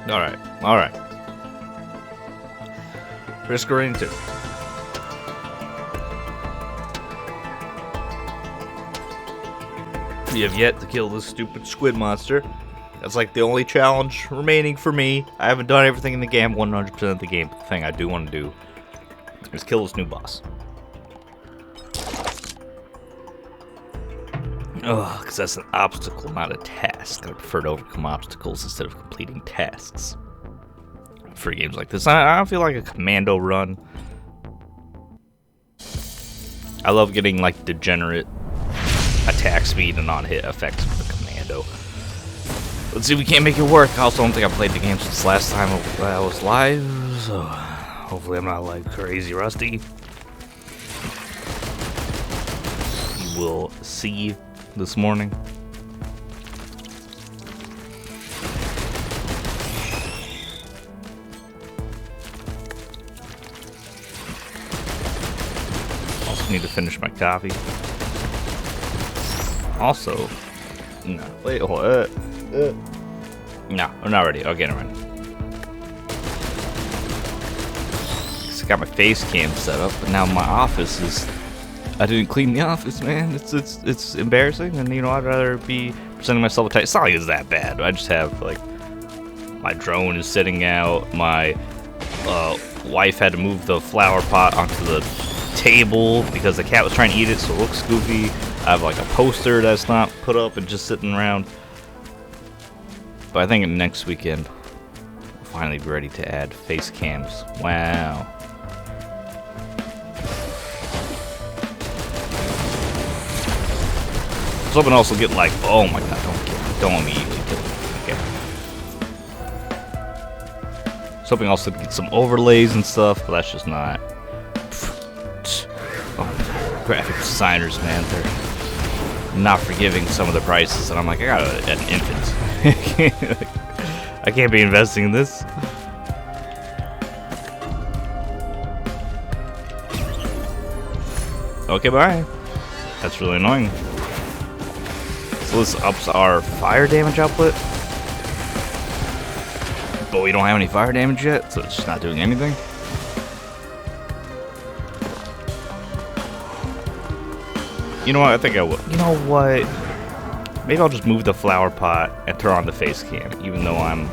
Alright, alright. Risk Arena 2. We have yet to kill this stupid squid monster. That's like the only challenge remaining for me. I haven't done everything in the game, 100% of the game. But the thing I do want to do is kill this new boss. Ugh, because that's an obstacle, not a task. I prefer to overcome obstacles instead of completing tasks. For games like this, I don't feel like a commando run. I love getting like degenerate attack speed and non-hit effects with the commando. Let's see if we can't make it work. I also don't think I played the game since last time I was live, so hopefully I'm not like crazy rusty. We will see this morning. Also need to finish my coffee. Also, no, wait, hold on. No, I'm not ready. I'll get it ready. I got my face cam set up, but now my office is. I didn't clean the office, man. It's embarrassing, and you know I'd rather be presenting myself tight. It's not like it's that bad. I just have like my drone is sitting out. My wife had to move the flower pot onto the table because the cat was trying to eat it, so it looks goofy. I have like a poster that's not put up and just sitting around. But I think next weekend we'll finally be ready to add face cams. Wow. I was hoping also get like, oh my god, don't immediately kill me. Okay. I was hoping also to get some overlays and stuff, but that's just not. Oh, graphic designers, man, they're not forgiving some of the prices, and I'm like, I got an infant. I can't be investing in this. Okay, bye. That's really annoying. So this ups our fire damage output, but we don't have any fire damage yet, so it's just not doing anything. You know what? I think I will. You know what? Maybe I'll just move the flower pot and turn on the face cam, even though I'm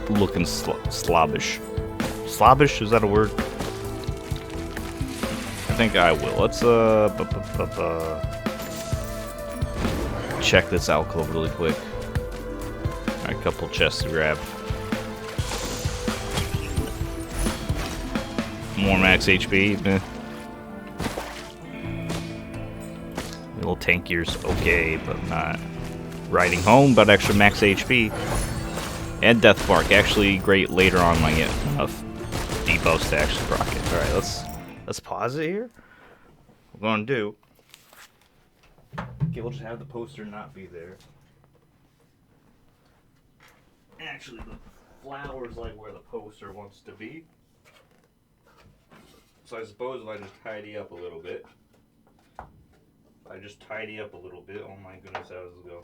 looking slobbish. Slobbish? Is that a word? I think I will. Let's check this alcove really quick. Alright, a couple chests to grab. More max HP. Meh. Little tankier's okay, but not riding home, but extra max HP. And Death Bark, actually great later on when I get enough debuffs to actually proc it. Alright, let's pause it here. What we're gonna do. Okay, we'll just have the poster not be there. Actually, the flower's like where the poster wants to be. So I suppose if I just tidy up a little bit. Oh my goodness, how does it go?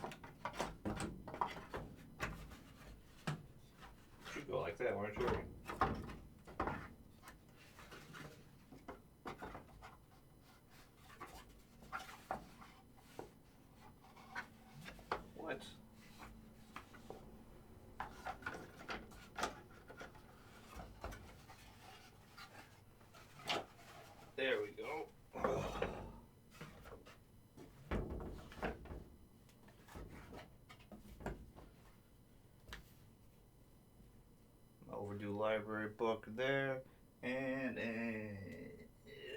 Should go like that, why don't you? What? There we go. Overdue library book there, and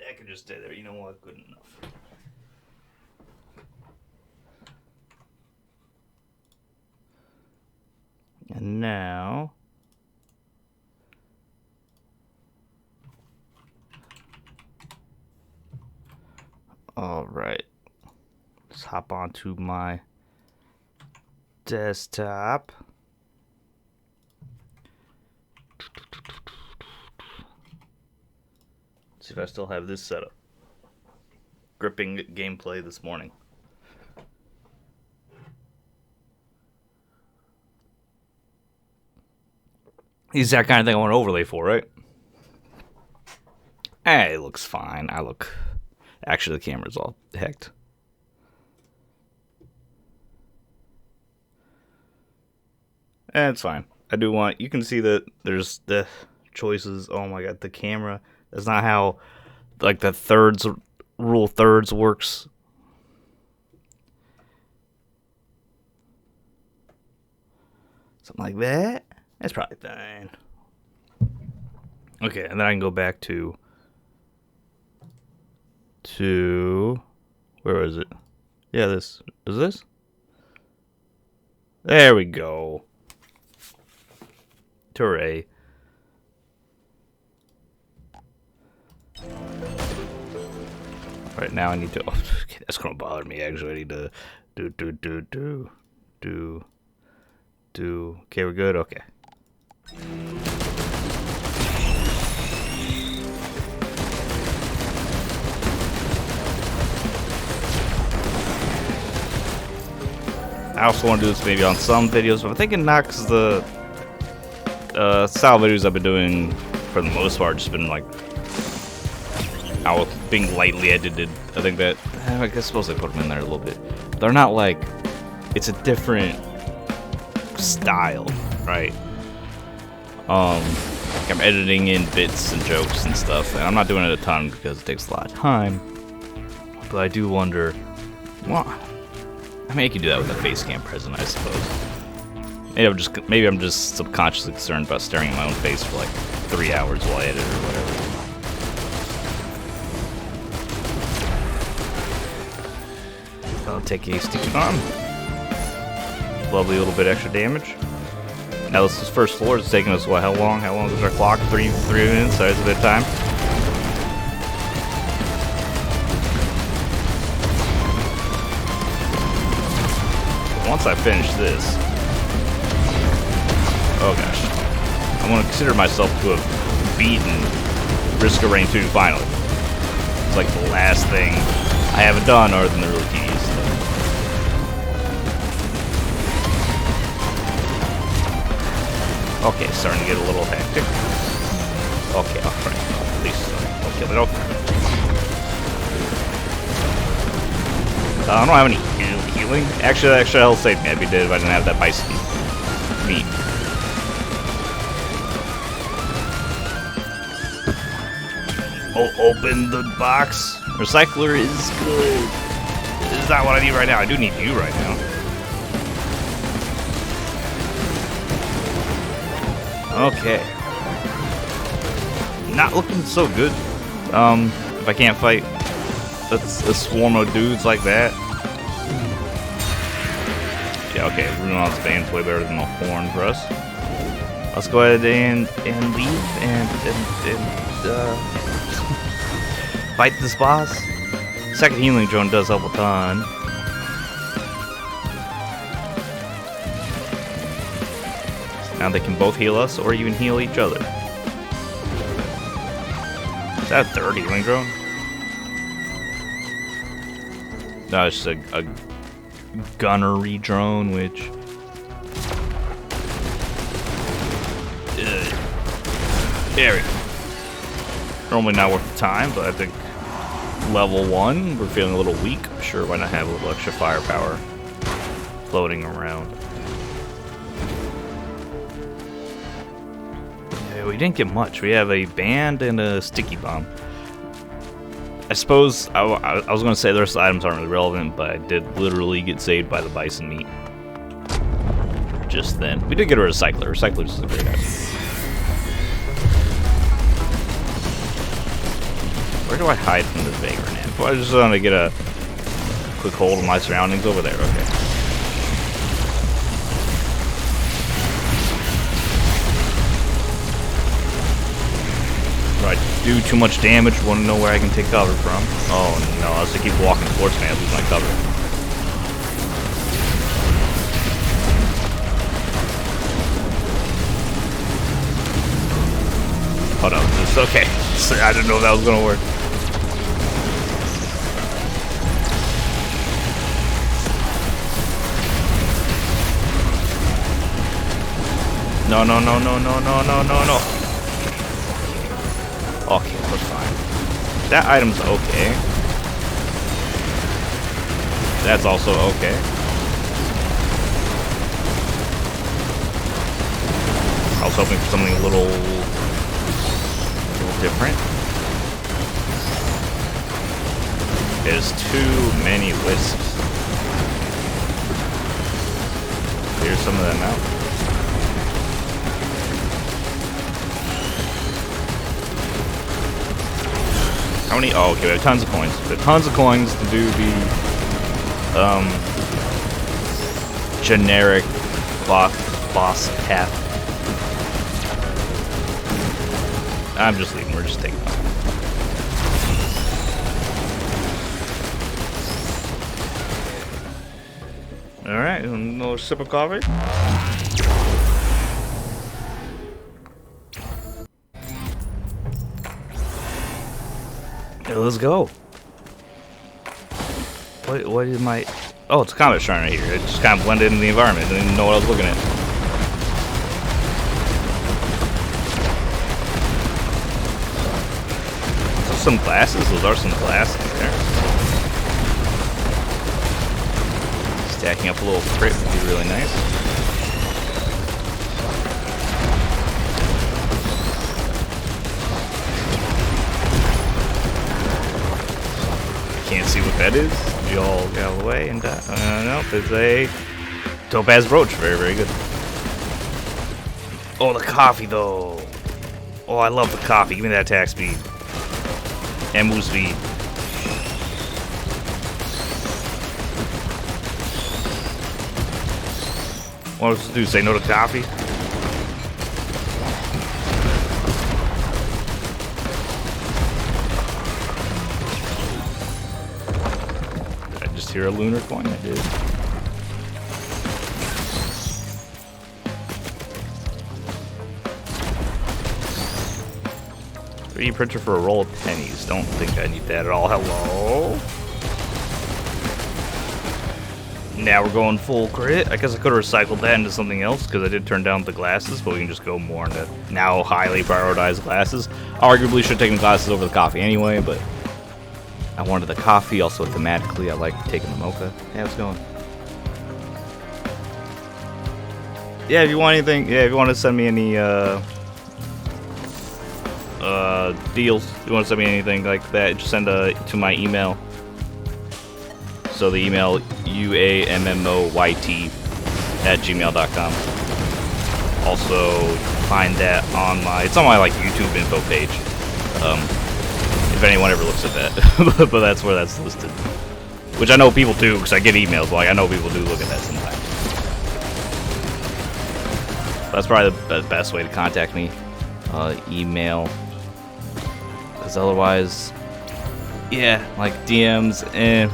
I can just stay there. You know what? Good enough. And now, all right, let's hop onto my desktop. See if I still have this set up. Gripping gameplay this morning. He's that kind of thing I want to overlay for, right? Hey, it looks fine. I look... Actually, the camera's all hecked. It's fine. I do want... You can see that there's the choices. Oh my god, the camera. That's not how, like, the thirds... Rule thirds works. Something like that. That's probably fine. Okay, and then I can go back to... Where is it? Yeah, this. Is this? There we go. Hooray. Right now I need to... Oh, okay, that's gonna bother me, actually. I need to... Do... Okay, we're good? Okay. I also want to do this maybe on some videos, but I'm thinking not, because the style videos I've been doing, for the most part, just been like, being lightly edited. I think that, I guess suppose I put them in there a little bit. They're not like, it's a different style, right? Like I'm editing in bits and jokes and stuff, and I'm not doing it a ton because it takes a lot of time. But I do wonder, well, I mean, I can do that with a face cam present, I suppose. Maybe I'm just subconsciously concerned about staring at my own face for like 3 hours while I edit or whatever. I'll take a sticky bomb. Lovely little bit extra damage. Now this is first floor. It's taking us what? How long? How long is our clock? 3 minutes. So it's a bit of time. Once I finish this, oh gosh, I want to consider myself to have beaten Risk of Rain 2 finally. It's like the last thing I haven't done other than the really tedious stuff. Okay, starting to get a little hectic. Okay, alright, at least I'll kill it off. I don't have any healing. Actually, I'll save me. I'd be dead if I didn't have that bison meat. Oh, open the box. Recycler is good. This is not what I need right now. I do need you right now. Okay. Not looking so good. If I can't fight a swarm of dudes like that. Yeah, okay, Runon's band's way better than the horn for us. Let's go ahead and leave and fight this boss. Second healing drone does help a ton. Now they can both heal us or even heal each other. Is that a third healing drone? No, it's just a gunnery drone, which... There we go. Normally not worth the time, but I think level 1, we're feeling a little weak. Sure, why not have a little extra firepower floating around. Yeah, we didn't get much. We have a band and a sticky bomb. I suppose I was going to say the rest of the items aren't really relevant, but I did literally get saved by the bison meat just then. We did get a recycler. Recycler is a great item. Where do I hide from this vagrant ant? I just want to get a quick hold of my surroundings over there. Okay. I do too much damage, want to know where I can take cover from. Oh no, I have to keep walking towards me, I lose my cover. Oh no, this is okay. I didn't know if that was gonna work. No, no, no, no, no, no, no, no, no. Okay, we're fine. That item's okay. That's also okay. I was hoping for something a little different. There's too many wisps. Clear some of them out. How many? Oh, okay, we have tons of coins. We have tons of coins to do the generic boss path. I'm just leaving. We're just taking off. Alright, another sip of coffee. Yeah, let's go. What is my... Oh, it's a comet shrine right here. It just kind of blended in the environment. I didn't even know what I was looking at. Those some glasses? Those are some glasses there. Stacking up a little crit would be really nice. Can't see what that is. You all get out of the way and nope, it's a topaz brooch. Very, very good. Oh, the coffee though. Oh, I love the coffee. Give me that attack speed and move speed. What was to do? Say no to coffee? Did I just hear a lunar coin? I did. 3D printer for a roll of pennies. Don't think I need that at all. Hello? Now we're going full crit. I guess I could have recycled that into something else because I did turn down the glasses, but we can just go more into now highly prioritized glasses. Arguably should have taken the glasses over the coffee anyway, but I wanted the coffee. Also thematically, I like taking the mocha. Yeah, how's it going? Yeah, if you want anything, yeah, if you want to send me any deals, if you want to send me anything like that, just send to my email. So the email uammoyt@gmail.com. Also find that on my, it's on my like YouTube info page. If anyone ever looks at that, but that's where that's listed. Which I know people do because I get emails. But like I know people do look at that sometimes. That's probably the best way to contact me. Email. Because otherwise, yeah, like DMs,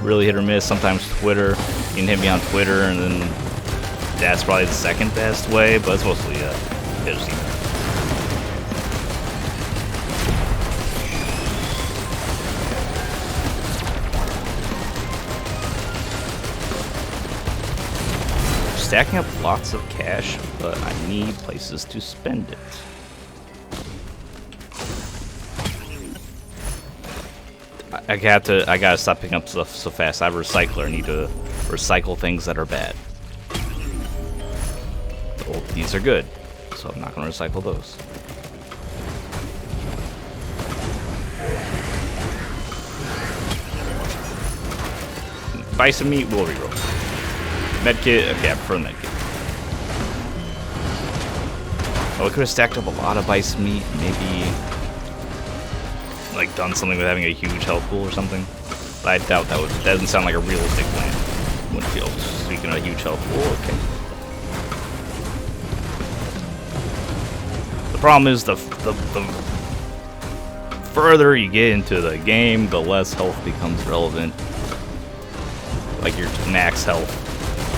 really hit or miss. Sometimes Twitter. You can hit me on Twitter, and then that's probably the second best way. But it's mostly just email. Stacking up lots of cash, but I need places to spend it. I gotta stop picking up stuff so fast. I have a recycler. I need to recycle things that are bad. Well, these are good, so I'm not gonna recycle those. Bison meat will reroll. Medkit, okay, I prefer medkit. Oh, I could have stacked up a lot of bison meat, maybe like done something with having a huge health pool or something. But I doubt that doesn't sound like a realistic plan. Winfield, speaking of a huge health pool, okay. The problem is the further you get into the game, the less health becomes relevant. Like your max health,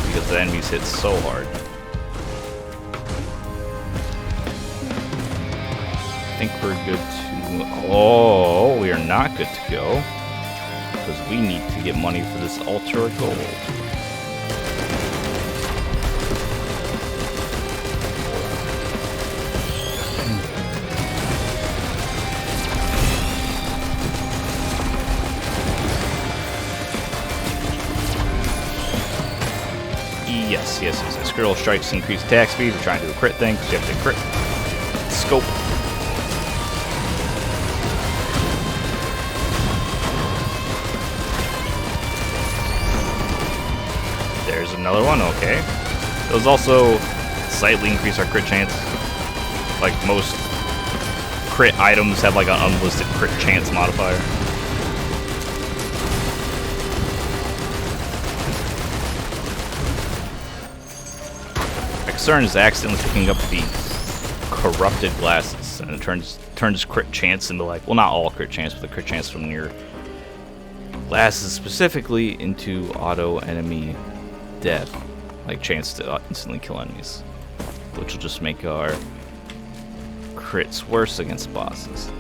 because the enemies hit so hard. I think we're good to... Oh, we are not good to go. Because we need to get money for this ultra gold. Skirl strikes increase attack speed. We're trying to do a crit thing because you have to crit. Scope. There's another one, okay. Those also slightly increase our crit chance. Like most crit items have like an unlisted crit chance modifier. Xern is accidentally picking up the corrupted glasses, and it turns crit chance into like, well, not all crit chance, but the crit chance from your glasses specifically into auto enemy death, like chance to instantly kill enemies, which will just make our crits worse against bosses.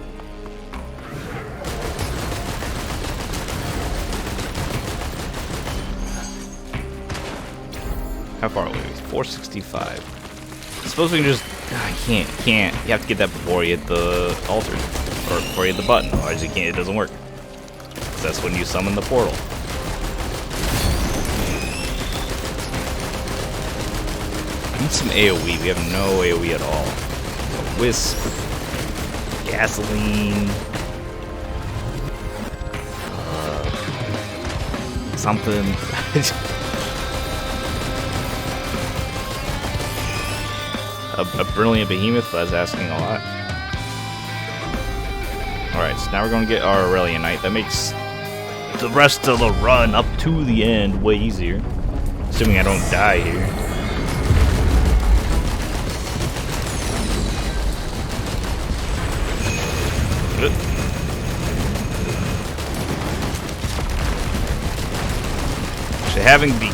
How far away? 465. I suppose we can just... I can't. You have to get that before you hit the altar. Or before you hit the button. Otherwise you can't, it doesn't work. 'Cause that's when you summon the portal. I need some AoE. We have no AoE at all. A wisp. Gasoline. Something. A brilliant behemoth, that's asking a lot. Alright, so now we're going to get our Aurelian Knight. That makes the rest of the run up to the end way easier. Assuming I don't die here. Actually, having the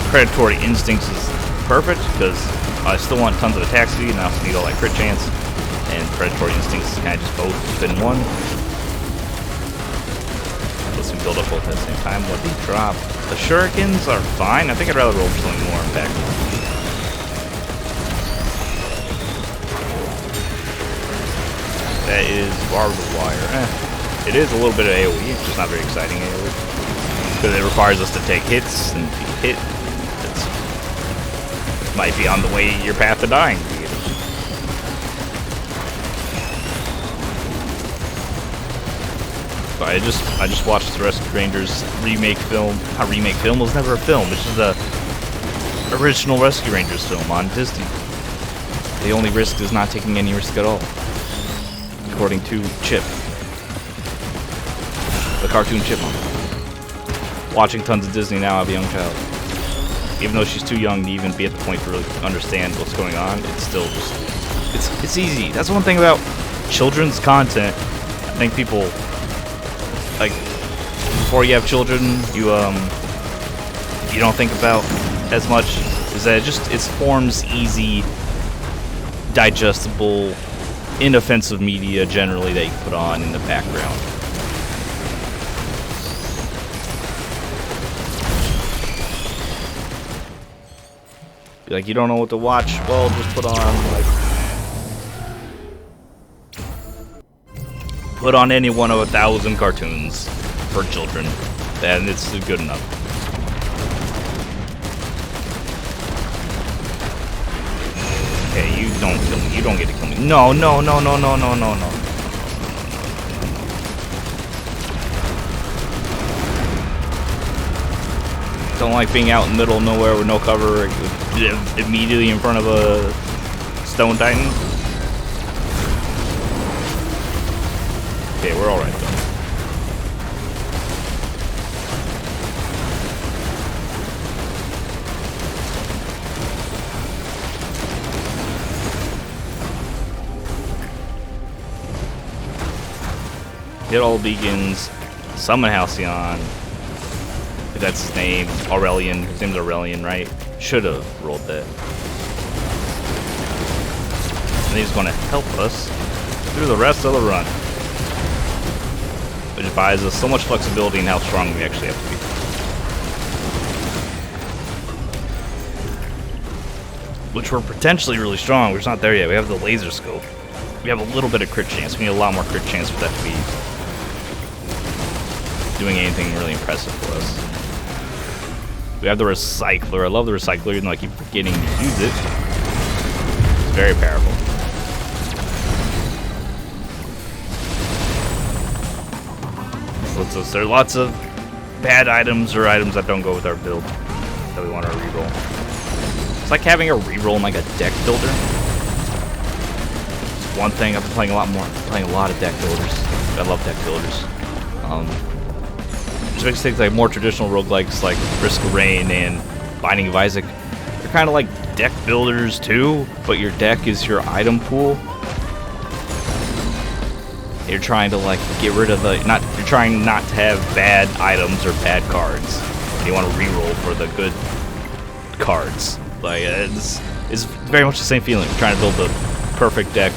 predatory instincts is perfect, because I still want tons of attack speed, and I also need all that crit chance. And predatory instincts kind of just both in one. Let's build up both at the same time. What do you drop? The shurikens are fine. I think I'd rather roll for something more impactful. That is barbed wire. It is a little bit of AoE, it's just not very exciting AoE. Because it requires us to take hits, and if you hit, it might be on the way your path to dying. But I just watched the Rescue Rangers remake film. Not remake film, it was never a film. It's just the original Rescue Rangers film on Disney. The only risk is not taking any risk at all. According to Chip. The cartoon Chipmunk. Watching tons of Disney now, I have a young child. Even though she's too young to even be at the point to really understand what's going on, it's still just... It's easy. That's one thing about children's content. I think people... Like, before you have children, you don't think about as much. Is that it forms easy, digestible, inoffensive media generally that you put on in the background. Like, you don't know what to watch? Well, just put on, like... Put on any one of 1,000 cartoons for children, and it's good enough. Okay, you don't kill me. You don't get to kill me. No, no, no, no, no, no, no, no. Don't like being out in the middle of nowhere with no cover, immediately in front of a stone titan. Okay, we're alright though. Hit all beacons, summon Halcyon, if that's his name, Aurelian, his name's Aurelian, right? Should've rolled that. And he's gonna help us through the rest of the run. Which buys us so much flexibility in how strong we actually have to be. Which we're potentially really strong, we're just not there yet. We have the laser scope. We have a little bit of crit chance. We need a lot more crit chance for that to be doing anything really impressive for us. We have the Recycler. I love the Recycler, even though I keep forgetting to use it. It's very powerful. So there are lots of bad items or items that don't go with our build that we want to reroll. It's like having a reroll in like a deck builder. It's one thing I've been playing a lot more. Playing a lot of deck builders. I love deck builders. Which makes things like more traditional roguelikes like Risk of Rain and Binding of Isaac. They're kind of like deck builders too, but your deck is your item pool. You're trying to like get rid of you're trying not to have bad items or bad cards. And you want to reroll for the good cards. Like it's very much the same feeling. We're trying to build the perfect deck,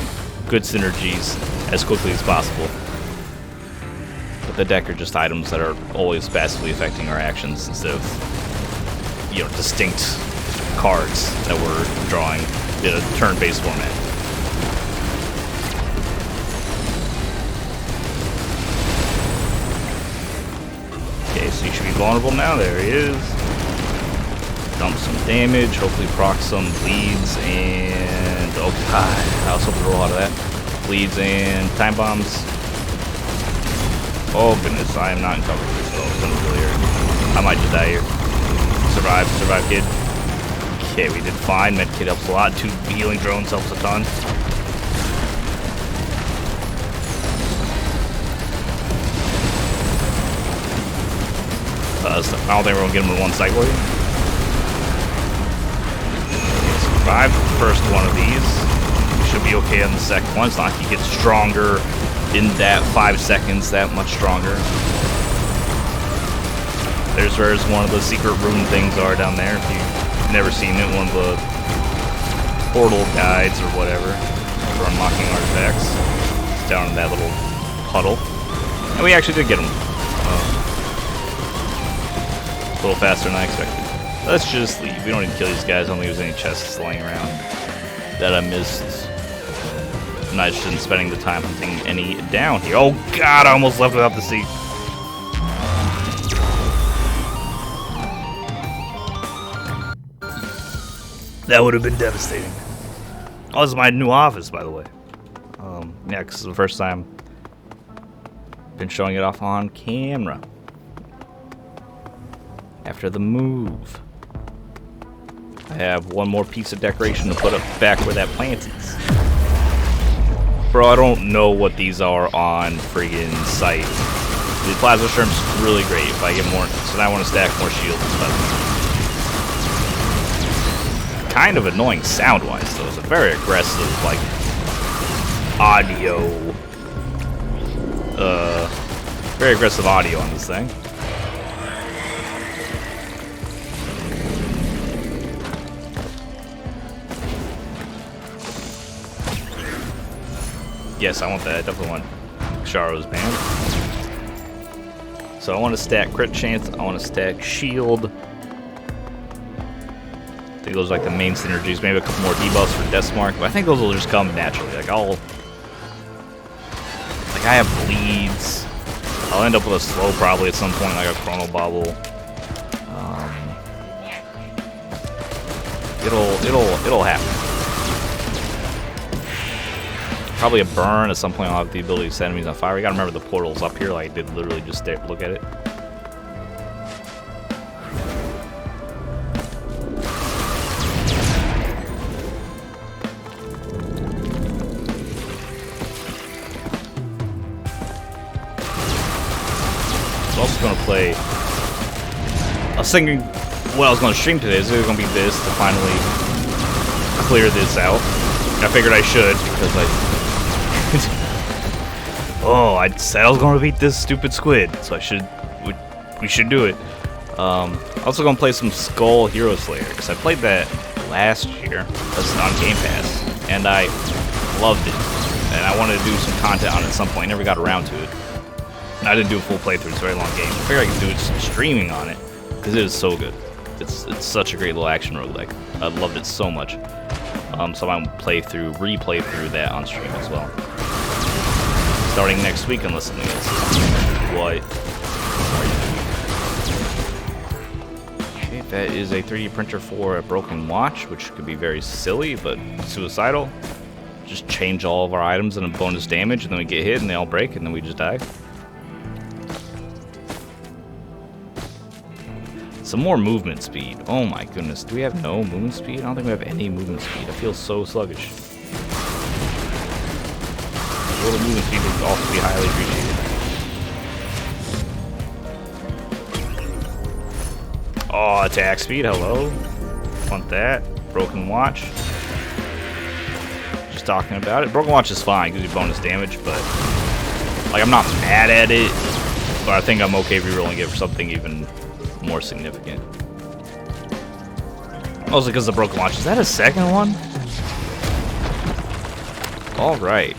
good synergies as quickly as possible. But the deck are just items that are always passively affecting our actions instead of, you know, distinct cards that we're drawing in a turn-based format. Okay, so he should be vulnerable now. There he is. Dump some damage, hopefully proc some bleeds and... oh god, I was hoping to roll out of that. Bleeds and time bombs. Oh goodness, I am not in cover, so it's gonna really hurt. I might just die here. Survive, kid. Okay, we did fine. Medkit helps a lot. 2 healing drones helps a ton. So I don't think we're gonna get him in one cycle here. Survive the first one of these. Should be okay on the second one. It's not like he gets stronger in that 5 seconds, that much stronger. There's where one of the secret room things are down there. If you've never seen it, one of the portal guides or whatever for unlocking artifacts. It's down in that little puddle. And we actually did get him. A little faster than I expected. Let's just leave. We don't need to kill these guys. I don't think there's any chests laying around that I missed. I'm not interested in spending the time hunting any down here. Oh god, I almost left without the seat. That would have been devastating. Oh, this is my new office, by the way. Yeah, because it's the first time I've been showing it off on camera. After the move. I have one more piece of decoration to put up back where that plant is. Bro, I don't know what these are on friggin' site. The plasma shrimp's really great if I get more, so now I want to stack more shields and stuff. Kind of annoying sound-wise, though. It's a very aggressive, like, audio. Very aggressive audio on this thing. Yes, I want that. I definitely want Sharo's band. So I want to stack crit chance. I want to stack shield. I think those are like the main synergies. Maybe a couple more debuffs for Deathmark, but I think those will just come naturally. Like I have bleeds. I'll end up with a slow probably at some point, like a chrono bubble. It'll happen. Probably a burn at some point. I'll have the ability to set enemies on fire. We gotta remember the portal's up here. Like I did literally just look at it. I'm also gonna play. I was thinking what I was gonna stream today is gonna be this to finally clear this out. I figured I should because oh, I said I was gonna beat this stupid squid, so we should do it. Also gonna play some Skull Hero Slayer because I played that last year. That's on Game Pass, and I loved it. And I wanted to do some content on it at some point. Never got around to it. And I didn't do a full playthrough. It's a very long game. I figured I could do some streaming on it because it is so good. It's such a great little action roguelike. I loved it so much. So I'm gonna replay through that on stream as well. Starting next week, unless something else is what. Okay, that is a 3D printer for a broken watch, which could be very silly, but suicidal. Just change all of our items and a bonus damage, and then we get hit and they all break, and then we just die. Some more movement speed. Oh my goodness. Do we have no movement speed? I don't think we have any movement speed. I feel so sluggish. A little movement speed would also be highly appreciated. Oh, attack speed. Hello. Want that. Broken watch. Just talking about it. Broken watch is fine. Gives you bonus damage, but like I'm not mad at it. But I think I'm okay rerolling it for something even more significant. Mostly because the broken watch. Is that a second one? Alright.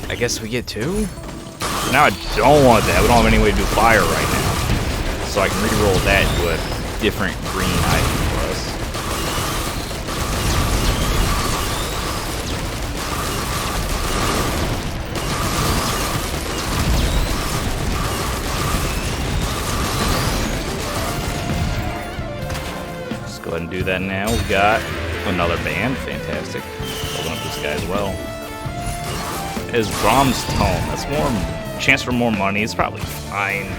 I guess we get 2? Now I don't want that. We don't have any way to do fire right now. So I can reroll that into a different green item for us. Go ahead and do that now. We got another band. Fantastic. Open up this guy as well. Is Brahms Tome. That's more chance for more money. It's probably fine.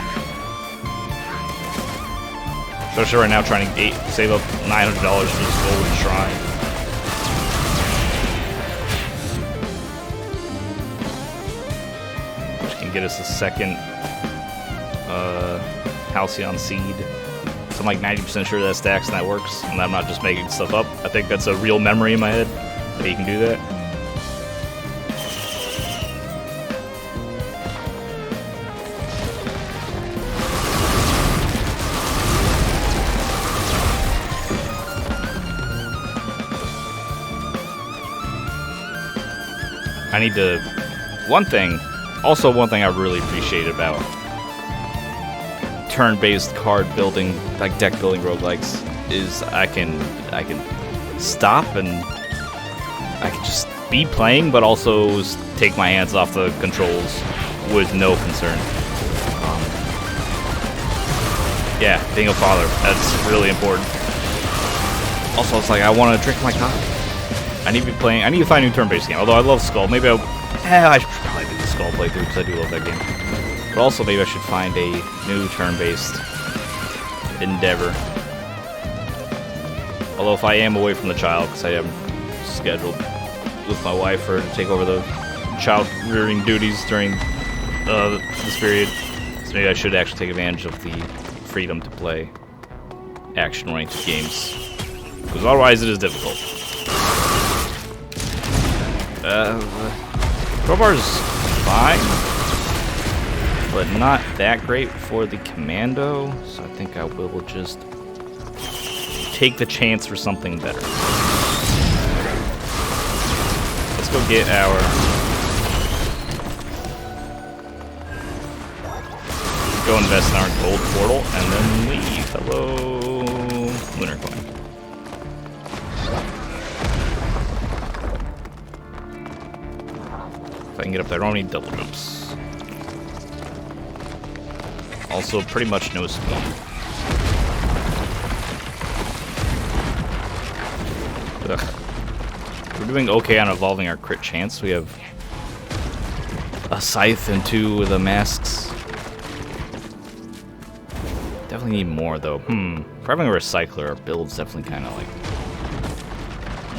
Especially right now trying to save up $900 for this golden shrine. Which can get us a second Halcyon Seed. I'm like 90% sure that stacks and that works, and I'm not just making stuff up. I think that's a real memory in my head that you can do that. I need to... One thing I really appreciate about turn-based card building, like deck building roguelikes, is I can stop and I can just be playing, but also take my hands off the controls with no concern. Yeah, being a father, that's really important. Also, it's like I want to drink my coffee. I need to be playing. I need to find a new turn-based game. Although I love Skull, maybe I should probably do the Skull playthrough because I do love that game. But also, maybe I should find a new turn-based endeavor. Although, if I am away from the child, because I am scheduled with my wife for to take over the child-rearing duties during this period, so maybe I should actually take advantage of the freedom to play action-oriented games. Because otherwise, it is difficult. Crowbar's fine, but not that great for the commando, so I think I will just take the chance for something better. Let's go get our... Go invest in our gold portal, and then leave. Hello, Lunar Coin. If I can get up there, I don't need double jumps. Also, pretty much no speed. Ugh. We're doing okay on evolving our crit chance. We have a scythe and 2 of the masks. Definitely need more though. For having a recycler, our build's definitely kind of like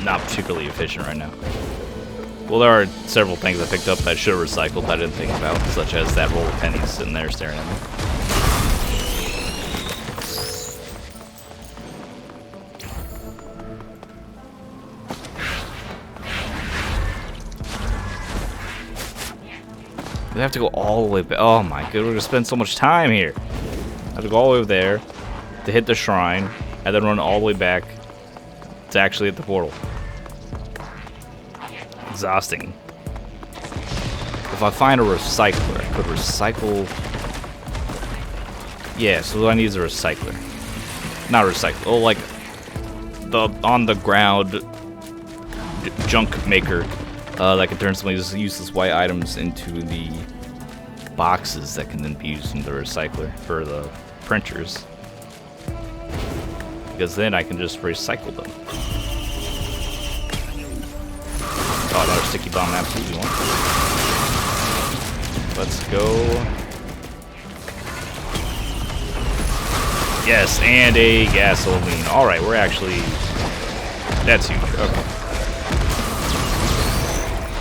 not particularly efficient right now. Well, there are several things I picked up that I should have recycled that I didn't think about, such as that roll of pennies sitting there staring at me. We have to go all the way back. Oh my god, we're gonna spend so much time here. I have to go all the way over there to hit the shrine, and then run all the way back to actually hit the portal. Exhausting. If I find a recycler, I could recycle. Yeah, so what I need is a recycler. Not a recycler. Oh, like the on the ground junk maker that can turn some of these useless white items into the boxes that can then be used in the recycler for the printers. because then I can just recycle them. Oh, another sticky bomb, absolutely one. Let's go. Yes, and a gasoline. Alright, we're actually... That's huge. Okay.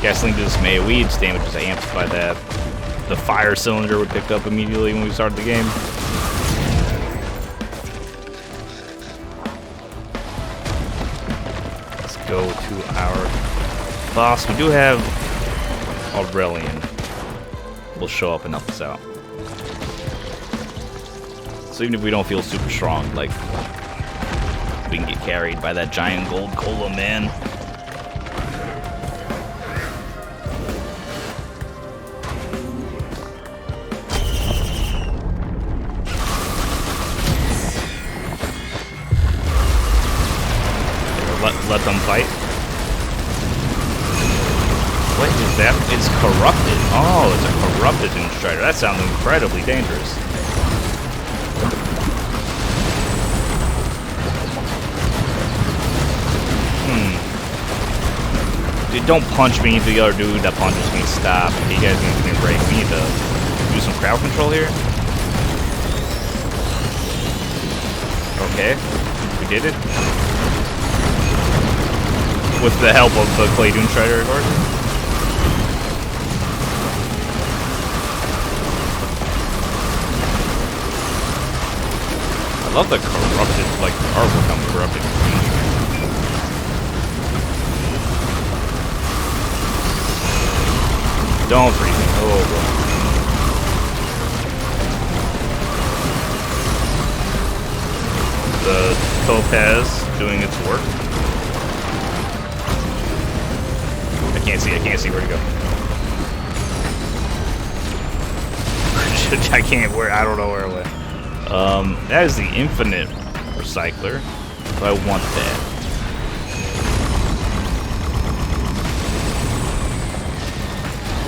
Gasoline does some AoE, its damage is amped by that. The fire cylinder we picked up immediately when we started the game. Let's go to our boss. We do have Aurelian. Will show up and help us out. So even if we don't feel super strong, like, we can get carried by that giant gold cola man. Let them fight. What is that? It's corrupted. Oh, it's a corrupted Doom Strider. That sounds incredibly dangerous. Dude, don't punch me into the other dude that punches me. Stop. You guys need to give me a break. We need to do some crowd control here. Okay. We did it. With the help of the Clay Doom Strider, of course. I love the corrupted, like, the artwork on the corrupted. Don't freeze me. Oh, bro. The Topaz doing its work. I can't see where to go. I can't, I don't know where it went. That is the Infinite Recycler. So I want that.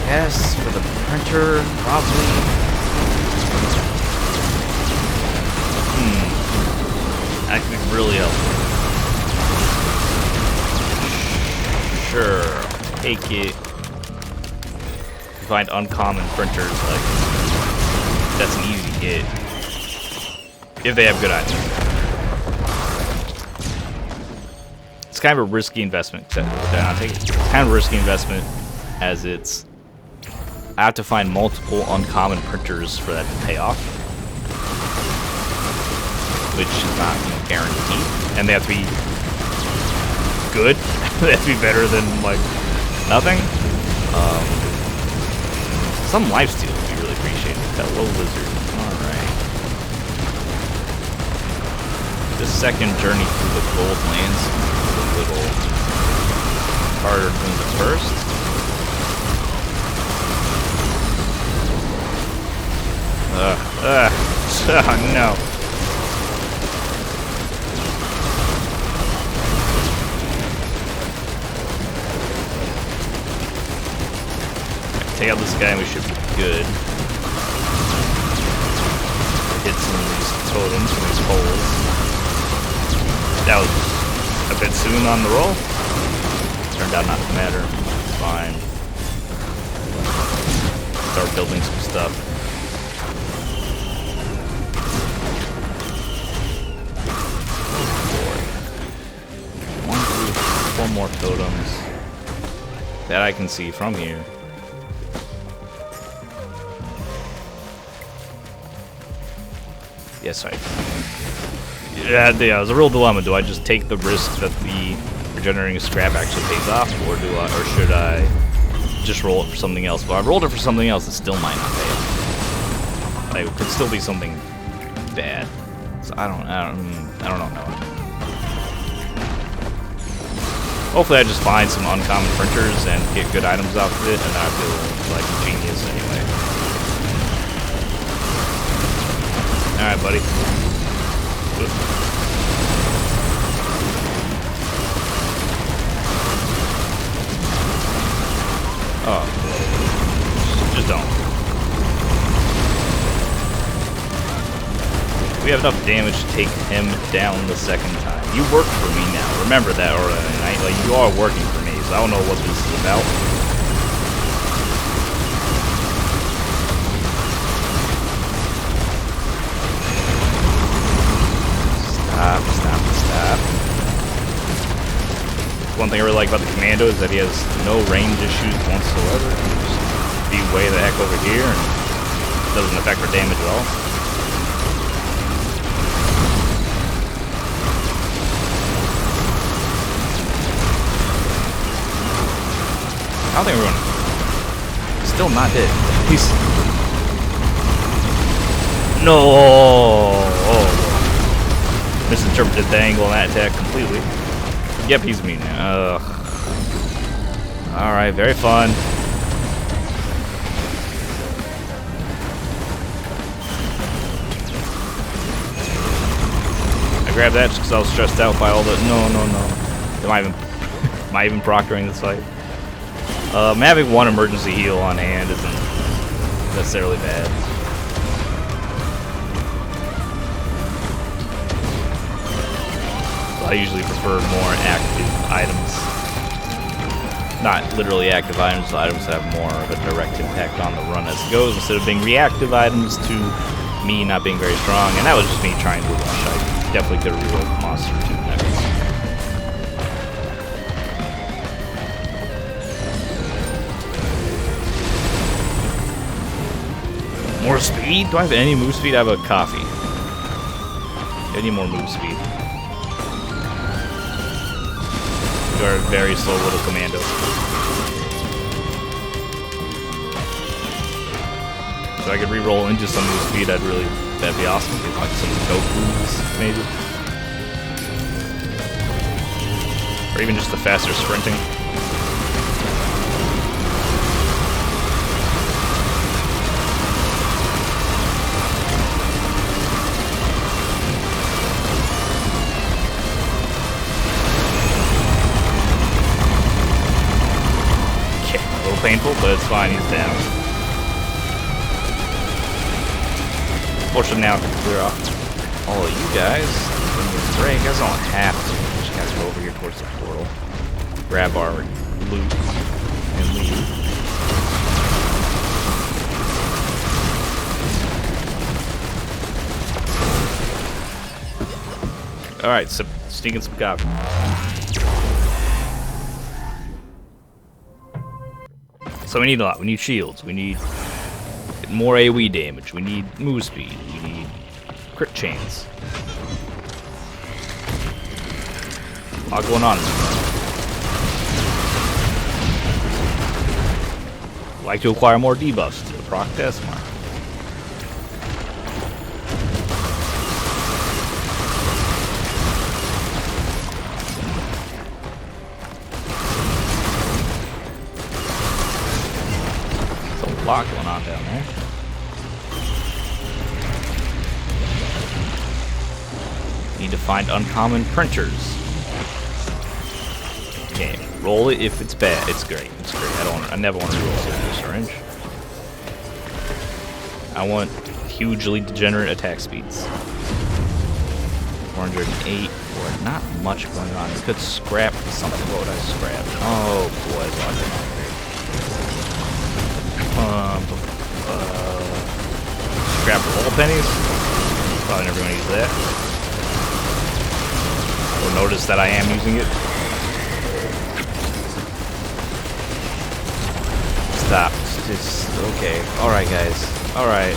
Yes, for the printer, probably. That could be really helpful. Sure. Take it. Find uncommon printers, like, that's an easy hit. If they have good items. It's kind of a risky investment. Did I not take it? It's kind of a risky investment, as it's... I have to find multiple uncommon printers for that to pay off. Which is not, you know, guaranteed. And they have to be good. They have to be better than, like, nothing. Some lifesteal would be really appreciated. Hello, lizard. Alright. This second journey through the gold lands is a little harder than the first. Oh no. Take out this guy and we should be good. Hit some of these totems from these holes. That was a bit soon on the roll. Turned out not to matter. It's fine. Start building some stuff. Four more totems that I can see from here. Yes, yeah, it was a real dilemma. Do I just take the risk that the regenerating scrap actually pays off, or should I just roll it for something else? But I rolled it for something else, it still might not pay off. Like, it could still be something bad. So I don't know. Hopefully, I just find some uncommon printers and get good items off of it, and I feel like a genius anyway. Alright, buddy. Oh. Just don't. We we have enough damage to take him down the second time. You work for me now. Remember that, or like you are working for me. So I don't know what this is about. Stop. One thing I really like about the Commando is that he has no range issues whatsoever. Just be way the heck over here and doesn't affect our damage at all. I don't think we're gonna. Still not dead. He's. No! Oh. Misinterpreted the angle on that attack completely. Yep, he's me now. Alright, very fun. I grabbed that just because I was stressed out by all the. No. Am I even proctoring this fight? Having one emergency heal on hand isn't necessarily bad. I usually prefer more active items. Not literally active items, items that have more of a direct impact on the run as it goes, instead of being reactive items to me not being very strong. And that was just me trying to rush. I definitely could have rerolled Monster 2 next. More speed? Do I have any move speed? I have a coffee. I need more move speed. You are a very slow little commando. If I could re-roll into some move speed, that'd be awesome. Like some Goku's, maybe. Or even just the faster sprinting. Painful, but it's fine, he's down. Fortunately now I can clear off all of you guys. When you break, you guys don't have to. Just guys go over here towards the portal. Grab our loot and leave. Alright, so sneaking some coffee. So we need a lot. We need shields. We need more AoE damage. We need move speed. We need crit chains. A lot going on. I'd like to acquire more debuffs to proc Deathmark. Lot going on down there. Need to find uncommon printers. Okay, roll it if it's bad. It's great. It's great. I never want to roll a syringe. I want hugely degenerate attack speeds. 408. Or not much going on. I could scrap something. What would I scrap? Oh boy, there's a lot going on. Scrap roll pennies. Probably never gonna use that. You'll notice that I am using it. Stop. It's okay. Alright guys. Alright.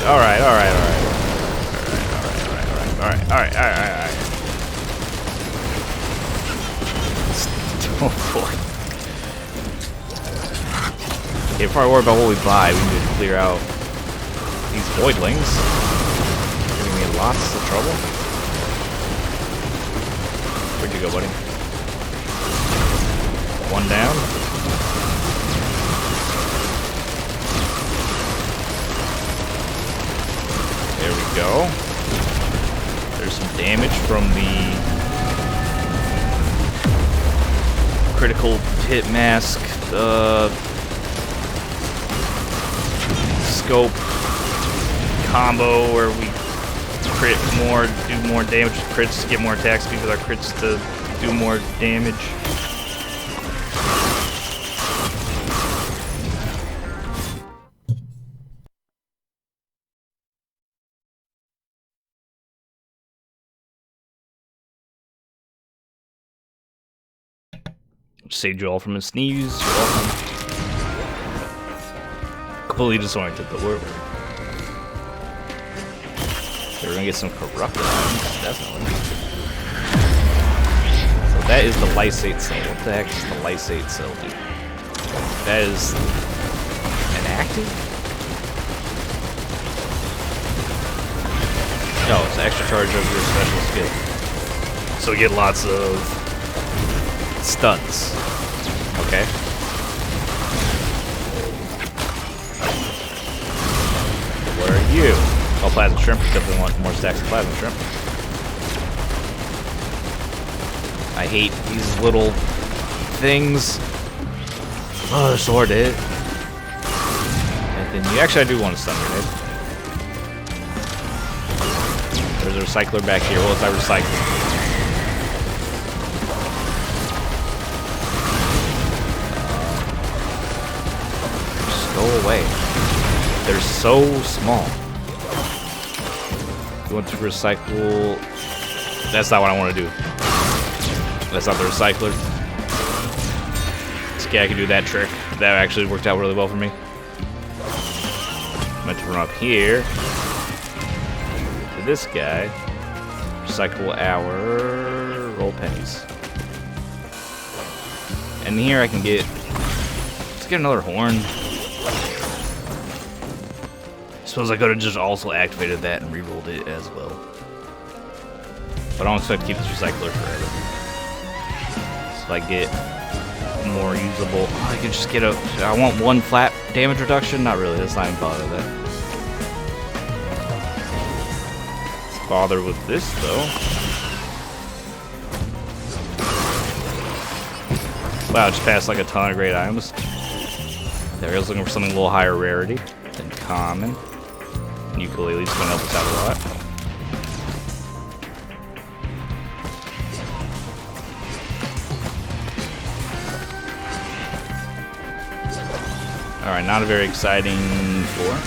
Oh boy. Okay, before I worry about what we buy, we need to clear out these voidlings. Giving me lots of trouble. Where'd you go, buddy? One down. There we go. There's some damage from the critical hit mask scope combo where we crit more, do more damage with crits, get more attack speed with our crits to do more damage. Saved you all from a sneeze. You're welcome. Completely disoriented, but we're gonna get some corrupted items, definitely. So that is the lysate cell. What the heck does the lysate cell do? That is an active? No, it's an extra charge of your special skill. So we get lots of stuns. Okay. What are you? Oh, plasma shrimp. Definitely want more stacks of plasma shrimp. I hate these little things. Oh, they're so hard to hit. And then you actually, I do want to stun grenade. There's a recycler back here. What if I recycle? Go away. They're so small. You want to recycle? That's not what I want to do. That's not the recycler. Okay, I can do that trick. That actually worked out really well for me. I'm meant to run up here to this guy. Recycle our roll pennies. And here I can get. Let's get another horn. Suppose I could have just also activated that and rerolled it as well. But I don't expect to keep this recycler forever. So I get more usable. Oh, I can just get a. I want one flat damage reduction? Not really, let's not even bother that. Let's bother with this though. Wow, just passed like a ton of great items. There, I was looking for something a little higher rarity than common. Ukulele's gonna help us out a lot. Alright, not a very exciting floor.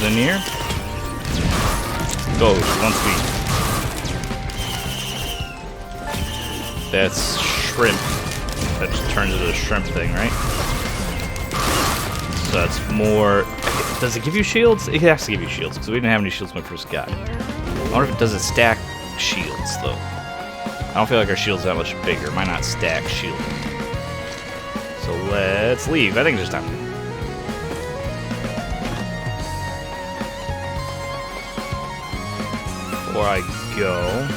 In here. Goes once we. That's shrimp. That just turns into a shrimp thing, right? So that's more. Does it give you shields? It has to give you shields because we didn't have any shields when we first got it. I wonder if it does it stack shields though. I don't feel like our shields are that much bigger. Might not stack shield. So let's leave. I think it's just time. Before I go,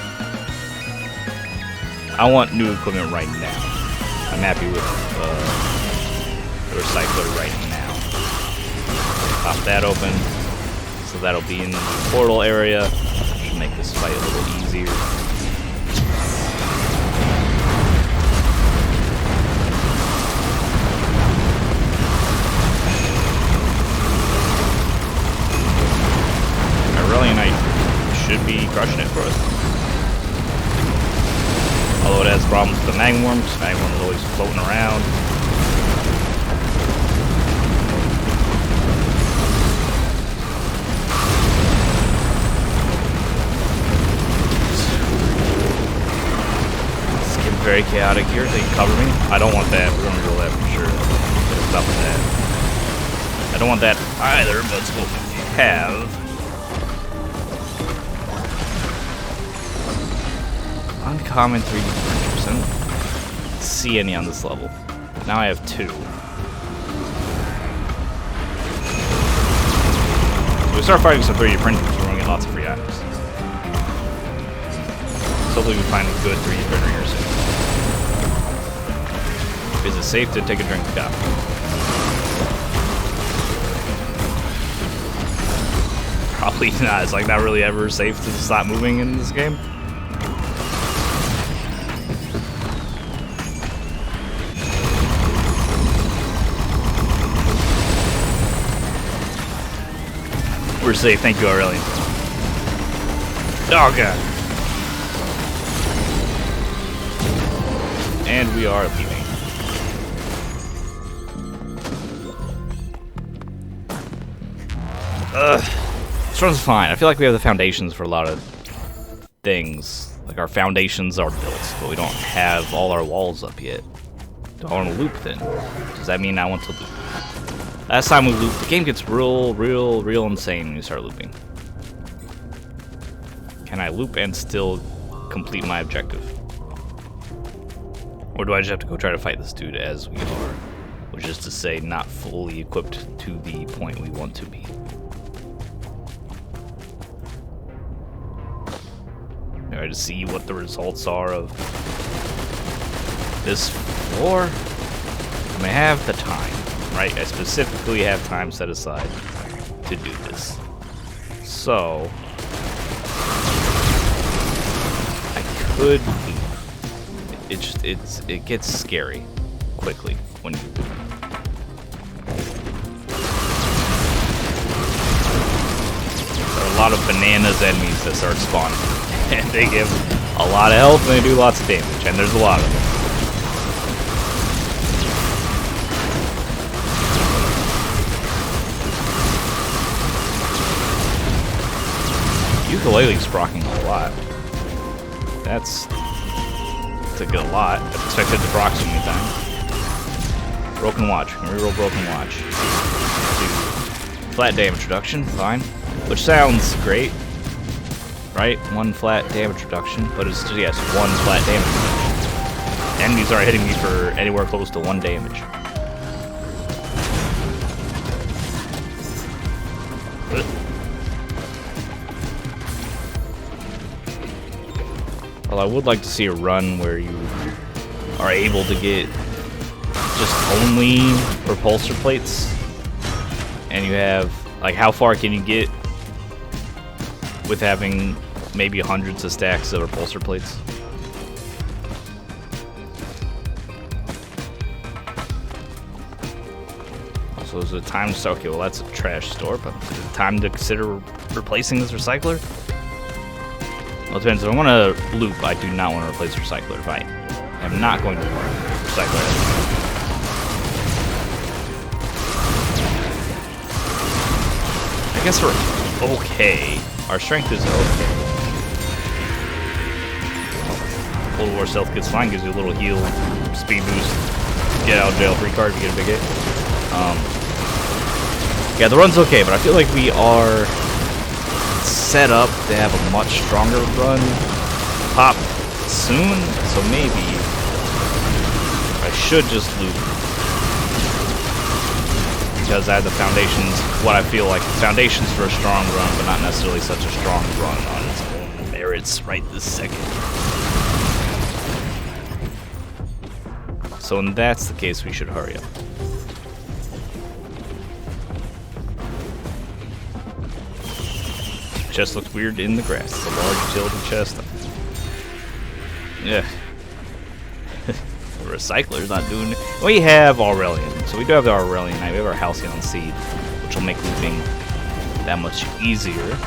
I want new equipment right now. I'm happy with the recycler right now. Pop that open, so that'll be in the portal area. Should make this fight a little easier. Aurelian Knight should be crushing it for us. Although it has problems with the Magmorm, because Magmorm is always floating around. It's getting very chaotic here. They can cover me. I don't want that. We're going to roll that for sure. Stop with that. I don't want that either, but it's what we have. Uncommon 3D printers. I don't see any on this level. Now I have 2. So we start fighting some 3D printers, we're going to get lots of free items. So hopefully we find a good 3D printer here soon. Is it safe to take a drink of coffee? Probably not. It's like not really ever safe to stop moving in this game. We're safe, thank you, Aurelian. Oh god. And we are leaving. This run's fine. I feel like we have the foundations for a lot of things. Like our foundations are built, but we don't have all our walls up yet. Do I want to loop then? Does that mean I want to loop? Last time we looped, the game gets real insane when you start looping. Can I loop and still complete my objective? Or do I just have to go try to fight this dude as we are? Which is to say, not fully equipped to the point we want to be. To see what the results are of this floor. I may have the time, right? I specifically have time set aside to do this. So I could leave. It gets scary quickly when you do. There are a lot of bananas enemies that start spawning. And they give a lot of health and they do lots of damage, and there's a lot of them. Ukulele's procking a lot. That's a good lot. I expected to proc so many times. Broken Watch. Reroll Broken Watch. Do flat damage reduction, fine. Which sounds great. Right? One flat damage reduction, but it's just, yes, one flat damage reduction. Enemies aren't hitting me for anywhere close to 1 damage. Well, I would like to see a run where you are able to get just only repulsor plates, and you have, like, how far can you get with having maybe hundreds of stacks of repulsor plates? Also, is it time to okay, well that's a trash store, but is it time to consider replacing this recycler? Well, it depends. If I want to loop, I do not want to replace the recycler. If I am not going to recycle it. I guess we're okay. Our strength is okay. Cold War Stealth gets fine, gives you a little heal, speed boost, get out of jail free card if you get a big hit. Yeah, the run's okay, but I feel like we are set up to have a much stronger run pop soon, so maybe I should just loop. Because I have the foundations, what I feel like foundations for a strong run, but not necessarily such a strong run on its own merits right this second. So when that's the case, we should hurry up. Chest looks weird in the grass. It's a large utility chest. Yeah. The recycler's not doing it. We have Aurelian. So we do have the Aurelian Knight. We have our Halcyon Seed, which will make looping that much easier.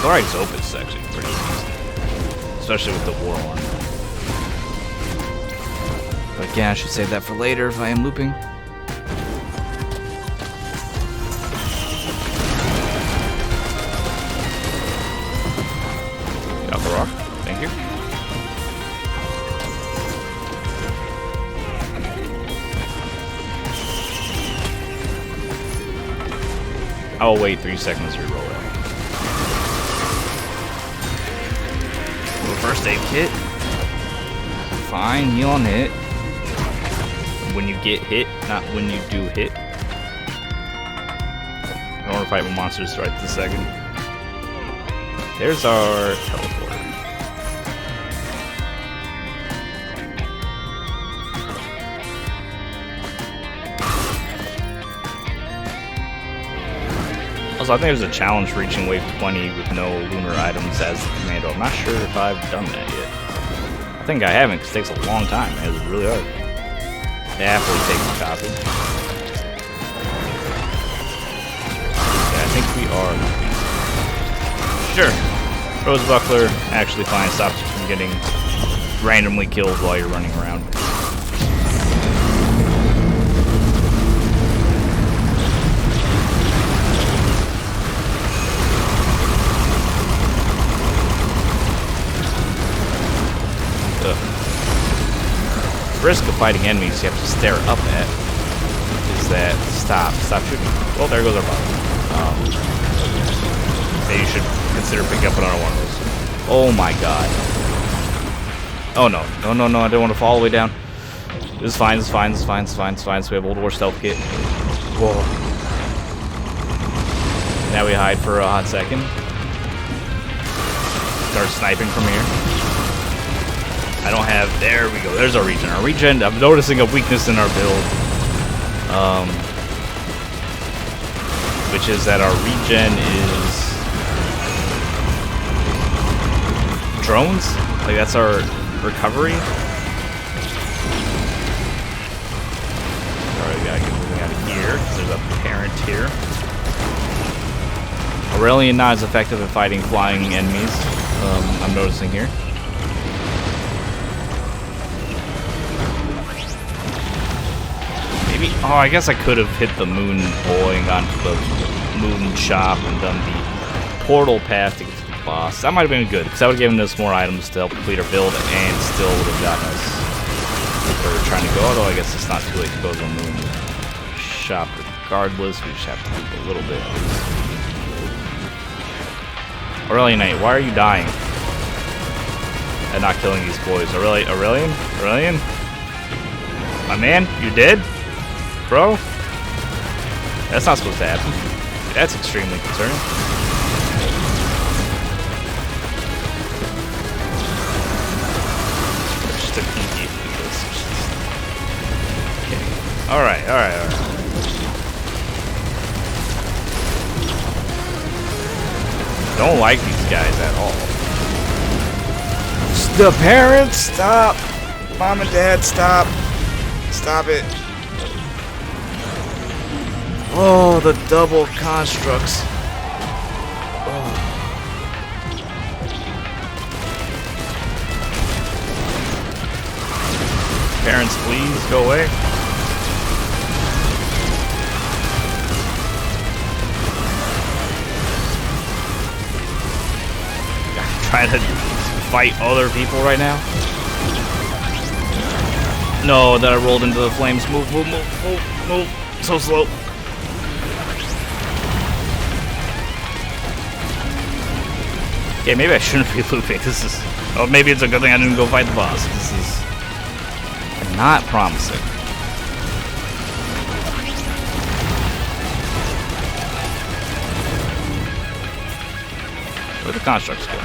Chloride's Opus is actually pretty easy. Especially with the War one. But again, I should save that for later if I am looping. Get off the rock. Thank you. I'll wait 3 seconds to reroll that. Little first aid kit. Fine, heal on hit. When you get hit, not when you do hit. I don't want to fight with monsters right this second. There's our teleport. Also, I think there's a challenge for reaching wave 20 with no lunar items as the commando. I'm not sure if I've done that yet. I think I haven't, because it takes a long time. Man. It's really hard. Yeah, I'll take my copy. Yeah, I think we are. Sure. Rose Buckler, actually fine. Stops you from getting randomly killed while you're running around. The risk of fighting enemies you have to stare up at is that stop shooting. Well, there goes our bottom. Maybe you should consider picking up another one of those. Oh my god. Oh no, I don't want to fall all the way down. This is fine, So we have Old War Stealth Kit. Whoa. Now we hide for a hot second. Start sniping from here. I don't have, there we go, there's our regen. Our regen, I'm noticing a weakness in our build. Which is that our regen is drones. Like that's our recovery. Alright, we gotta get moving out of here, because there's a parent here. Aurelian not as effective at fighting flying enemies, I'm noticing here. Oh, I guess I could have hit the moon boy and gone to the moon shop and done the portal path to get to the boss. That might have been good, because that would have given us more items to help complete our build and still would have gotten us where we're trying to go. Although I guess it's not too late to go to the moon shop regardless. We just have to move a little bit. Aurelian Knight, why are you dying? And not killing these boys. Aurelian? My man, you dead? Bro? That's not supposed to happen. That's extremely concerning. Just an easy okay. Alright. Don't like these guys at all. The parents, stop! Mom and Dad, stop! Stop it. Oh, the double constructs. Oh. Parents, please go away. I'm trying to fight other people right now. No, that I rolled into the flames. Move. So slow. Yeah, maybe I shouldn't be looping. This is... Oh, maybe it's a good thing I didn't go fight the boss. This is... not promising. Where the constructs go?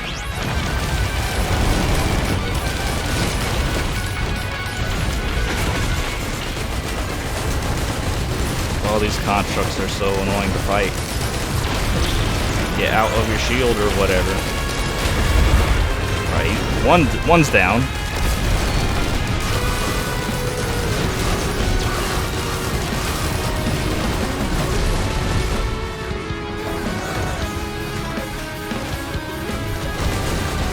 All these constructs are so annoying to fight. Get out of your shield or whatever. Right, one's down.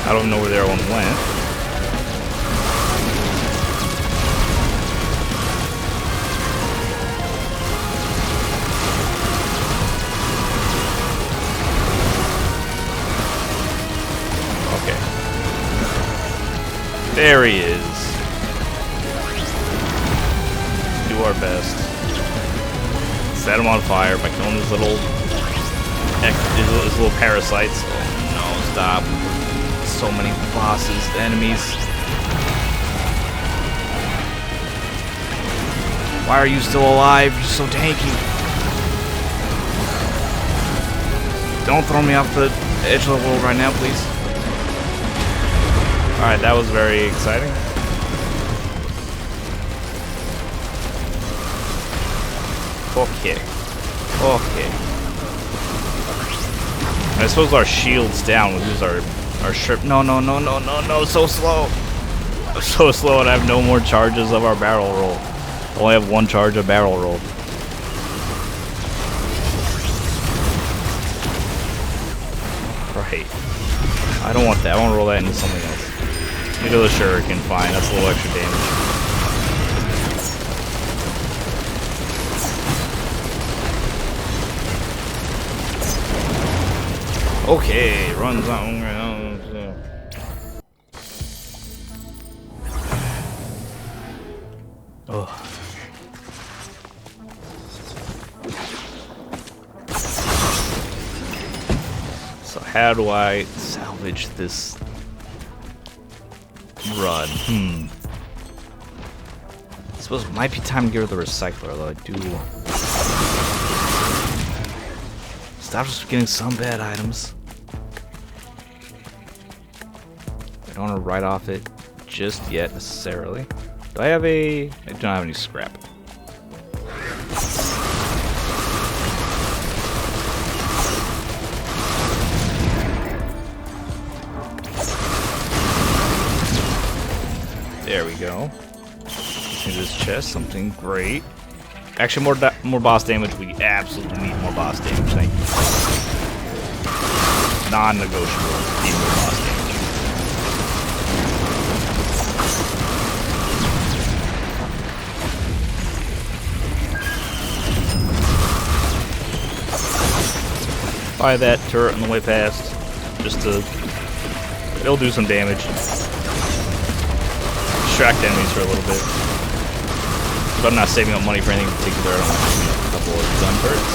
I don't know where the other one went. There he is. Do our best. Set him on fire by killing his little parasites. Oh no, stop. So many bosses, enemies. Why are you still alive? You're so tanky. Don't throw me off the edge of the world right now, please. Alright, that was very exciting. Okay. I suppose our shield's down. We lose our strip. No, no, no, no, no, no. So slow. I'm so slow, and I have no more charges of our barrel roll. I only have 1 charge of barrel roll. Right. I don't want that. I want to roll that into something else. Into the shuriken. Fine. That's a little extra damage. Okay, runs on. Oh. So how do I salvage this run? I suppose it might be time to get rid of the recycler, although I do. Stop just getting some bad items. I don't want to write off it just yet necessarily. Do I have a... I don't have any scrap. There we go. Into this chest, something great. Actually, more boss damage. We absolutely need more boss damage. Thank you. Non-negotiable. Need more boss damage. Buy that turret on the way past, just to... It'll do some damage. Distract enemies for a little bit. But I'm not saving up money for anything in particular. I don't want to pick up a couple of gun turrets.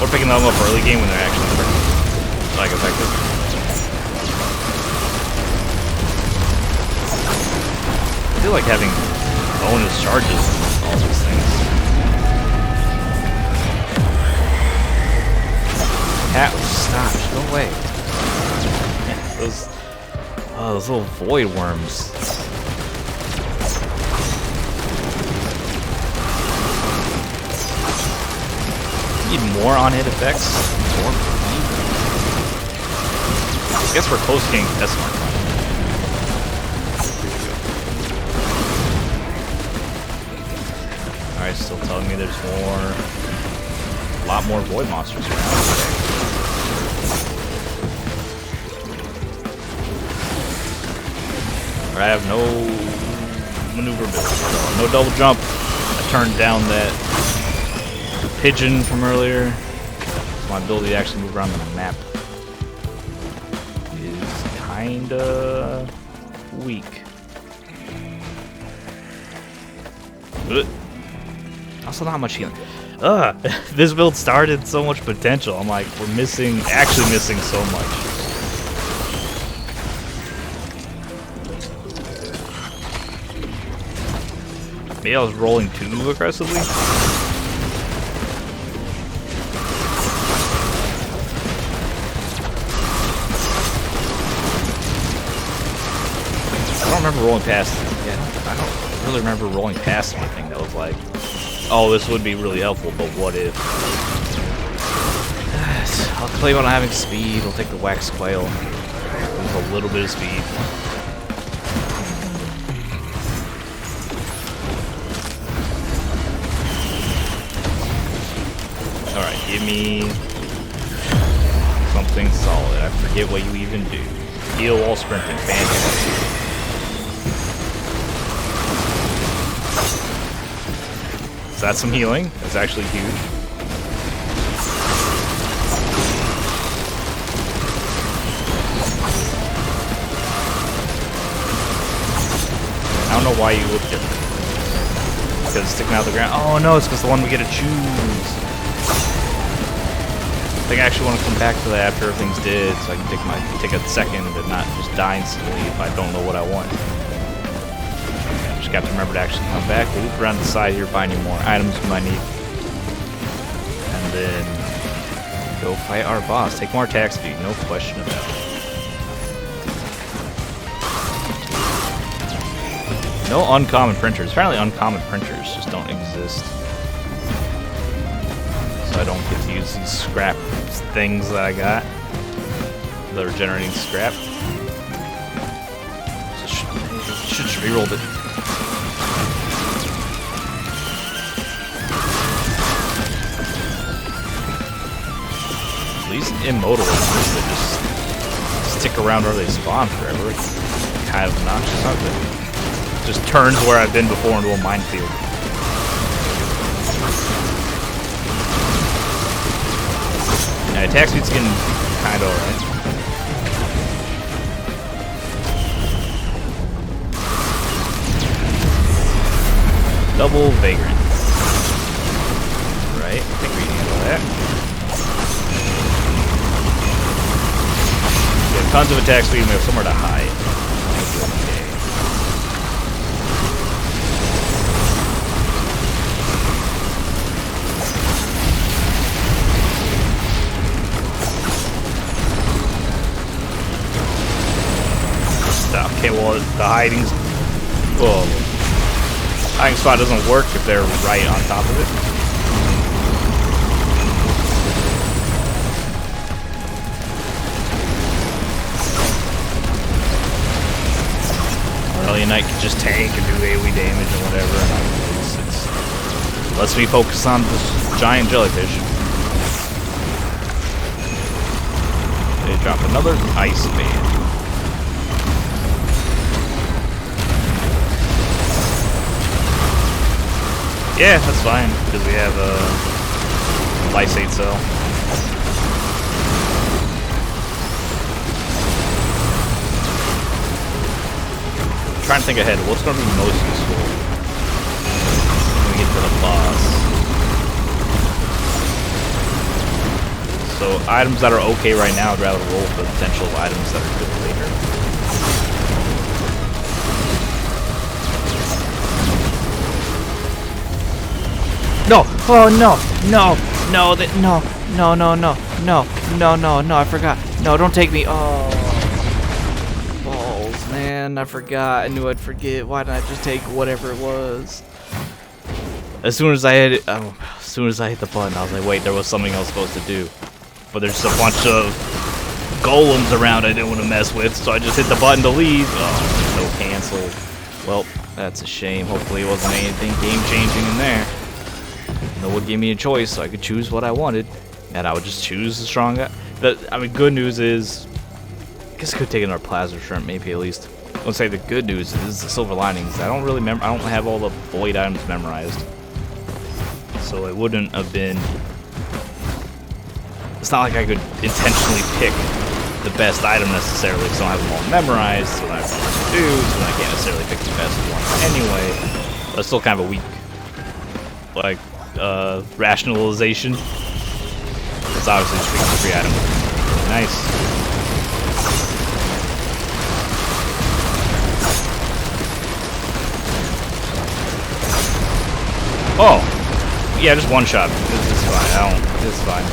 Or picking them up early game when they're actually like effective. I feel like having bonus charges on all these things. Cat, stop, just go away. Those little void worms. Need more on-hit effects? I guess we're close to getting S-Mark. Alright, still telling me there's more... A lot more void monsters around today. I have no maneuverability, no double jump. I turned down that pigeon from earlier. My ability to actually move around the map is kinda weak. Also not much healing. This build started so much potential. I'm like, we're actually missing so much. Maybe I was rolling too aggressively. I don't remember rolling past it. Yeah, I don't really remember rolling past anything that was like, oh, this would be really helpful, but what if? I'll play about not having speed. I'll take the wax quail. Lose a little bit of speed. Alright, give me something solid. I forget what you even do. Heal while sprinting. Fantastic. So that's some healing. That's actually huge. I don't know why you look different. Because it's sticking out of the ground. Oh no, it's because the one we get to choose. I think I actually want to come back to that after everything's dead, so I can take a second and not just die instantly if I don't know what I want. I just got to remember to actually come back, loop around the side here, find any more items we might need, and then go fight our boss. Take more attack speed, no question about it. No uncommon printers. Apparently uncommon printers just don't exist. so I don't get to use these scrap things that I got that are generating scrap. Should have rerolled it. These immortal ones that just stick around where they spawn forever. It's kind of obnoxious, aren't they? Just turns where I've been before into a minefield. Yeah, attack speed's getting kind of alright. Double Vagrant. Right, I think we can handle that. We have tons of attack speed and we have somewhere to hide. Okay. Stop. Okay, well, the hiding's... Whoa. Hiding spot doesn't work if they're right on top of it. Aurelion Knight can just tank and do AoE damage and whatever. It lets me focus on this giant jellyfish. They drop another ice band. Yeah, that's fine, because we have a Lysate cell. I'm trying to think ahead, what's going to be most useful when we get to the boss? So, items that are okay right now, I'd rather roll for the potential of items that are good later. No! Oh no! No! No! No! I forgot. No! Don't take me. Oh, balls, man! I forgot. I knew I'd forget. Why didn't I just take whatever it was? As soon as I hit it, as soon as I hit the button, I was like, wait, there was something I was supposed to do. But there's a bunch of golems around I didn't want to mess with, so I just hit the button to leave. Oh, no cancel. Well, that's a shame. Hopefully, it wasn't anything game-changing in there. It would give me a choice, so I could choose what I wanted, and I would just choose the strong guy. But I mean, good news is, I guess I could take another plasma shrimp, maybe at least. I would say the good news is the silver linings. I don't really remember. I don't have all the void items memorized, so it wouldn't have been. It's not like I could intentionally pick the best item necessarily, because I don't have them all memorized, so I don't know what to do, so I can't necessarily pick the best one anyway. But it's still kind of a weak, like. Rationalization. It's obviously just free item. Nice. Oh! Yeah, just one shot. This is fine. This is fine.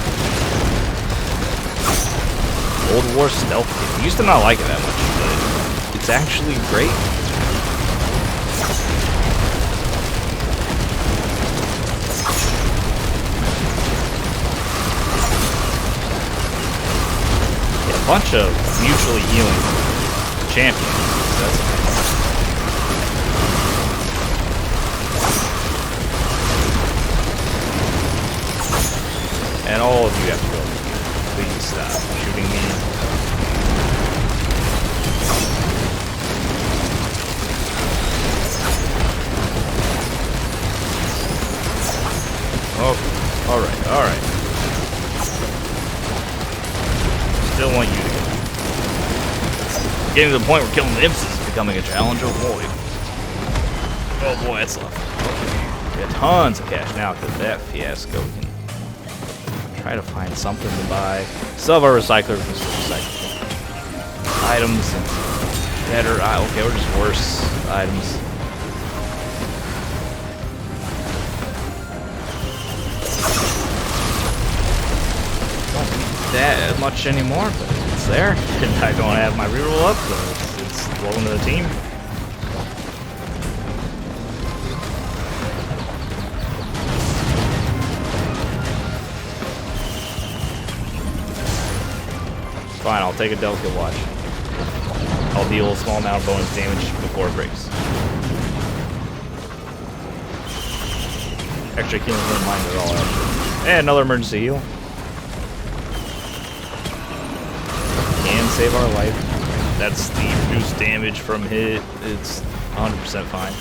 Old War stealth kit. I used to not like it that much, but it's actually great. Bunch of mutually healing champions. That's nice. And all of you have to go. Please stop shooting me. Oh, alright. Still want you to go. Getting to the point where killing the imps is becoming a challenge. Oh boy. Oh boy, that's tough. Okay. We have tons of cash now because of that fiasco. We can try to find something to buy. Still have our recycler. We can still recycle items and better. Okay, we're just worse items. That much anymore, but it's there. And I don't have my reroll up, so it's rolling to the team. Fine, I'll take a delicate watch. I'll deal a small amount of bonus damage before it breaks. Extra healing wouldn't mind at all, actually. And another emergency heal. Can save our life. That's the reduced damage from hit. It's 100% fine.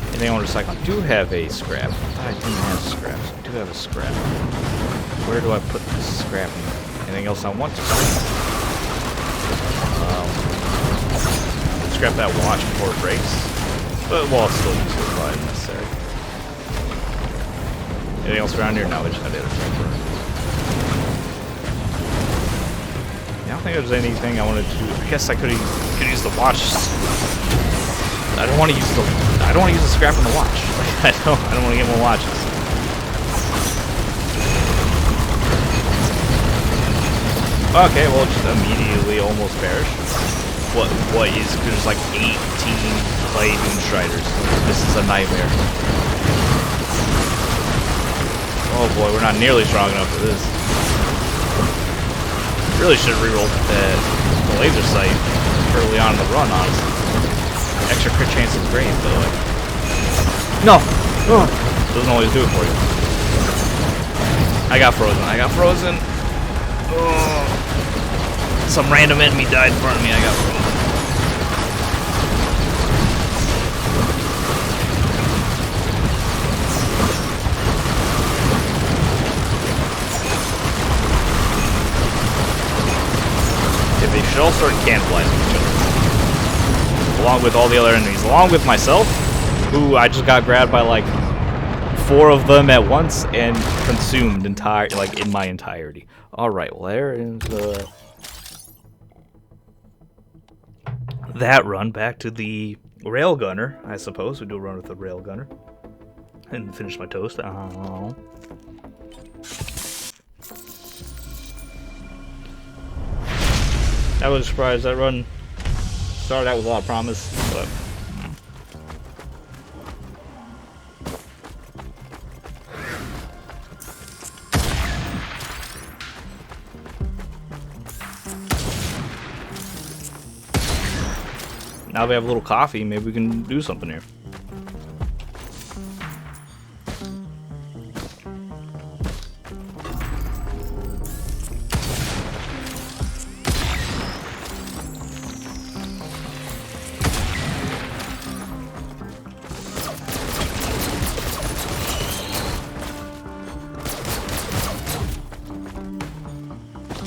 Anything I want to recycle? I do have a scrap. I didn't have scraps. I do have a scrap. Where do I put this scrap? Anything else I want to scrap that watch before it breaks. But while it's still useful, it's probably necessary. Anything else around here? No, we just got the other temper. I don't think there's anything I wanted to do. I guess I could use the watch. I don't want to use the scrap on the watch. I don't want to get more watches. Okay, well, just immediately almost perish. What is? There's like 18 clay Doomstriders. This is a nightmare. Oh boy, we're not nearly strong enough for this. Really should have rerolled the laser sight early on in the run, honestly. Extra crit chance is great, but like... No! Oh. Doesn't always do it for you. I got frozen. Oh. Some random enemy died in front of me, I got frozen. Yeah, they should all start cannibalizing each other. Along with all the other enemies. Along with myself, who I just got grabbed by like 4 of them at once and consumed in my entirety. Alright, well there is that run. Back to the Railgunner, I suppose. We do a run with the Railgunner. And finish my toast. Oh. I was surprised that run started out with a lot of promise, but now we have a little coffee, maybe we can do something here.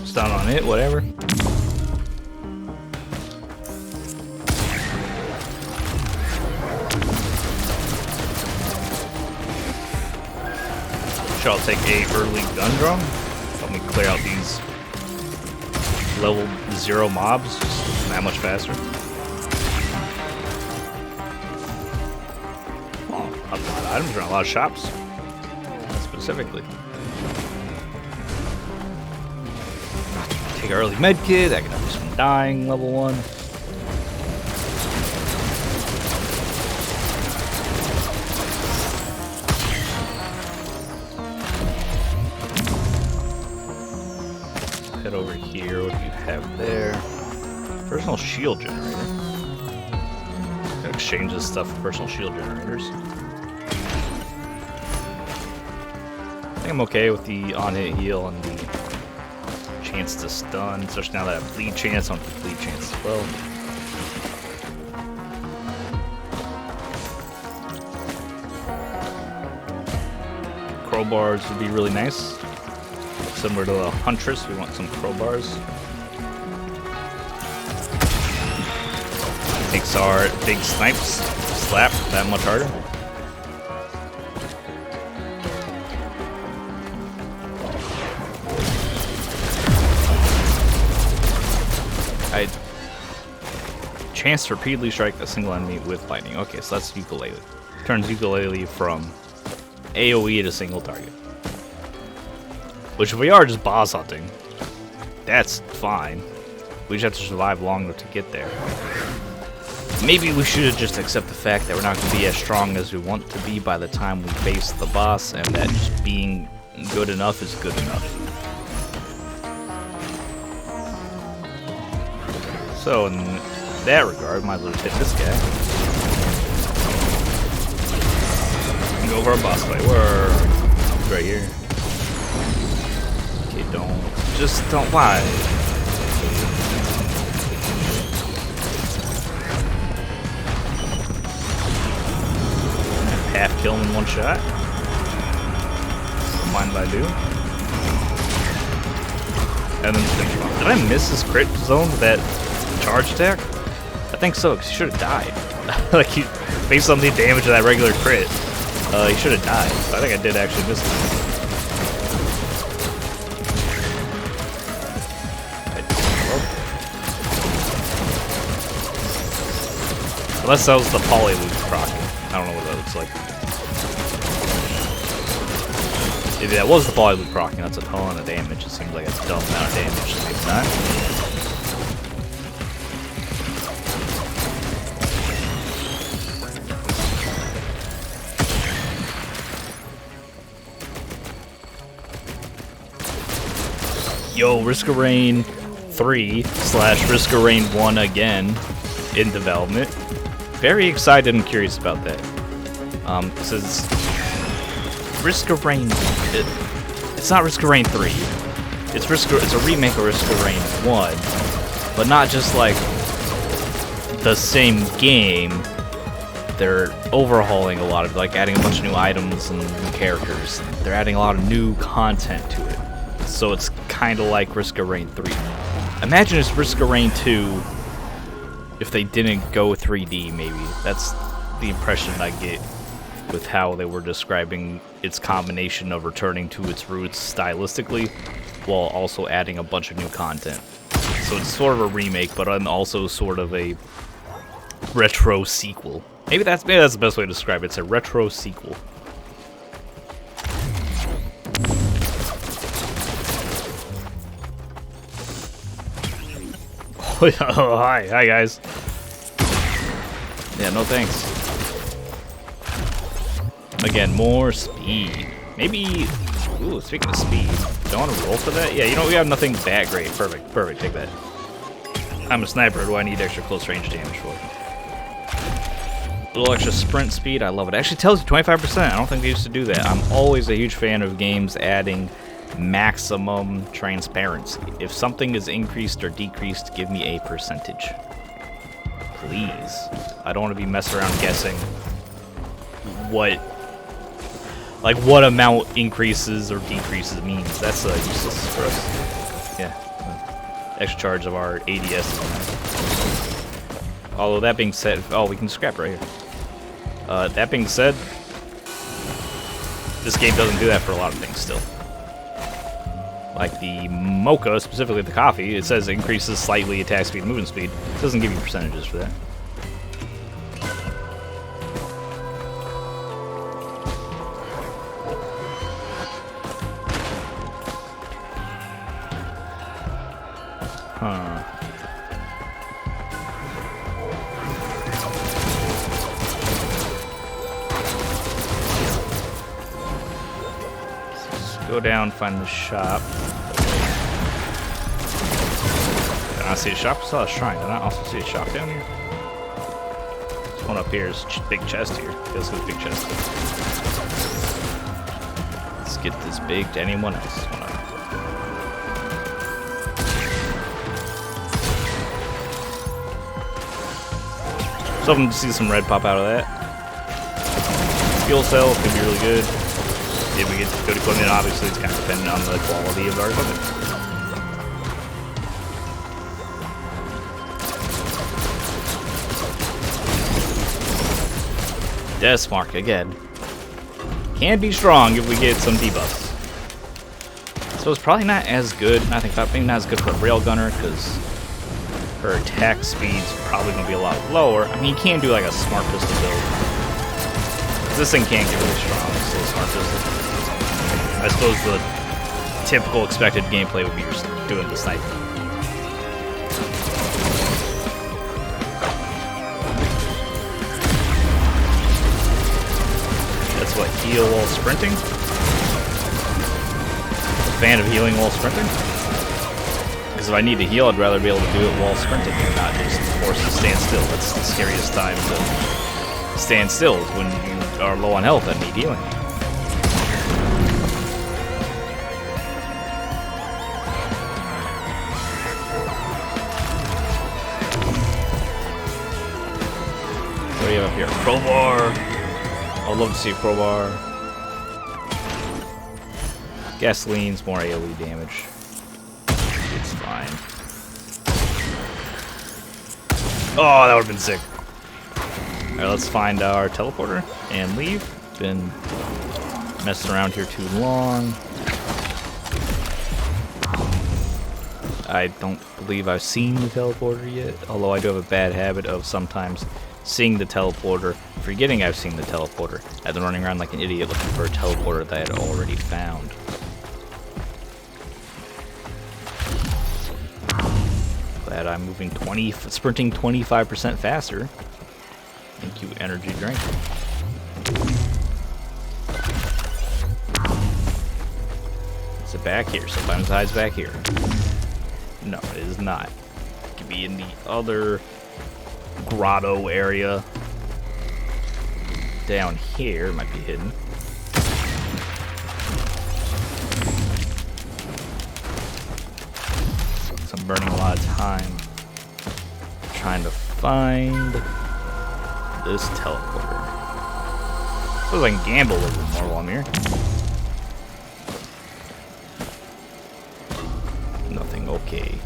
Stun on it, whatever. Sure, I'll take a early gun drum. Help me clear out these level 0 mobs just that much faster. Oh, a lot of items around a lot of shops. Specifically. Take an early med kit, I can help you from dying, level 1. Head over here, what do you have there? Personal shield generator. Gotta exchange this stuff for personal shield generators. I think I'm okay with the on-hit heal and the chance to stun, especially now that I have bleed chance. I want the bleed chance as well. Crowbars would be really nice. Similar to the Huntress, we want some crowbars. Makes our big snipes slap that much harder. Chance to repeatedly strike a single enemy with lightning. Okay, so that's Ukulele. Turns Ukulele from AoE to single target. Which if we are just boss hunting, that's fine. We just have to survive long enough to get there. Maybe we should just accept the fact that we're not going to be as strong as we want to be by the time we face the boss, and that just being good enough is good enough. So in that regard, might as well just hit this guy. And go for a boss fight. Where? Right here. Okay, don't. Why? Half kill him in one shot. Don't mind if I do. And then finish him off. Did I miss his crit zone with that charge attack? I think so, because he should have died. Like, based on the damage of that regular crit, he should have died. So I think I did actually miss it. Unless that was the Polyloop proc. I don't know what that looks like. If that was the Polyloop proc, that's a ton of damage. It seems like a dumb amount of damage at the same time. Yo, Risk of Rain 3 / Risk of Rain 1 again in development. Very excited and curious about that. Since Risk of Rain, it's not Risk of Rain 3. It's a remake of Risk of Rain 1, but not just like the same game. They're overhauling a lot of, like, adding a bunch of new items and new characters. They're adding a lot of new content to it. So it's kind of like Risk of Rain 3. Imagine it's Risk of Rain 2 if they didn't go 3D, maybe. That's the impression I get with how they were describing its combination of returning to its roots stylistically while also adding a bunch of new content. So it's sort of a remake, but also sort of a retro sequel. Maybe that's the best way to describe it. It's a retro sequel. Oh, hi guys. Yeah, no thanks. Again, more speed. Maybe. Ooh, speaking of speed, don't want to roll for that. Yeah, you know we have nothing that great. Perfect, take that. I'm a sniper. What do I need extra close range damage for? A little extra sprint speed. I love it. It actually tells you 25%. I don't think they used to do that. I'm always a huge fan of games adding maximum transparency. If something is increased or decreased, give me a percentage. Please. I don't want to be messing around guessing what amount increases or decreases means. That's useless for us. Yeah. Extra charge of our ADS. Although that being said, oh, we can scrap right here. That being said, this game doesn't do that for a lot of things still. Like the mocha, specifically the coffee, it says increases slightly attack speed and movement speed. It doesn't give you percentages for that. Huh. Let's go down, find the shop. Did I see a shop? I saw a shrine. Did I also see a shop down here? This one up here is big chest here. This is a big chest. Let's get this big to anyone else. So I'm to see some red pop out of that. Fuel cell could be really good. If we get good equipment, obviously it's kind of dependent on the quality of our equipment. Deathmark again. Can be strong if we get some debuffs. So it's probably not as good. I think maybe not as good for a railgunner because her attack speed's probably going to be a lot lower. I mean, you can do like a smart pistol build. This thing can get really strong, so smart pistol. I suppose the typical expected gameplay would be just doing the sniper. That's what, heal while sprinting? A fan of healing while sprinting? Because if I need to heal, I'd rather be able to do it while sprinting and not just forced to stand still. That's the scariest time to stand still, is when you are low on health and need healing. What do you have up here? Crowbar! I'd love to see a crowbar. Gasoline's more AoE damage. It's fine. Oh, that would've been sick. Alright, let's find our teleporter and leave. Been messing around here too long. I don't believe I've seen the teleporter yet, although I do have a bad habit of sometimes seeing the teleporter, forgetting I've seen the teleporter, and then running around like an idiot looking for a teleporter that I had already found. Glad I'm moving sprinting 25% faster. Thank you, energy drink. Is it back here? Sometimes it hides back here. No, it is not. It could be in the other grotto area. Down here, it might be hidden. So I'm burning a lot of time trying to find this teleporter. Suppose I can gamble a little bit more while I'm here. Nothing, okay.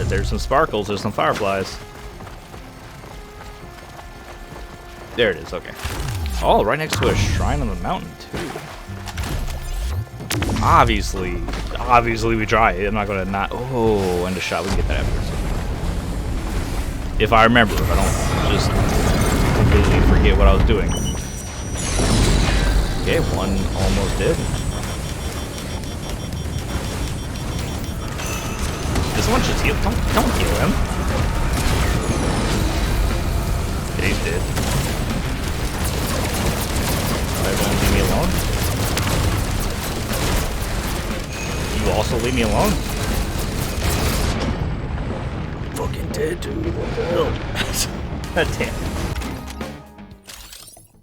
There's some sparkles, there's some fireflies. There it is, okay. Oh, right next to a shrine on the mountain, too. Obviously we try it. I'm not gonna not. Oh, end a shot. We can get that afterwards. If I remember, if I don't just completely forget what I was doing. Okay, one almost did. This one just heal. Don't heal him. Okay, he's dead. Everyone leave me alone. You also leave me alone? Fucking dead, dude. No. God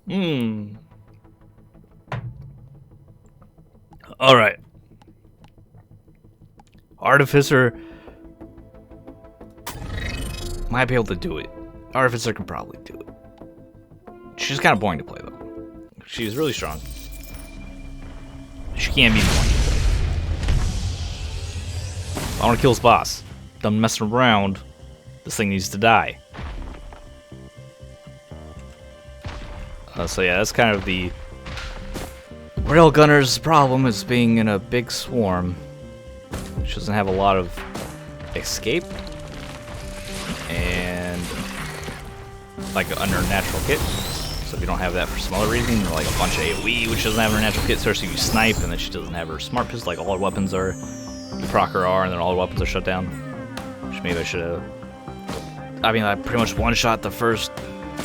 damn. Alright. Artificer might be able to do it. Artificer can probably do it. She's kind of boring to play, though. She's really strong. She can't be boring to play. I want to kill this boss. Done messing around. This thing needs to die. So yeah, that's kind of the Railgunner's problem, is being in a big swarm. She doesn't have a lot of escape. And like under natural kit. So if you don't have that for some other reason, or like a bunch of AoE, which doesn't have her natural kit, especially if you snipe, and then she doesn't have her smart pistol, like all her weapons are, you proc her R, and then all her weapons are shut down. Which maybe I should have. I mean, I pretty much one-shot the first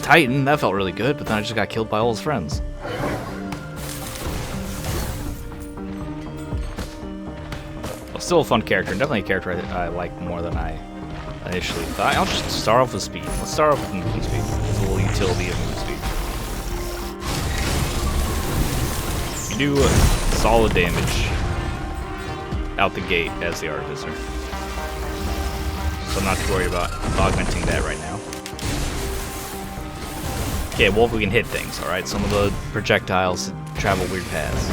Titan. That felt really good, but then I just got killed by all his friends. Well, still a fun character, and definitely a character I like more than I initially thought. I'll just start off with speed. Let's start off with movement speed. It's a little utility of movement speed. You do solid damage out the gate as the Artificer. So I'm not too worried about augmenting that right now. Okay, Wolf, we can hit things, alright? Some of the projectiles travel weird paths.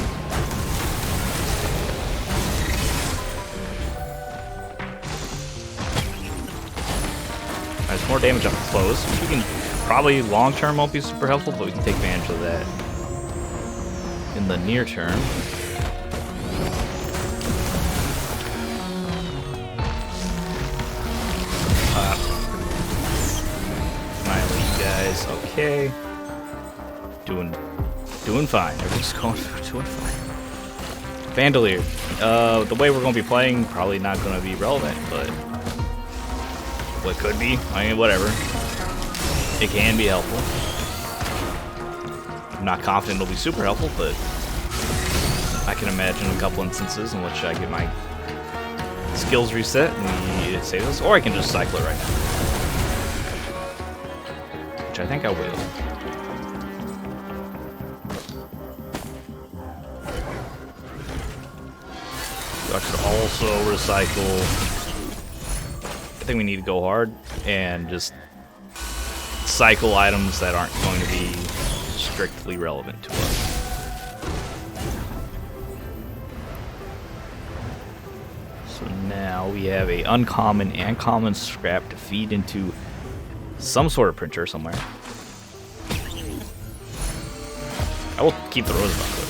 There's more damage up close, which we can probably long-term won't be super helpful, but we can take advantage of that in the near term. My elite guys, okay. Doing fine. Everything's doing fine. Vandalier. The way we're going to be playing, probably not going to be relevant, but what could be? I mean, whatever. It can be helpful. I'm not confident it'll be super helpful, but I can imagine a couple instances in which I get my skills reset and we save this, or I can just cycle it right now, which I think I will. I should also recycle. I think we need to go hard and just cycle items that aren't going to be strictly relevant to us. So now we have a uncommon and common scrap to feed into some sort of printer somewhere. I will keep the rose bucket though.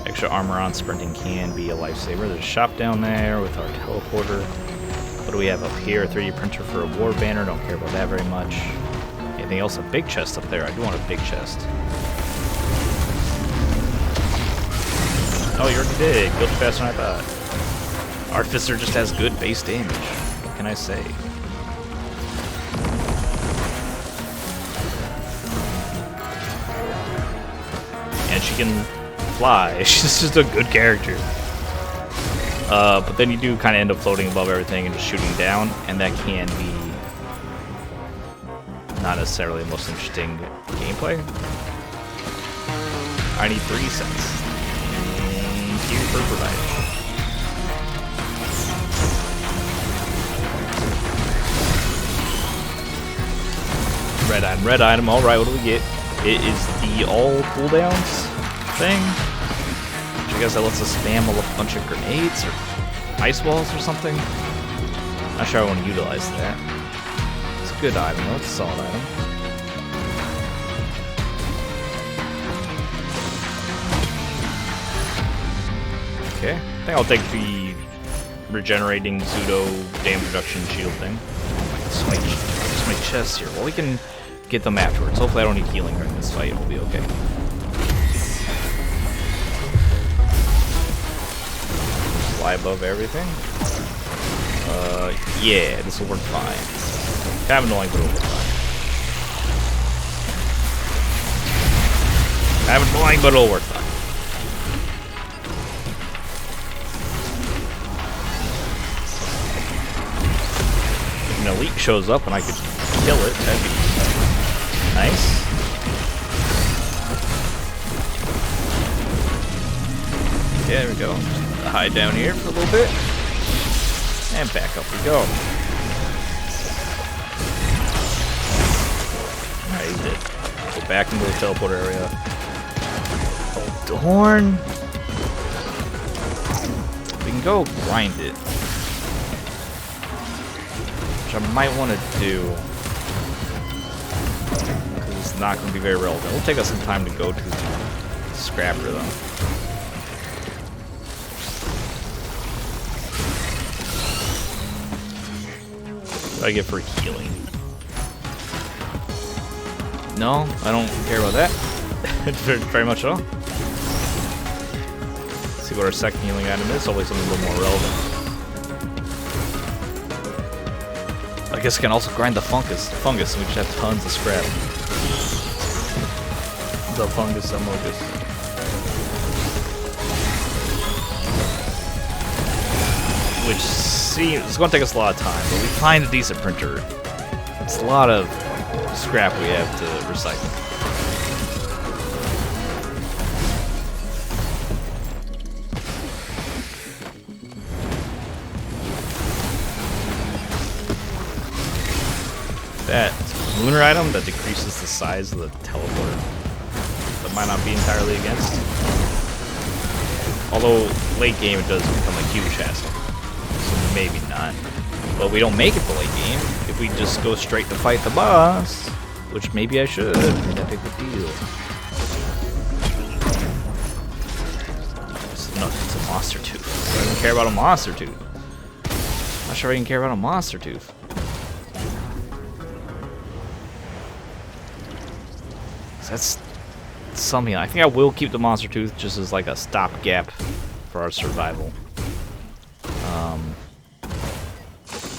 Extra armor on sprinting can be a lifesaver. There's a shop down there with our teleporter. What do we have up here? A 3D printer for a war banner. Don't care about that very much. Anything else? A big chest up there. I do want a big chest. Oh, you already did. Built faster than I thought. Artificer just has good base damage. What can I say? And she can fly. She's just a good character. But then you do kind of end up floating above everything and just shooting down, and that can be not necessarily the most interesting gameplay. I need 3 cents. Thank you for providing. Red item. All right, what do we get? It is the all cooldowns thing. I guess that lets us spam a bunch of grenades or ice walls or something. Not sure I want to utilize that. It's a good item though. It's a solid item. Okay. I think I'll take the regenerating pseudo damage reduction shield thing. Just my chest here. Well, we can get them afterwards. Hopefully I don't need healing during this fight. It'll be okay. Fly above everything. Yeah, this will work fine. Kind of annoying, but it'll work fine. Kind of annoying, but it'll work fine. If an elite shows up and I could kill it, that'd be nice. Yeah, there we go. Hide down here for a little bit. And back up we go. Alright, he's dead. Go back into the teleport area. Oh, the horn. We can go grind it. Which I might want to do. Because it's not going to be very relevant. It'll take us some time to go to the scrapper though. What do I get for healing? No, I don't care about that. Very much at all. Let's see what our second healing item is. Hopefully something a little more relevant. I guess I can also grind the fungus, and we just have tons of scrap. The fungus, the locust. Which seems it's going to take us a lot of time, but we find a decent printer. It's a lot of scrap we have to recycle. That lunar item that decreases the size of the teleporter. That might not be entirely against. Although late game it does become a huge hassle. So maybe not. But we don't make it to late game if we just go straight to fight the boss. Which maybe I should. Not that big a deal. It's a monster tooth. I don't even care about a monster tooth. Not sure I even care about a monster tooth. That's something. I think I will keep the monster tooth just as like a stopgap for our survival.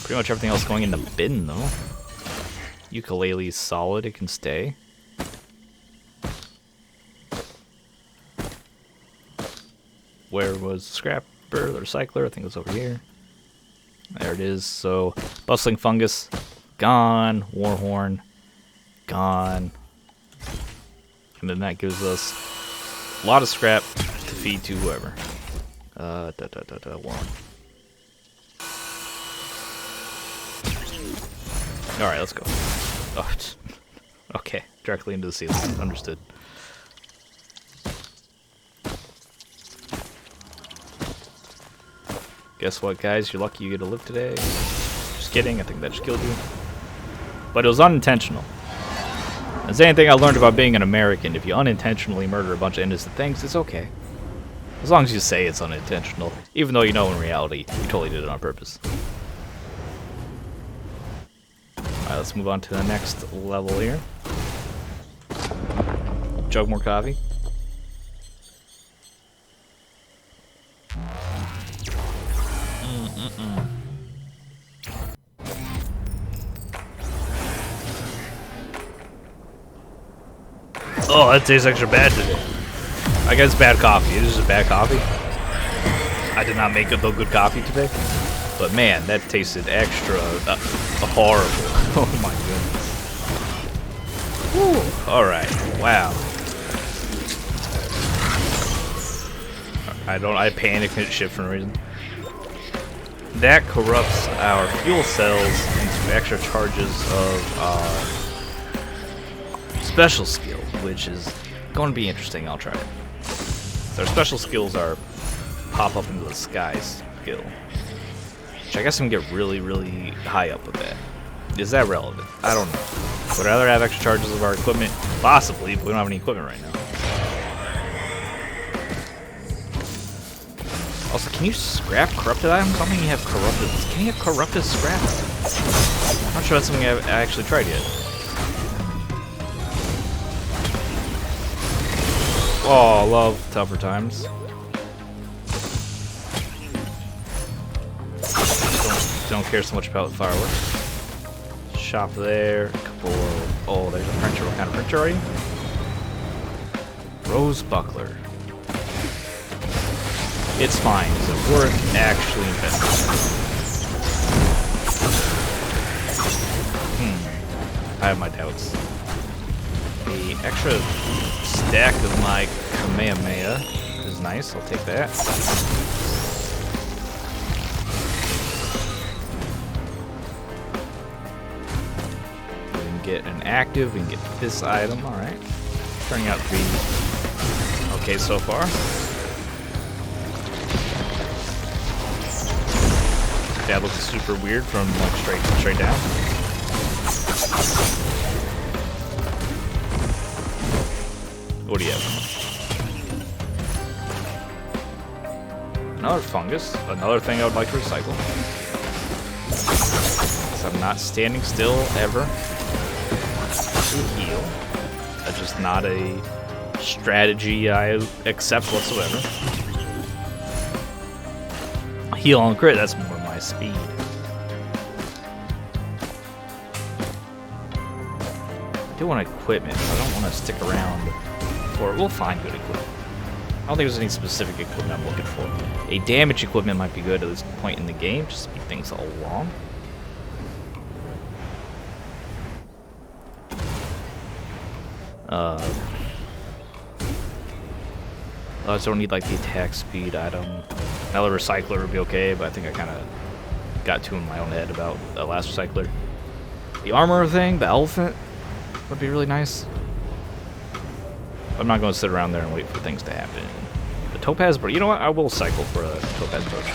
Pretty much everything else going in the bin though. Ukulele's solid, it can stay. Where was the scrapper, the recycler? I think it was over here. There it is. So, bustling fungus, gone. Warhorn, gone. And then that gives us a lot of scrap to feed to whoever. Warren. Alright, let's go. Oh, okay, directly into the ceiling. Understood. Guess what, guys? You're lucky you get to live today. Just kidding, I think that just killed you. But it was unintentional. As anything I learned about being an American, if you unintentionally murder a bunch of innocent things, it's okay. As long as you say it's unintentional, even though you know in reality you totally did it on purpose. Alright, let's move on to the next level here. Chug more coffee. Oh, that tastes extra bad today. I guess bad coffee. It is just bad coffee. I did not make a good coffee today. But man, that tasted extra horrible. Oh my goodness. Woo. Alright. Wow. I panicked and shit for no reason. That corrupts our fuel cells into extra charges of special skill, which is going to be interesting. I'll try it. So our special skills are pop up into the skies skill, which I guess I can get really, really high up with that. Is that relevant? I don't know. Would I rather have extra charges of our equipment? Possibly, but we don't have any equipment right now. Also, can you scrap corrupted items? I don't think you have corrupted. Can you have corrupted scrap? I'm not sure that's something I actually tried yet. Oh, love tougher times. Don't care so much about fireworks. Shop there. A couple of, oh, there's a printer. What kind of printer are you? Rose buckler. It's fine. Is it worth actually investing? I have my doubts. The extra stack of my Kamehameha is nice. I'll take that. We can get an active. We can get this item. All right. Turning out to be okay so far. That looks super weird from like straight down. What do you have? Another fungus. Another thing I would like to recycle. So I'm not standing still ever to heal. That's just not a strategy I accept whatsoever. Heal on crit, that's more my speed. I do want equipment, but I don't want to stick around. Or we'll find good equipment. I don't think there's any specific equipment I'm looking for. A damage equipment might be good at this point in the game, just to speed things along. I just don't need like the attack speed item. Another recycler would be okay, but I think I kind of got too in my own head about the last recycler. The armor thing, the elephant, would be really nice. I'm not going to sit around there and wait for things to happen. The topaz, but you know what? I will cycle for a topaz brooch.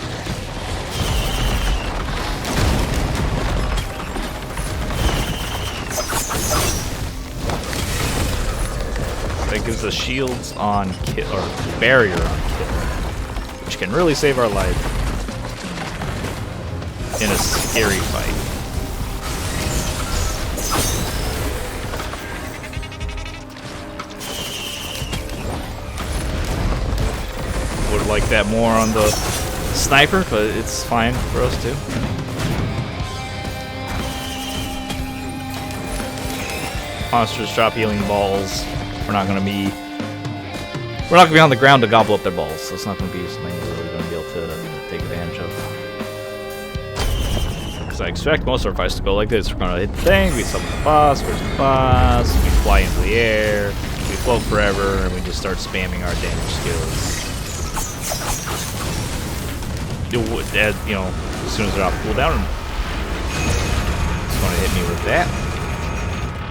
That gives us shields on kill, or barrier on kill, which can really save our life in a scary fight. Would like that more on the sniper, but it's fine for us too. monsters drop healing balls. We're not gonna be on the ground to gobble up their balls, so it's not gonna be something we're really gonna be able to take advantage of. Because I expect most of our fights to go like this. We're gonna hit the thing, we summon the boss, where's the boss, we fly into the air, we float forever, and we just start spamming our damage skills. As soon as they're off cooldown, it's gonna hit me with that.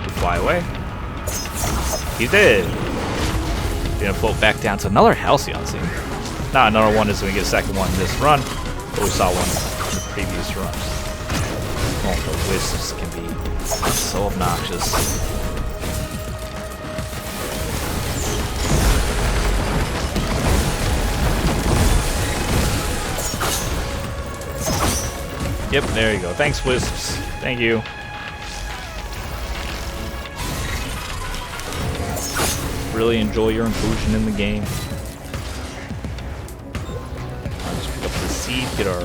We fly away. He's dead. Gonna float back down to another Halcyon scene. Not another one as we get a second one in this run, but we saw one in the previous runs. Oh, the wisps can be so obnoxious. Yep, there you go. Thanks, wisps. Thank you. Really enjoy your inclusion in the game. I'll just pick up the seed, get our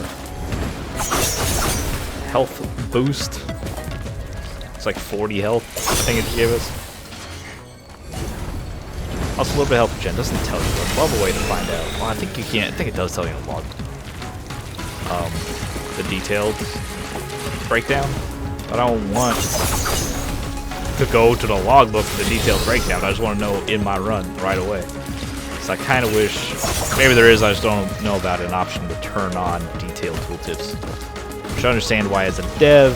health boost. It's like 40 health, I think it gave us. Also, a little bit of health gen. Doesn't tell you. I'd love a way to find out. Well, I think you can't. I think it does tell you in the log. The detailed breakdown. But I don't want to go to the logbook for the detailed breakdown. I just want to know in my run right away. So I kind of wish, maybe there is, I just don't know about an option to turn on detailed tooltips. Which I understand why as a dev,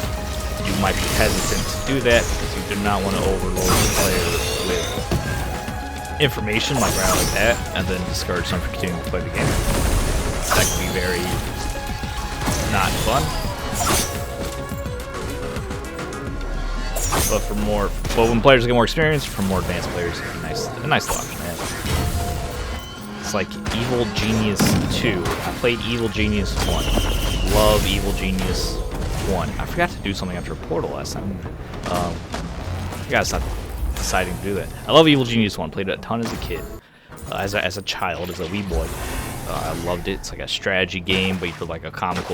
you might be hesitant to do that because you do not want to overload the player with information like right like that and then discourage them from continuing to play the game. That can be very not fun. But when players get more experience, for more advanced players, it's a nice little option to have. It's like Evil Genius 2. I played Evil Genius 1. Love Evil Genius 1. I forgot to do something after Portal last time. I gotta stop deciding to do that. I love Evil Genius 1. Played it a ton as a kid. As a child, as a wee boy. I loved it. It's like a strategy game, but you feel like a not comic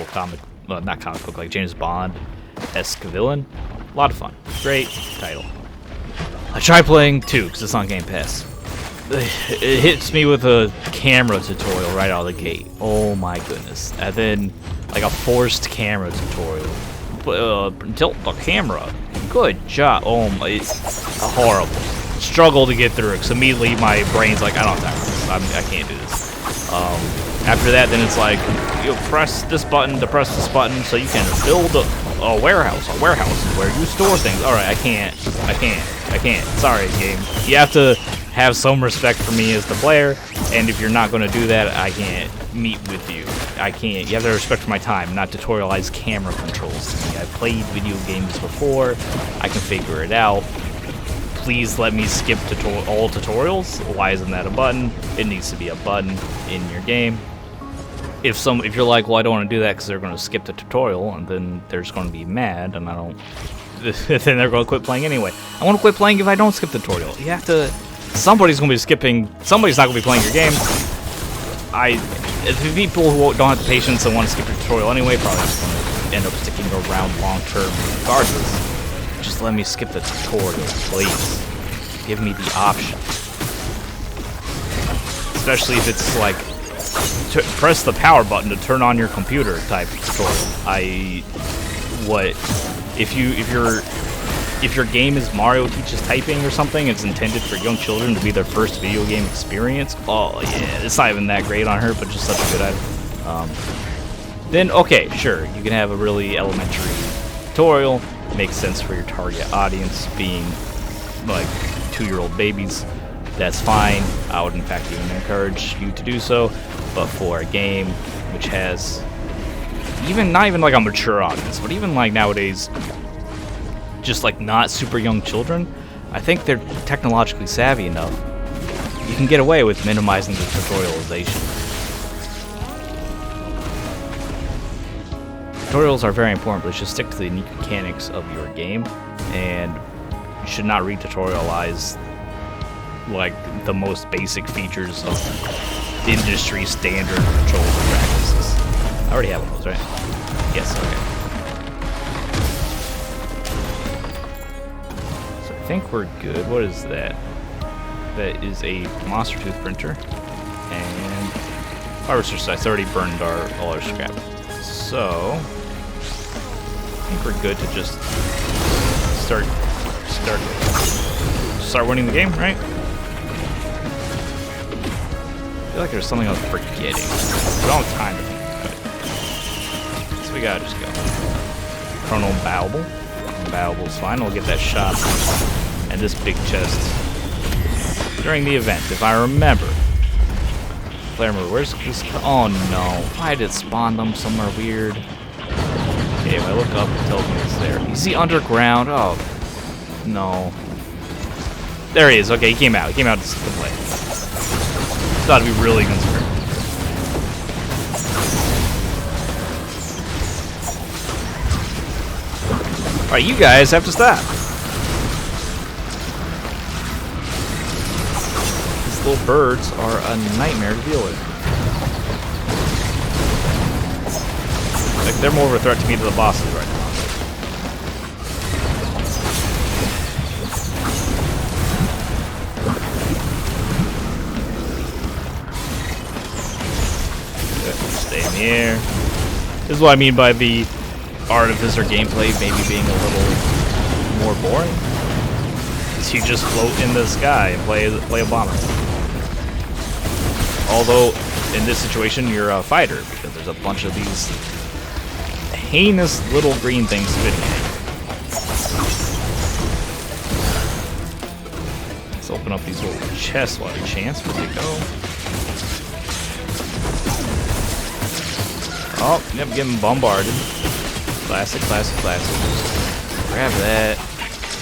book, like James Bond-esque villain. A lot of fun. Great title. I tried playing 2 because it's on Game Pass. It hits me with a camera tutorial right out of the gate. Oh my goodness. And then like a forced camera tutorial. Tilt the camera. Good job. Oh my, it's horrible. Struggle to get through it because immediately my brain's like, I don't have time for this. I can't do this. After that, then it's like, you press this button to press this button so you can build a warehouse where you store things. Alright, I can't. Sorry, game. You have to have some respect for me as the player, and if you're not going to do that, I can't meet with you. I can't. You have to respect for my time, not tutorialize camera controls to me. I've played video games before. I can figure it out. Please let me skip all tutorials. Why isn't that a button? It needs to be a button in your game. If you're like, well, I don't want to do that because they're going to skip the tutorial, and then they're just going to be mad, and I don't. Then they're going to quit playing anyway. I want to quit playing if I don't skip the tutorial. You have to. Somebody's going to be skipping. Somebody's not going to be playing your game. The people who don't have the patience and want to skip the tutorial anyway probably just going to end up sticking around long term regardless. Just let me skip the tutorial, please. Give me the option. Especially if it's like, press the power button to turn on your computer type tutorial. If your game is Mario Teaches Typing or something, it's intended for young children to be their first video game experience. Oh yeah, it's not even that great on her, but just such a good item. Then okay, sure, you can have a really elementary tutorial. Makes sense for your target audience being like 2-year-old babies. That's fine. I would in fact even encourage you to do so. But for a game which has not even like a mature audience, but even like nowadays just like not super young children, I think they're technologically savvy enough. You can get away with minimizing the tutorialization. Tutorials are very important, but just stick to the unique mechanics of your game, and you should not re-tutorialize like the most basic features of industry standard controls and practices. I already have one of those, right? Yes, okay. So think we're good. What is that? That is a monster tooth printer. And harvester sites already burned all our scrap. So I think we're good to just start winning the game, right? I feel like there's something I was forgetting. We don't have time to think. So we gotta just go. Chrono Bauble. Bauble's fine. We'll get that shot and this big chest during the event, if I remember. Flaremover, where's this? Oh no! Why did it spawn them somewhere weird? Okay, if I look up, it tells me it's there. You see underground? Oh no! There he is. Okay, he came out. He came out to play. Thought it'd be really concerned. Alright, you guys have to stop. These little birds are a nightmare to deal with. Like, they're more of a threat to me than the bosses right now. Stay in the air. This is what I mean by the Artificer gameplay maybe being a little more boring. Because you just float in the sky and play a bomber. Although, in this situation, you're a fighter, because there's a bunch of these heinous little green things spitting at you. Let's open up these little chests while a chance. Where'd they go? Oh, yep, getting bombarded. Classic, classic, classic. Grab that.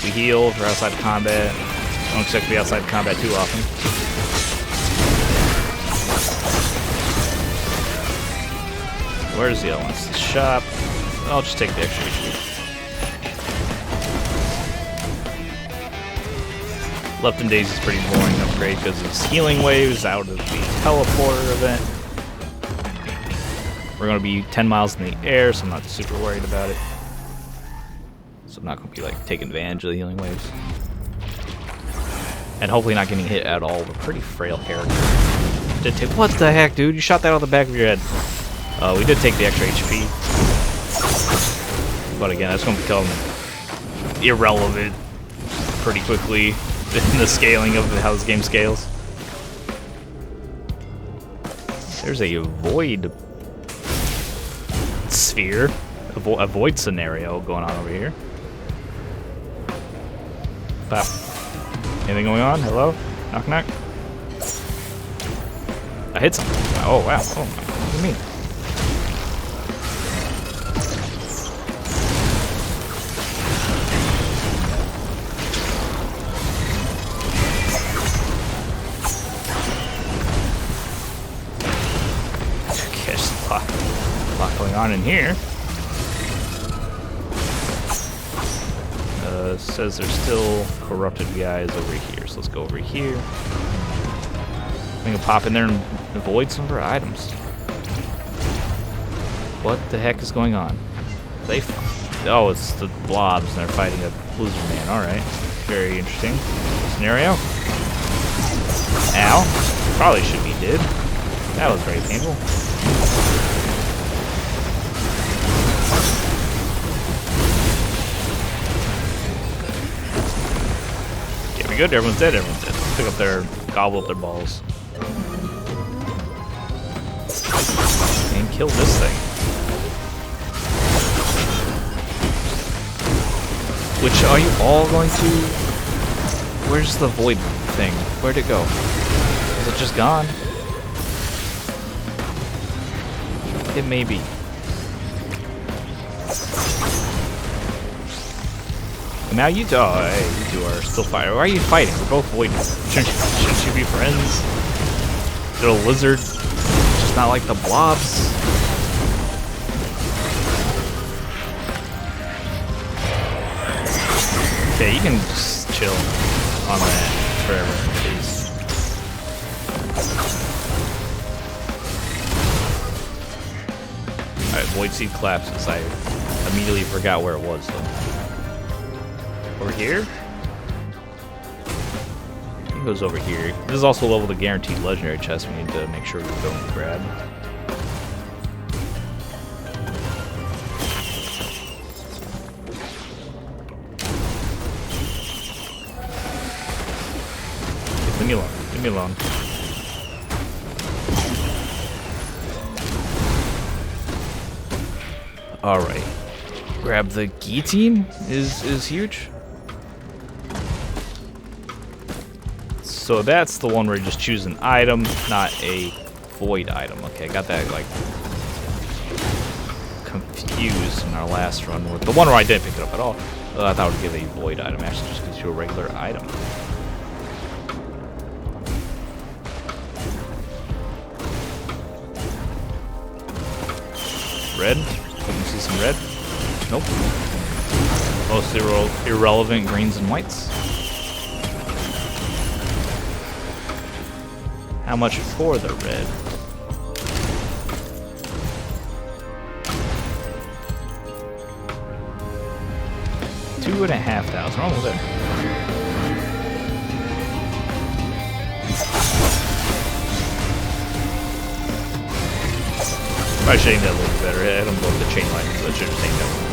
We heal. We're outside of combat. Don't expect to be outside of combat too often. Where's the other one? It's the shop. I'll just take the extra HP. Lepton Daisy's pretty boring upgrade because it's healing waves out of the teleporter event. We're going to be 10 miles in the air, so I'm not super worried about it. So I'm not going to be like taking advantage of the healing waves. And hopefully not getting hit at all. We're pretty frail character. What the heck, dude? You shot that out the back of your head. We did take the extra HP. But again, that's going to become irrelevant pretty quickly in the scaling of how this game scales. There's a void sphere, a void scenario going on over here. Pop. Anything going on? Hello? Knock knock. I hit something. Oh wow. Oh my. What do you mean? Okay, there's a lot going on in here. Says there's still corrupted guys over here, so let's go over here. I think I'll pop in there and avoid some of our items. What the heck is going on? Oh, it's the blobs and they're fighting a Blizzard Man. Alright. Very interesting scenario. Ow. Probably should be dead. That was very painful. Good, everyone's dead, everyone's dead. Let's pick up gobble up their balls. And kill this thing. Which, are you all going to... Where's the void thing? Where'd it go? Is it just gone? It may be. Now you two are still fighting. Why are you fighting? We're both void. Shouldn't you be friends? You're a lizard, just not like the blobs. Okay, you can just chill on that forever, please. Alright, Void Seed collapses. I immediately forgot where it was though. Over here? goes over here. This is also a level of the guaranteed legendary chest we need to make sure we go and grab. Leave me alone. Leave me alone. Alright. Grab the guillotine is huge. So that's the one where you just choose an item, not a void item. Okay, I got that like confused in our last run with the one where I didn't pick it up at all. I thought it would give a void item, actually just gives you a regular item. Red? Can you see some red? Nope. Most irrelevant greens and whites. How much for the red? $2,500. We're almost there. Probably should aim that a little bit better. I don't go with the chain line, so I should have taken that one.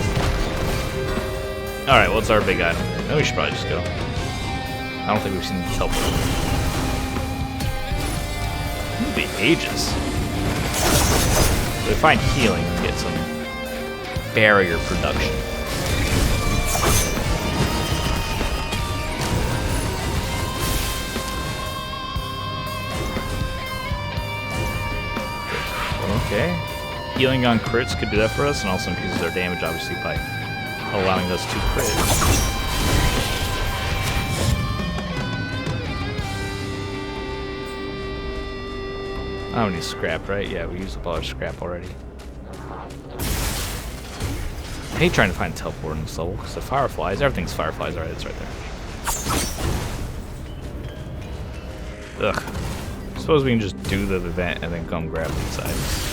Alright, what's our big item? No, we should probably just go. I don't think we've seen the teleport. It'll be ages. If we find healing, we get some barrier production. Okay. Healing on crits could do that for us, and also increases our damage, obviously, by allowing us to crit. I don't need scrap, right? Yeah, we used up all our scrap already. I hate trying to find a teleport in this level, because the fireflies, everything's fireflies, alright, it's right there. Ugh. I suppose we can just do the event and then come grab these items.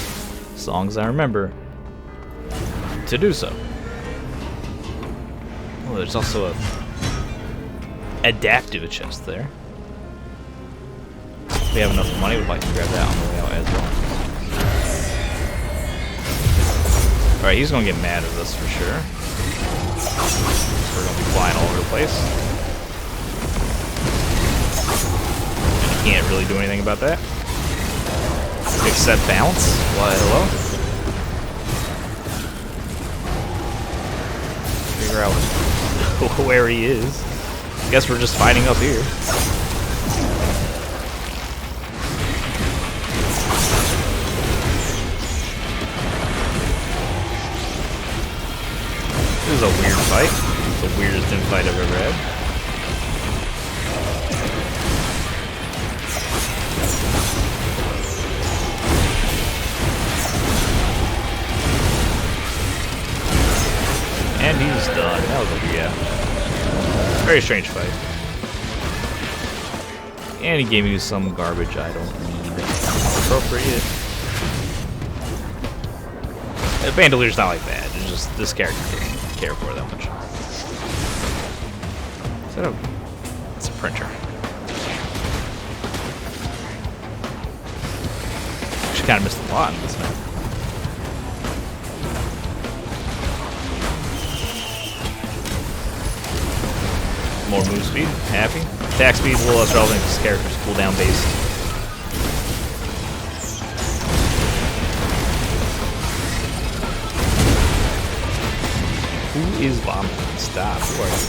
As long as I remember to do so. Oh, there's also a adaptive chest there. If we have enough money, we'd like to grab that on the way out as well. Alright, he's gonna get mad at us for sure. We're gonna be flying all over the place. And he can't really do anything about that. Except bounce? Why, hello? Figure out where he is. Guess we're just fighting up here. This is a weird fight. It's the weirdest infight I've ever had. And he's done. That was a very strange fight. And he gave me some garbage I don't need. Appropriate. The Bandoleer's not like bad. It's just this character doesn't care for it that much. Is that a... It's a printer. Actually kind of missed a lot in this map. More move speed, happy. Attack speed is a little less relevant because this character's cooldown based. Who is vomiting? Stop. Who are you?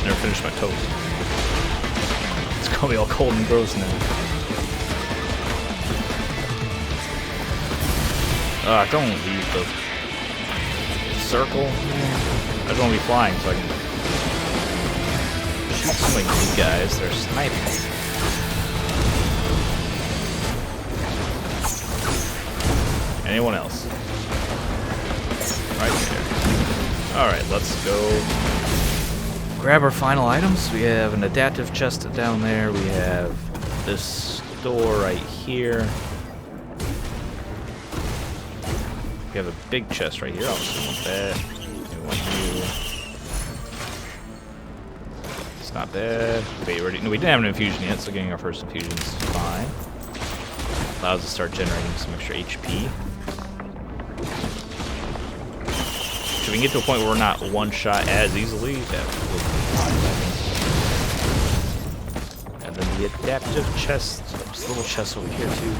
Never finished my toast. It's gonna be all cold and gross now. Don't leave the circle. I just want to be flying so I can shoot some of these guys. They're sniping. Anyone else? Right there. Alright, let's go grab our final items. We have an adaptive chest down there. We have this door right here. We have a big chest right here. Obviously want that. We want you. It's not bad. Wait, no, we didn't have an infusion yet, so getting our first infusion is fine. Allows us to start generating some extra HP. If we can get to a point where we're not one shot as easily, that will be fine. And then the adaptive chest, this little chest over here too.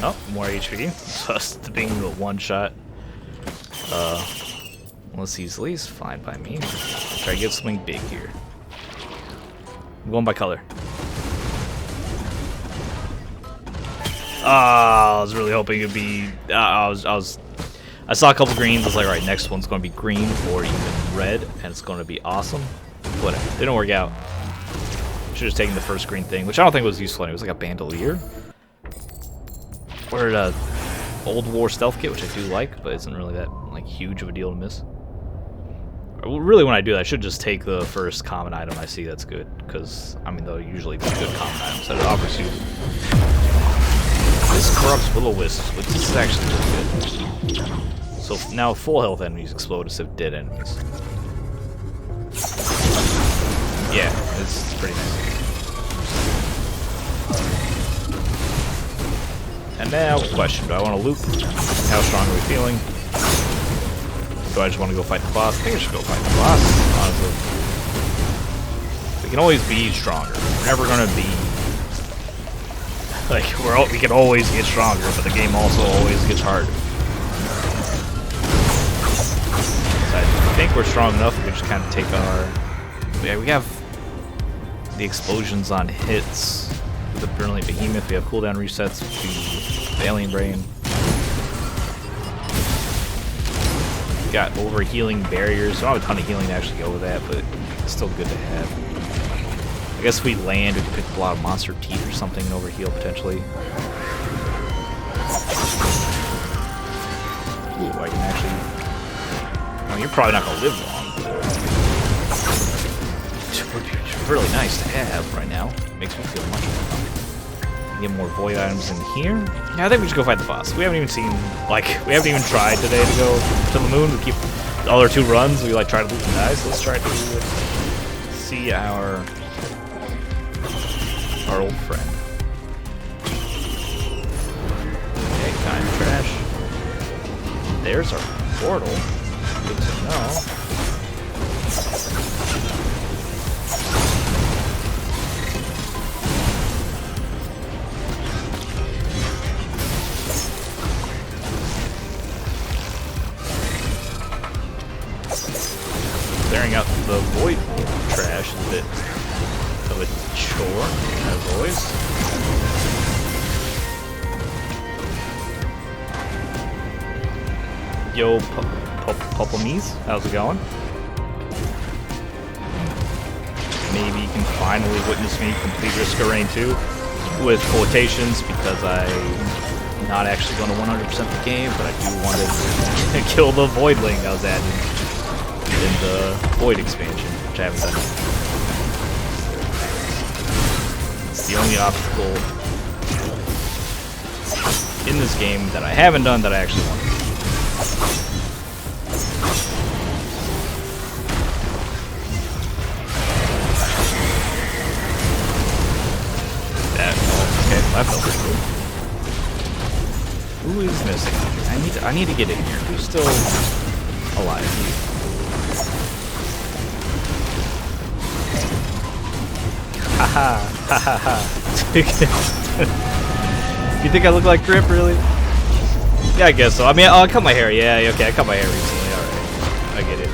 Oh, more HP. So us being a one shot. Less easily is fine by me. Try to get something big here. I'm going by color. I was really hoping it'd be. I saw a couple greens. I was like, all right, next one's going to be green or even red, and it's going to be awesome. Whatever. Didn't work out. Should have taken the first green thing, which I don't think was useful. It was like a bandolier or a old war stealth kit, which I do like, but isn't really that like huge of a deal to miss. Really, when I do that, I should just take the first common item I see that's good, because I mean they'll usually be good common items that it offers you. This corrupts will-o-wisps, which is actually really good. So now full health enemies explode instead of dead enemies. Yeah, it's pretty nice. And now, question, do I want to loop? How strong are we feeling? Do I just want to go fight the boss? I think I should go fight the boss, honestly. We can always be stronger. We're never going to be... Like, we can always get stronger, but the game also always gets harder. So I think we're strong enough, we can just kind of take our... Yeah, we have the explosions on hits. The Brilliant Behemoth, we have cooldown resets to the Alien Brain. We got over-healing barriers. I don't have a ton of healing to actually go with that, but it's still good to have. I guess if we land, we can pick up a lot of monster teeth or something and overheal potentially. Ooh, I can actually... I mean, you're probably not going to live long, but... It's really nice to have right now. Makes me feel much more comfortable. Get more void items in here. Yeah, I think we should go fight the boss. We haven't even seen, like, we haven't even tried today to go to the moon. We keep all our 2 runs. We, like, try to loot and die, so let's try to see our old friend. Okay, kind of trash. There's our portal. Good to know. Clearing out the void trash is a bit of a chore, as always. Yo, Pupplemies, how's it going? Maybe you can finally witness me complete Risk of Rain 2 with quotations, because I'm not actually going to 100% the game, but I do want to kill the Voidling I was adding in the Void expansion, which I haven't done yet. It's the only obstacle in this game that I haven't done that I actually want to do. That, okay, that felt pretty good. Who is missing? I need to get in here. Who's still alive? Haha, ha ha ha. You think I look like Grip, really? Yeah, I guess so. I mean, I cut my hair. Yeah, okay, I cut my hair recently. Alright, I get it.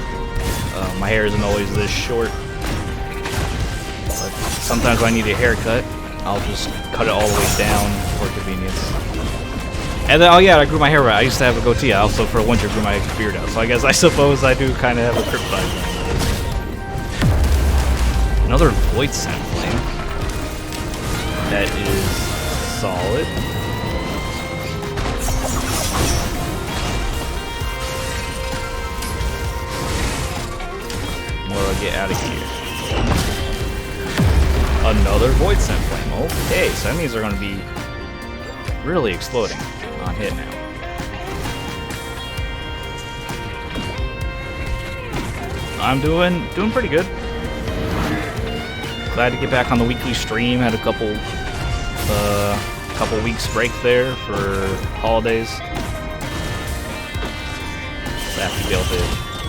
My hair isn't always this short. But sometimes when I need a haircut, I'll just cut it all the way down for convenience. And then, oh yeah, I grew my hair out. I used to have a goatee. I also, for winter, grew my beard out. So I suppose I do kind of have a kryptonite. Another Void Sand Flame. That is solid. What do I get out of here? Another Void Scent Flame. Okay, so enemies are going to be really exploding on hit now. I'm doing pretty good. Glad to get back on the weekly stream. Had a couple weeks break there for holidays. So I have to be able to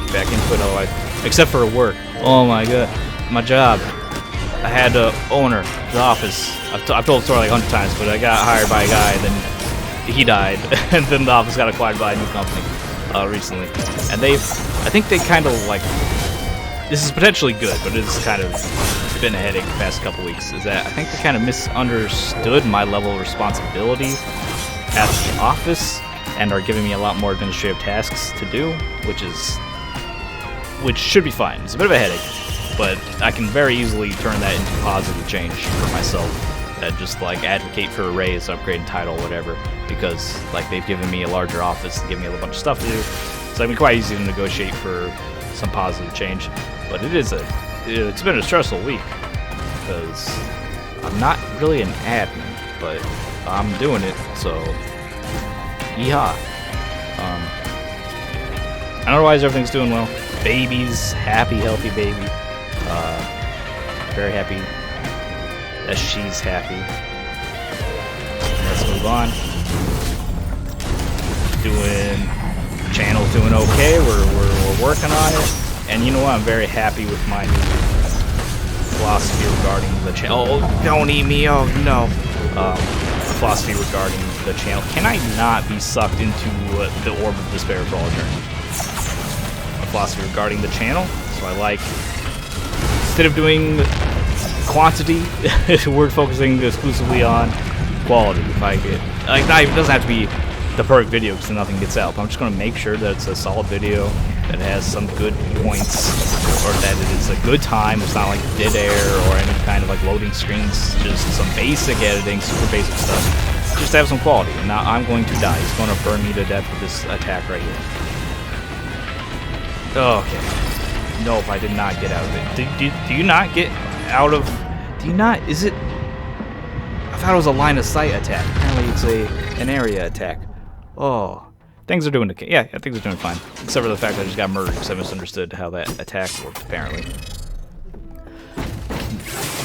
get back into it otherwise. Except for work. Oh my god, my job. I had to owner the office. I've told the story like 100 times, but I got hired by a guy, then he died, and then the office got acquired by a new company recently. And I think they kind of like, this is potentially good, but it's kind of been a headache the past couple weeks, is that I think they kind of misunderstood my level of responsibility at the office and are giving me a lot more administrative tasks to do, which should be fine. It's a bit of a headache, but I can very easily turn that into positive change for myself and just like advocate for a raise, upgrade in title, whatever, because like they've given me a larger office and given me a bunch of stuff to do, so it'd be quite easy to negotiate for some positive change. But it's been a stressful week because I'm not really an admin, but I'm doing it, so yeehaw. Otherwise, everything's doing well. Baby's happy, healthy baby. Very happy that she's happy. Let's move on. Channel's doing okay. We're working on it, and you know what? I'm very happy with my new philosophy regarding the channel. Oh, don't eat me! Oh no. Philosophy regarding the channel. Can I not be sucked into the orb of despair for all eternity? Philosophy regarding the channel. So I like, instead of doing quantity, we're focusing exclusively on quality. If I get, like, it doesn't have to be the perfect video because nothing gets out, but I'm just going to make sure that it's a solid video that has some good points, or that it is a good time. It's not like dead air or any kind of like loading screens, just some basic editing, super basic stuff, just to have some quality. And now I'm going to die. He's going to burn me to death with this attack right here. Okay. Nope, I did not get out of it. Do you not get out of... Do you not... Is it... I thought it was a line of sight attack. Apparently it's an area attack. Oh. Things are doing okay. Yeah, things are doing fine. Except for the fact that I just got murdered because I misunderstood how that attack worked, apparently.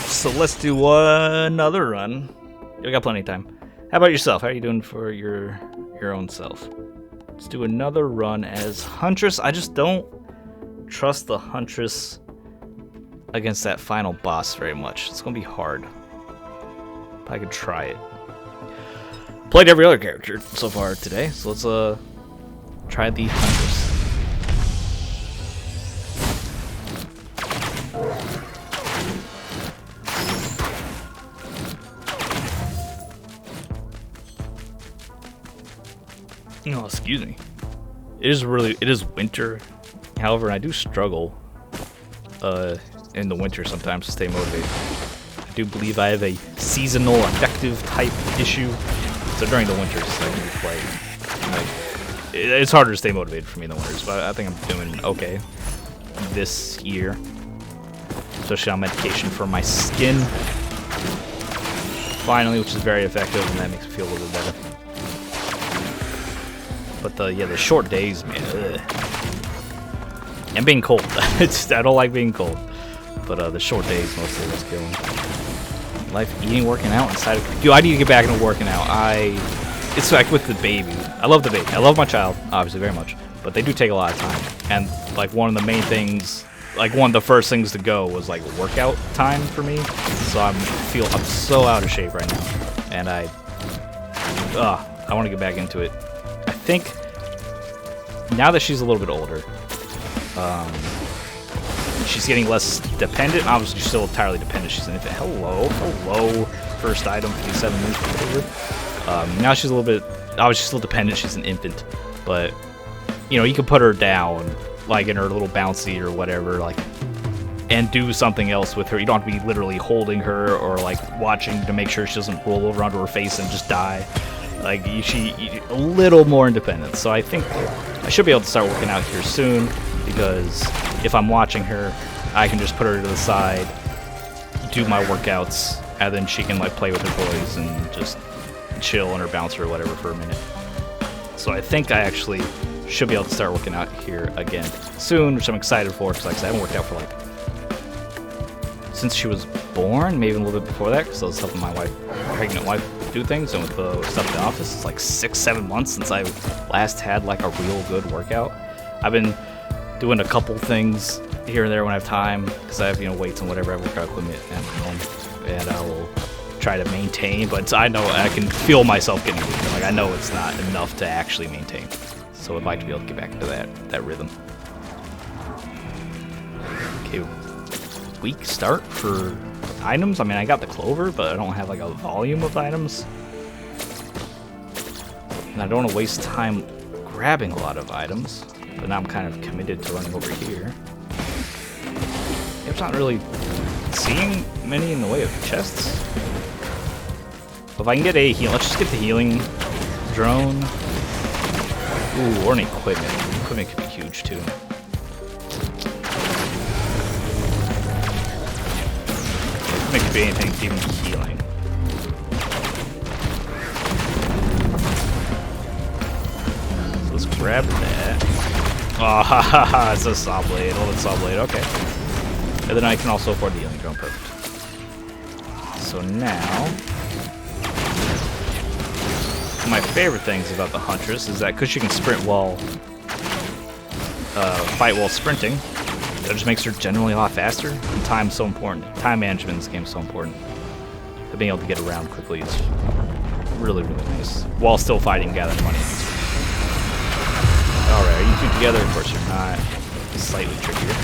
So let's do another run. We got plenty of time. How about yourself? How are you doing for your own self? Let's do another run as Huntress. I just don't trust the Huntress against that final boss very much. It's gonna be hard. But I could try it. Played every other character so far today, so let's try the Huntress. Oh, excuse me. It is winter. However, I do struggle in the winter sometimes to stay motivated. I do believe I have a seasonal affective type issue. So during the winters, I can be quite, it's harder to stay motivated for me in the winters, but I think I'm doing okay this year. Especially on medication for my skin. Finally, which is very effective, and that makes me feel a little bit better. But the short days, man. Ugh. And being cold. I don't like being cold. But the short days mostly was killing. Life, eating, working out inside of... Dude, I need to get back into working out. It's like with the baby. I love the baby. I love my child, obviously, very much. But they do take a lot of time. And like one of the main things, like one of the first things to go was like workout time for me. So I'm so out of shape right now. And I want to get back into it. I think now that she's a little bit older, she's getting less dependent. Obviously, she's still entirely dependent. She's an infant. Hello. First item, 57 minutes, whatever. Now she's a little bit, obviously she's still dependent. She's an infant, but you know, you can put her down, like in her little bouncy or whatever, like, and do something else with her. You don't have to be literally holding her or like watching to make sure she doesn't roll over onto her face and just die. Like, she a little more independent. So I think I should be able to start working out here soon, because if I'm watching her, I can just put her to the side, do my workouts, and then she can like play with her toys and just chill on her bouncer or whatever for a minute. So I think I actually should be able to start working out here again soon, which I'm excited for, because like I said, I haven't worked out for like since she was born, maybe a little bit before that, because I was helping my pregnant wife do things, and with the stuff in the office, it's like 6-7 months since I last had like a real good workout. I've been doing a couple things here and there when I have time, because I have, you know, weights and whatever, I have workout equipment at home, and I will try to maintain, but I know I can feel myself getting weaker. Like I know it's not enough to actually maintain. So I'd like to be able to get back into that rhythm. Okay, weak start for items. I mean, I got the clover, but I don't have like a volume of items. And I don't want to waste time grabbing a lot of items, but now I'm kind of committed to running over here. I'm not really seeing many in the way of chests. But if I can get a heal, let's just get the healing drone. Ooh, or an equipment. Equipment could be huge too. Equipment could be anything, even healing. So let's grab that. Oh, ha ha ha, it's a saw blade. Oh, it's saw blade, okay. And then I can also afford the healing drone, perfect. So now, my favorite things about the Huntress is that because she can sprint while fight while sprinting, that just makes her generally a lot faster. And time's so important. Time management in this game is so important. But being able to get around quickly is really, really nice while still fighting and gathering money. Alright, are you two together? Of course you're not. It's slightly trickier.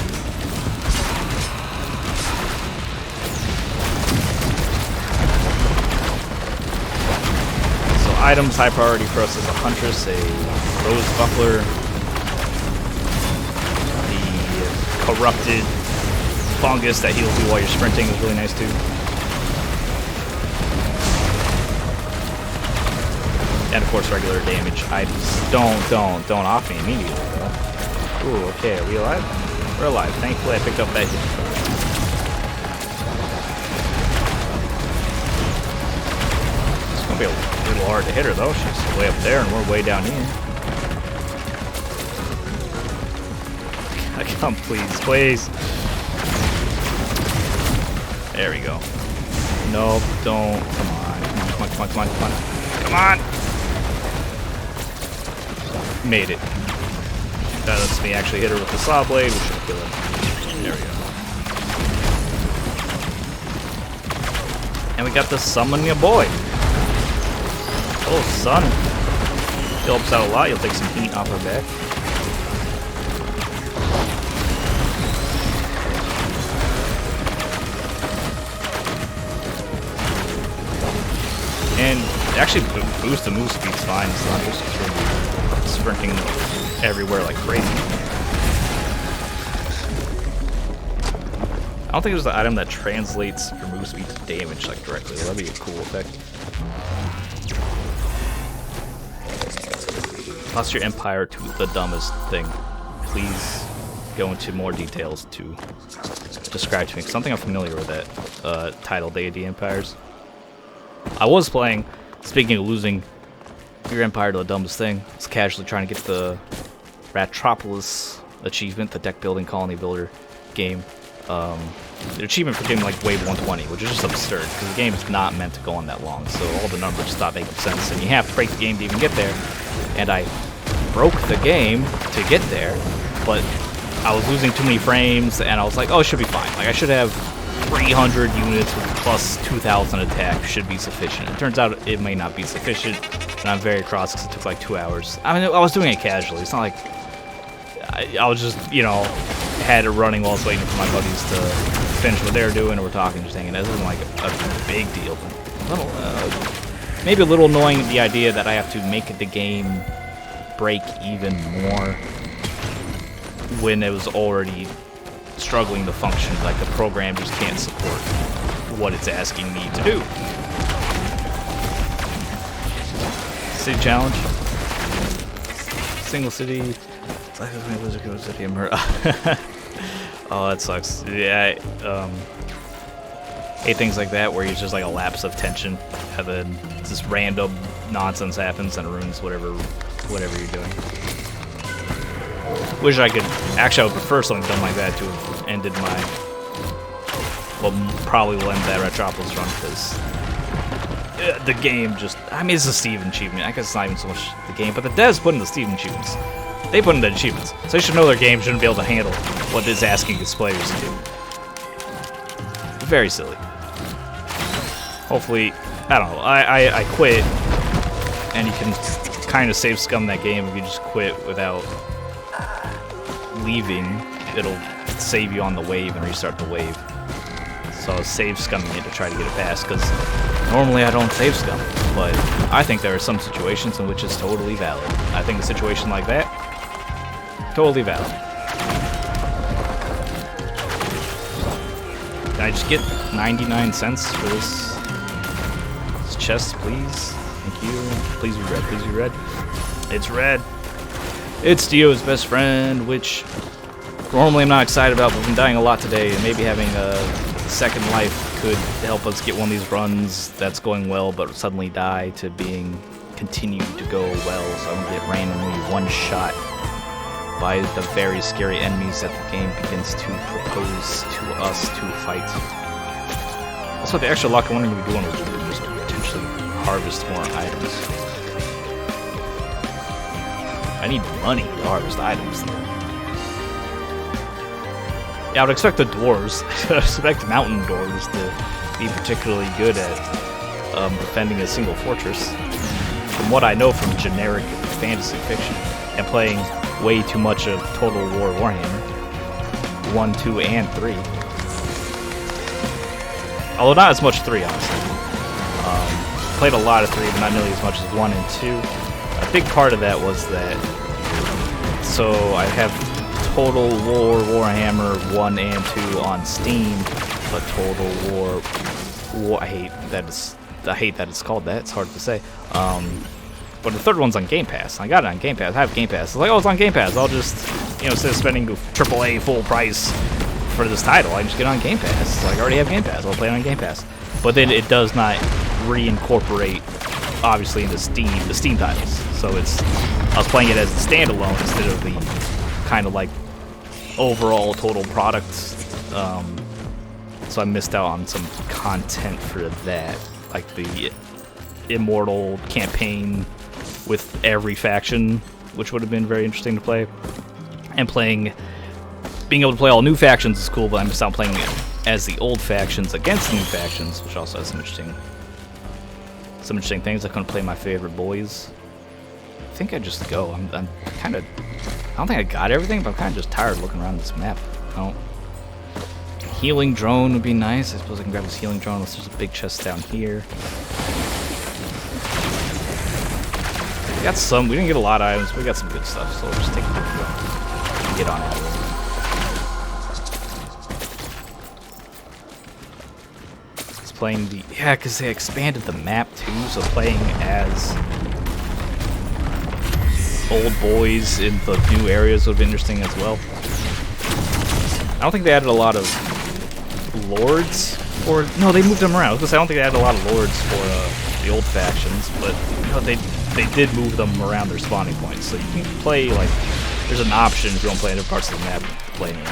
Items, high priority for us is a Huntress, a Rose Buckler, the Corrupted Fungus that heals you while you're sprinting is really nice too. And of course regular damage items. Don't off me immediately, bro. Ooh, okay, are we alive? We're alive. Thankfully I picked up that hit. Be a little hard to hit her though. She's way up there and we're way down here. Come, please. There we go. Nope, don't. Come on. Come on. Made it. That lets me actually hit her with the saw blade. We should kill her. There we go. And we got to summon your boy. Oh, son. Helps out a lot. You'll take some heat off her back. And actually, boost the move speed's fine. It's not just really sprinting everywhere like crazy. I don't think there's an item that translates your move speed to damage like directly. That'd be a cool effect. Plus your Empire to the dumbest thing. Please go into more details to describe to me. Something I'm familiar with that title, Deity Empires. I was playing, speaking of losing your Empire to the dumbest thing, I was casually trying to get the Ratropolis achievement, the deck building colony builder game. The achievement for getting like wave 120, which is just absurd because the game is not meant to go on that long, so all the numbers stop making sense and you have to break the game to even get there. And I broke the game to get there, but I was losing too many frames and I was like, oh, it should be fine. Like I should have 300 units with plus 2,000 attack should be sufficient. It turns out it may not be sufficient, and I'm very cross because it took like 2 hours. I mean, I was doing it casually. It's not like I was just, you know, had it running while I was waiting for my buddies to finish what they were doing, and we're talking, just hanging. This isn't like a big deal. Maybe a little annoying, the idea that I have to make the game break even more when it was already struggling to function. Like the program just can't support what it's asking me to do. City challenge. Single city. Oh, that sucks. Yeah, hate things like that where it's just like a lapse of tension, and then just random nonsense happens and it ruins whatever you're doing. Wish I could. Actually, I would prefer something done like that to have ended my. Well, probably will end that Retropolis run because the game just. I mean, it's a Steven achievement. I guess it's not even so much the game, but the devs put in the Steven achievements. They put in the achievements, so they should know their game shouldn't be able to handle what it's asking its players to do. Very silly. Hopefully, I don't know. I quit, and you can kind of save scum that game if you just quit without leaving. It'll save you on the wave and restart the wave. So I was save scumming it to try to get it past, because normally I don't save scum, but I think there are some situations in which it's totally valid. I think a situation like that, totally valid. Can I just get 99 cents for this chest, please? Thank you. Please be red, please be red. It's red. It's Dio's best friend, which normally I'm not excited about, but we've been dying a lot today, and maybe having a second life could help us get one of these runs that's going well, but suddenly die to being continued to go well, so I don't get randomly one-shot by the very scary enemies that the game begins to propose to us to fight. Also, the extra luck, I wonder if we do want to just potentially harvest more items. I need money to harvest items. Yeah, I would expect the dwarves, I would expect mountain dwarves to be particularly good at defending a single fortress. From what I know from generic fantasy fiction, and playing way too much of Total War Warhammer 1, 2, and 3. Although not as much 3, honestly. Played a lot of 3, but not nearly as much as 1 and 2. A big part of that was that, so I have Total War Warhammer 1 and 2 on Steam, but Total War I hate that it's called that. It's hard to say. But the third one's on Game Pass. I got it on Game Pass. I have Game Pass. It's like, oh, it's on Game Pass. I'll just, instead of spending AAA full price for this title, I just get it on Game Pass. So I already have Game Pass. I'll play it on Game Pass. But then it does not reincorporate, obviously, into the Steam titles. So I was playing it as a standalone instead of the kind of like overall total product. So I missed out on some content for that, like the Immortal campaign with every faction, which would have been very interesting to play. And being able to play all new factions is cool, but I missed out playing it as the old factions against new factions, which also has some interesting things. I couldn't play my favorite boys. I think I just go. I'm kind of. I don't think I got everything, but I'm kind of just tired of looking around this map. Healing drone would be nice. I suppose I can grab this healing drone unless there's a big chest down here. We got some. We didn't get a lot of items, but we got some good stuff, so we'll just take a look and get on it. It's playing the. Yeah, because they expanded the map too, so playing as old boys in the new areas would be interesting as well. I don't think they added a lot of lords, or no, they moved them around. I was gonna say, I don't think they added a lot of lords for the old factions, but they did move them around their spawning points. So you can play, like, there's an option if you don't play in other parts of the map to play in.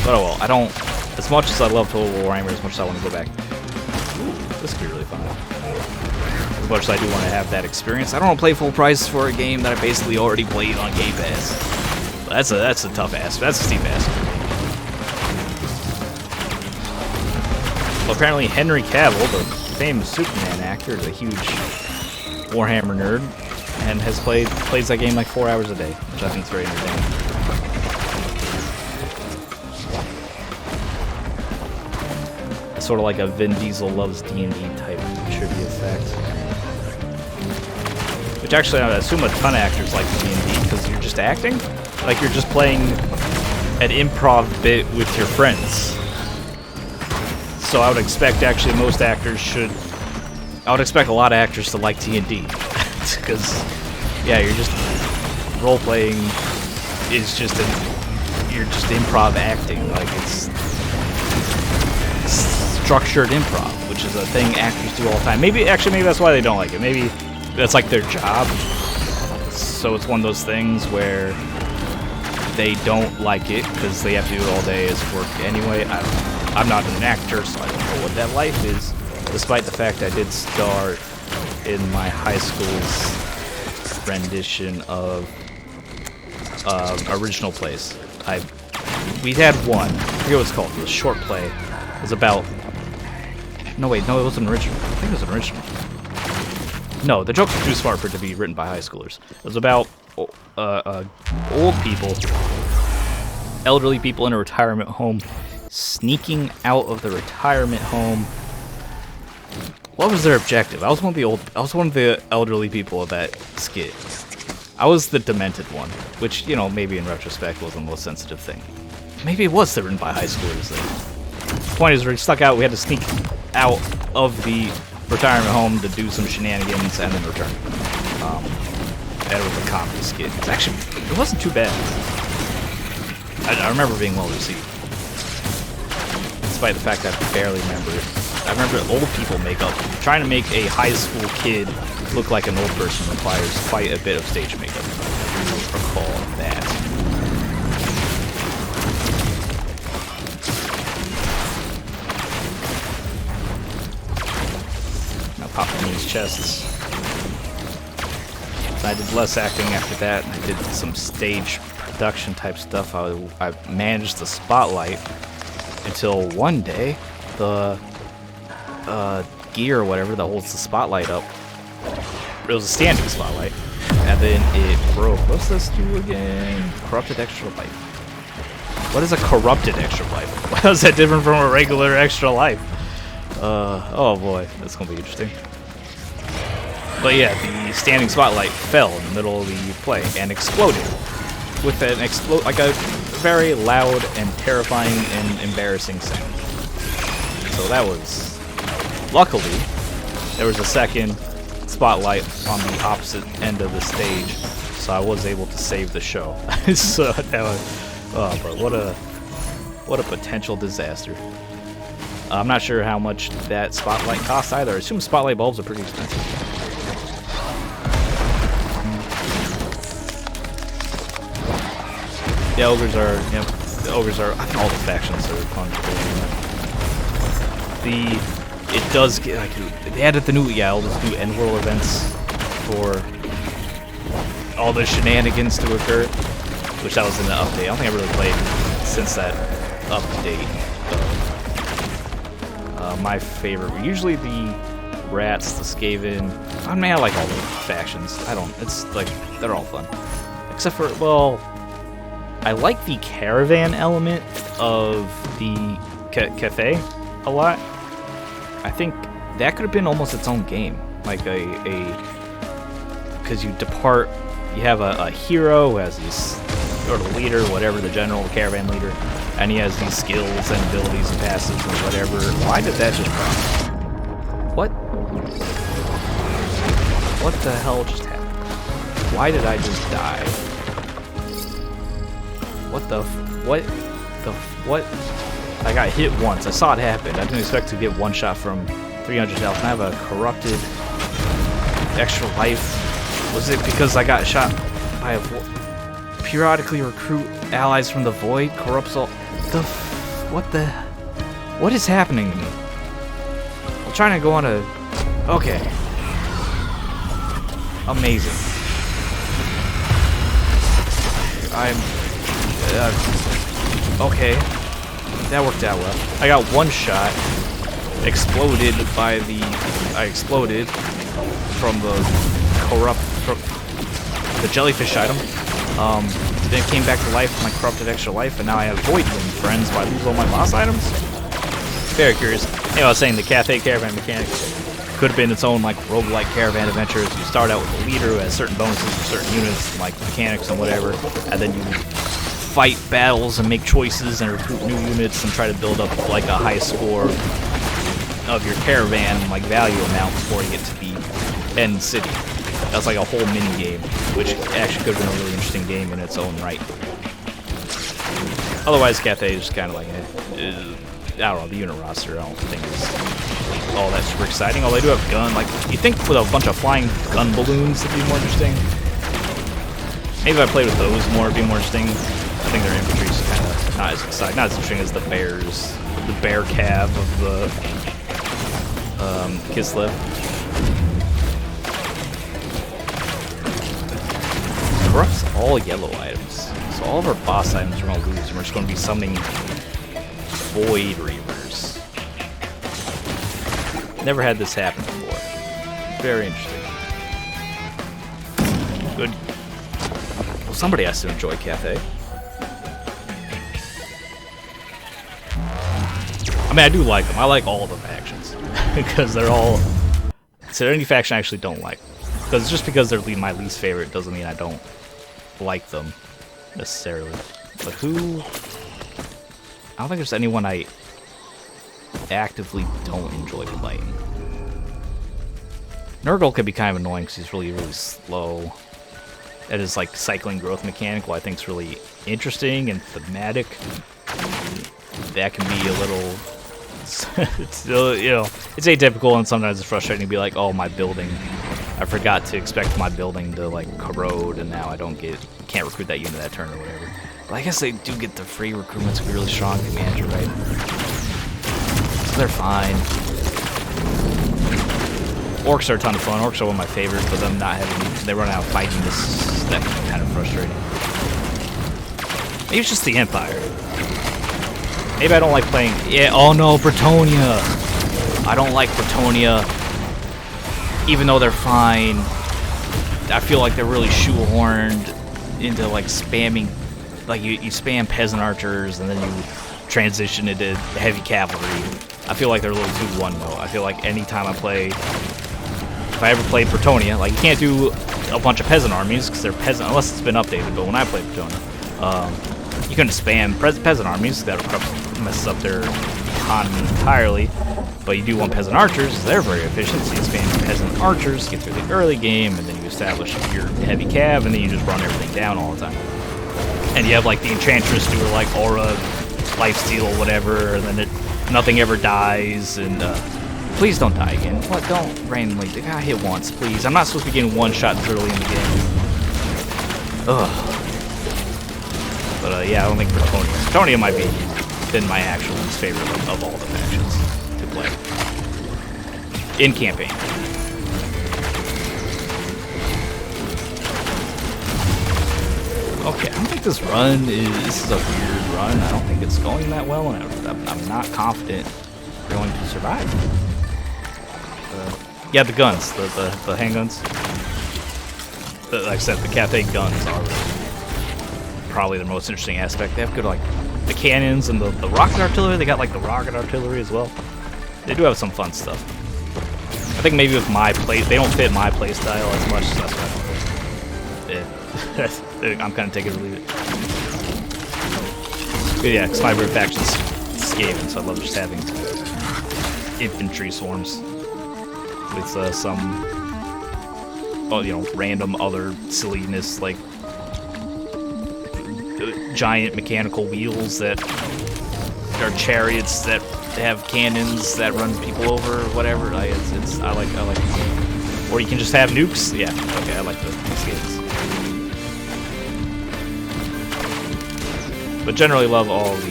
But oh well, I don't. As much as I love Total War Warhammer, as much as I want to go back. Ooh, this could be really fun. As much as I do want to have that experience, I don't want to play full price for a game that I basically already played on Game Pass. That's a tough ask. That's a steep ask. Well, apparently Henry Cavill, the famous Superman actor, is a huge Warhammer nerd and has plays that game like 4 hours a day, which I think is very entertaining. It's sort of like a Vin Diesel loves D&D type trivia fact. Which actually, I assume a ton of actors like D&D because you're just acting. Like you're just playing an improv bit with your friends. So I would expect actually most actors should. I would expect a lot of actors to like D&D because, yeah, you're just role playing is just you're just improv acting. Like, it's structured improv, which is a thing actors do all the time. Maybe that's why they don't like it. Maybe that's like their job. So it's one of those things where they don't like it because they have to do it all day as work anyway. I don't know. I'm not an actor, so I don't know what that life is, despite the fact I did star in my high school's rendition of original plays. We had one. I forget what it's called. It was a short play. It was about... No, wait. No, it wasn't original. I think it was an original. No, the jokes were too smart for it to be written by high schoolers. It was about old people, elderly people in a retirement home, sneaking out of the retirement home. What was their objective? I was one of the elderly people of that skit. I was the demented one, which, you know, maybe in retrospect was the most sensitive thing. Maybe it was written by high schoolers then. The point is, we stuck out. We had to sneak out of the retirement home to do some shenanigans and then return. And it was a comedy skit. It wasn't too bad. I remember being well received, despite the fact that I barely remember it. I remember old people makeup. Trying to make a high school kid look like an old person requires quite a bit of stage makeup. I don't recall that. Now popping these chests. I did less acting after that. I did some stage production type stuff. I managed the spotlight until one day the gear or whatever that holds the spotlight up, it was a standing spotlight, and then it broke. What's this do again? Corrupted extra life. What is a corrupted extra life? How is that different from a regular extra life? Oh boy, that's gonna be interesting. But yeah, the standing spotlight fell in the middle of the play and exploded with an like a very loud and terrifying and embarrassing sound. So that was... Luckily, there was a second spotlight on the opposite end of the stage, so I was able to save the show. So that was... Oh, bro, what a potential disaster. I'm not sure how much that spotlight costs either. I assume spotlight bulbs are pretty expensive. The ogres are, you know, I think all the factions are fun. It does get, like, they added the new, all those new end world events for all the shenanigans to occur, which that was in the update. I don't think I really played since that update. My favorite were usually the rats, the Skaven. I mean, I like all the factions. It's like, they're all fun. Except for, well, I like the caravan element of the cafe a lot. I think that could have been almost its own game. Like because you have a hero who has these, or the leader, whatever, the general, the caravan leader, and he has these skills and abilities and passes and whatever. Why did that just happen? What the hell just happened? Why did I just die? What? I got hit once. I saw it happen. I didn't expect to get one shot from 300 health. And I have a corrupted extra life. Was it because I got shot by a periodically recruit allies from the void? Corrupts all. What is happening to me? I'm trying to go on a. Okay. Amazing. Okay, that worked out well. I got one shot, exploded I exploded from the jellyfish item. Then it came back to life with my corrupted extra life, and now I have void friends, so I lose all my boss items. Very curious. Anyway, I was saying the cafe caravan mechanic could have been its own like roguelike caravan adventure. You start out with a leader who has certain bonuses for certain units, like mechanics and whatever, and then you fight battles and make choices and recruit new units and try to build up like a high score of your caravan like value amount before you get to the end city. That's like a whole mini game, which actually could have been a really interesting game in its own right. Otherwise, Cathay is just kind of like, I don't know, the unit roster I don't think is all that super exciting. Although they do have gun, like, you think with a bunch of flying gun balloons it'd be more interesting. Maybe if I played with those more, it'd be more interesting. I think their infantry is kind of not as exciting, not as interesting as the bear cav of the Kislev. Corrupts all yellow items. So all of our boss items we're going to lose, and we're just going to be summoning Void Reavers. Never had this happen before. Very interesting. Good. Well, somebody has to enjoy Cathay. I mean, I do like them. I like all the factions. Because they're all... So any faction I actually don't like. Because just because they're my least favorite doesn't mean I don't like them necessarily. But who... I don't think there's anyone I actively don't enjoy playing. Nurgle can be kind of annoying because he's really, really slow. That is like cycling growth mechanic, I think is really interesting and thematic. That can be a little... it's still, you know, it's atypical and sometimes it's frustrating to be like, oh, my building, I forgot to expect my building to like corrode and now I can't recruit that unit that turn or whatever. But I guess they do get the free recruitments to be really strong command, you're right? So they're fine. Orcs are a ton of fun. Orcs are one of my favorites, but them not having, they run out of fighting this, that can be kind of frustrating. Maybe it's just the Empire. Maybe I don't like playing... Yeah, oh no, Bretonnia! I don't like Bretonnia. Even though they're fine. I feel like they're really shoehorned into like spamming... Like you spam peasant archers and then you transition into heavy cavalry. I feel like they're a little too one-note. I feel like anytime I play... If I ever played Bretonnia, like you can't do a bunch of peasant armies because they're peasant... Unless it's been updated, but when I played Bretonnia... you can spam peasant armies, that messes up their economy entirely, but you do want peasant archers, they're very efficient, so you spam peasant archers, get through the early game, and then you establish your heavy cav, and then you just run everything down all the time. And you have like the Enchantress do her like aura, lifesteal, whatever, and then nothing ever dies, and please don't die again. What, don't randomly, I got hit once, please. I'm not supposed to be getting one shot early in the game. Ugh. But yeah, I don't think Bretonnia might be been my actual least favorite of all the factions to play in campaign. Okay, I don't think this run this is a weird run. I don't think it's going that well, and I'm not confident we're going to survive. Yeah, the guns, the handguns. Like I said, the Cathay guns are probably the most interesting aspect. They have good, like, the cannons and the rocket artillery. They got, like, the rocket artillery as well. They do have some fun stuff. I think maybe with my play, they don't fit my play style as much, so that's why I'm kind of taking it or leave it. But yeah, because my favorite faction's Skaven, so I love just having infantry swarms with some, you know, random other silliness, like giant mechanical wheels that are chariots that have cannons that run people over, or whatever. I like them. Or you can just have nukes. Yeah, okay, I like these games. But generally love all the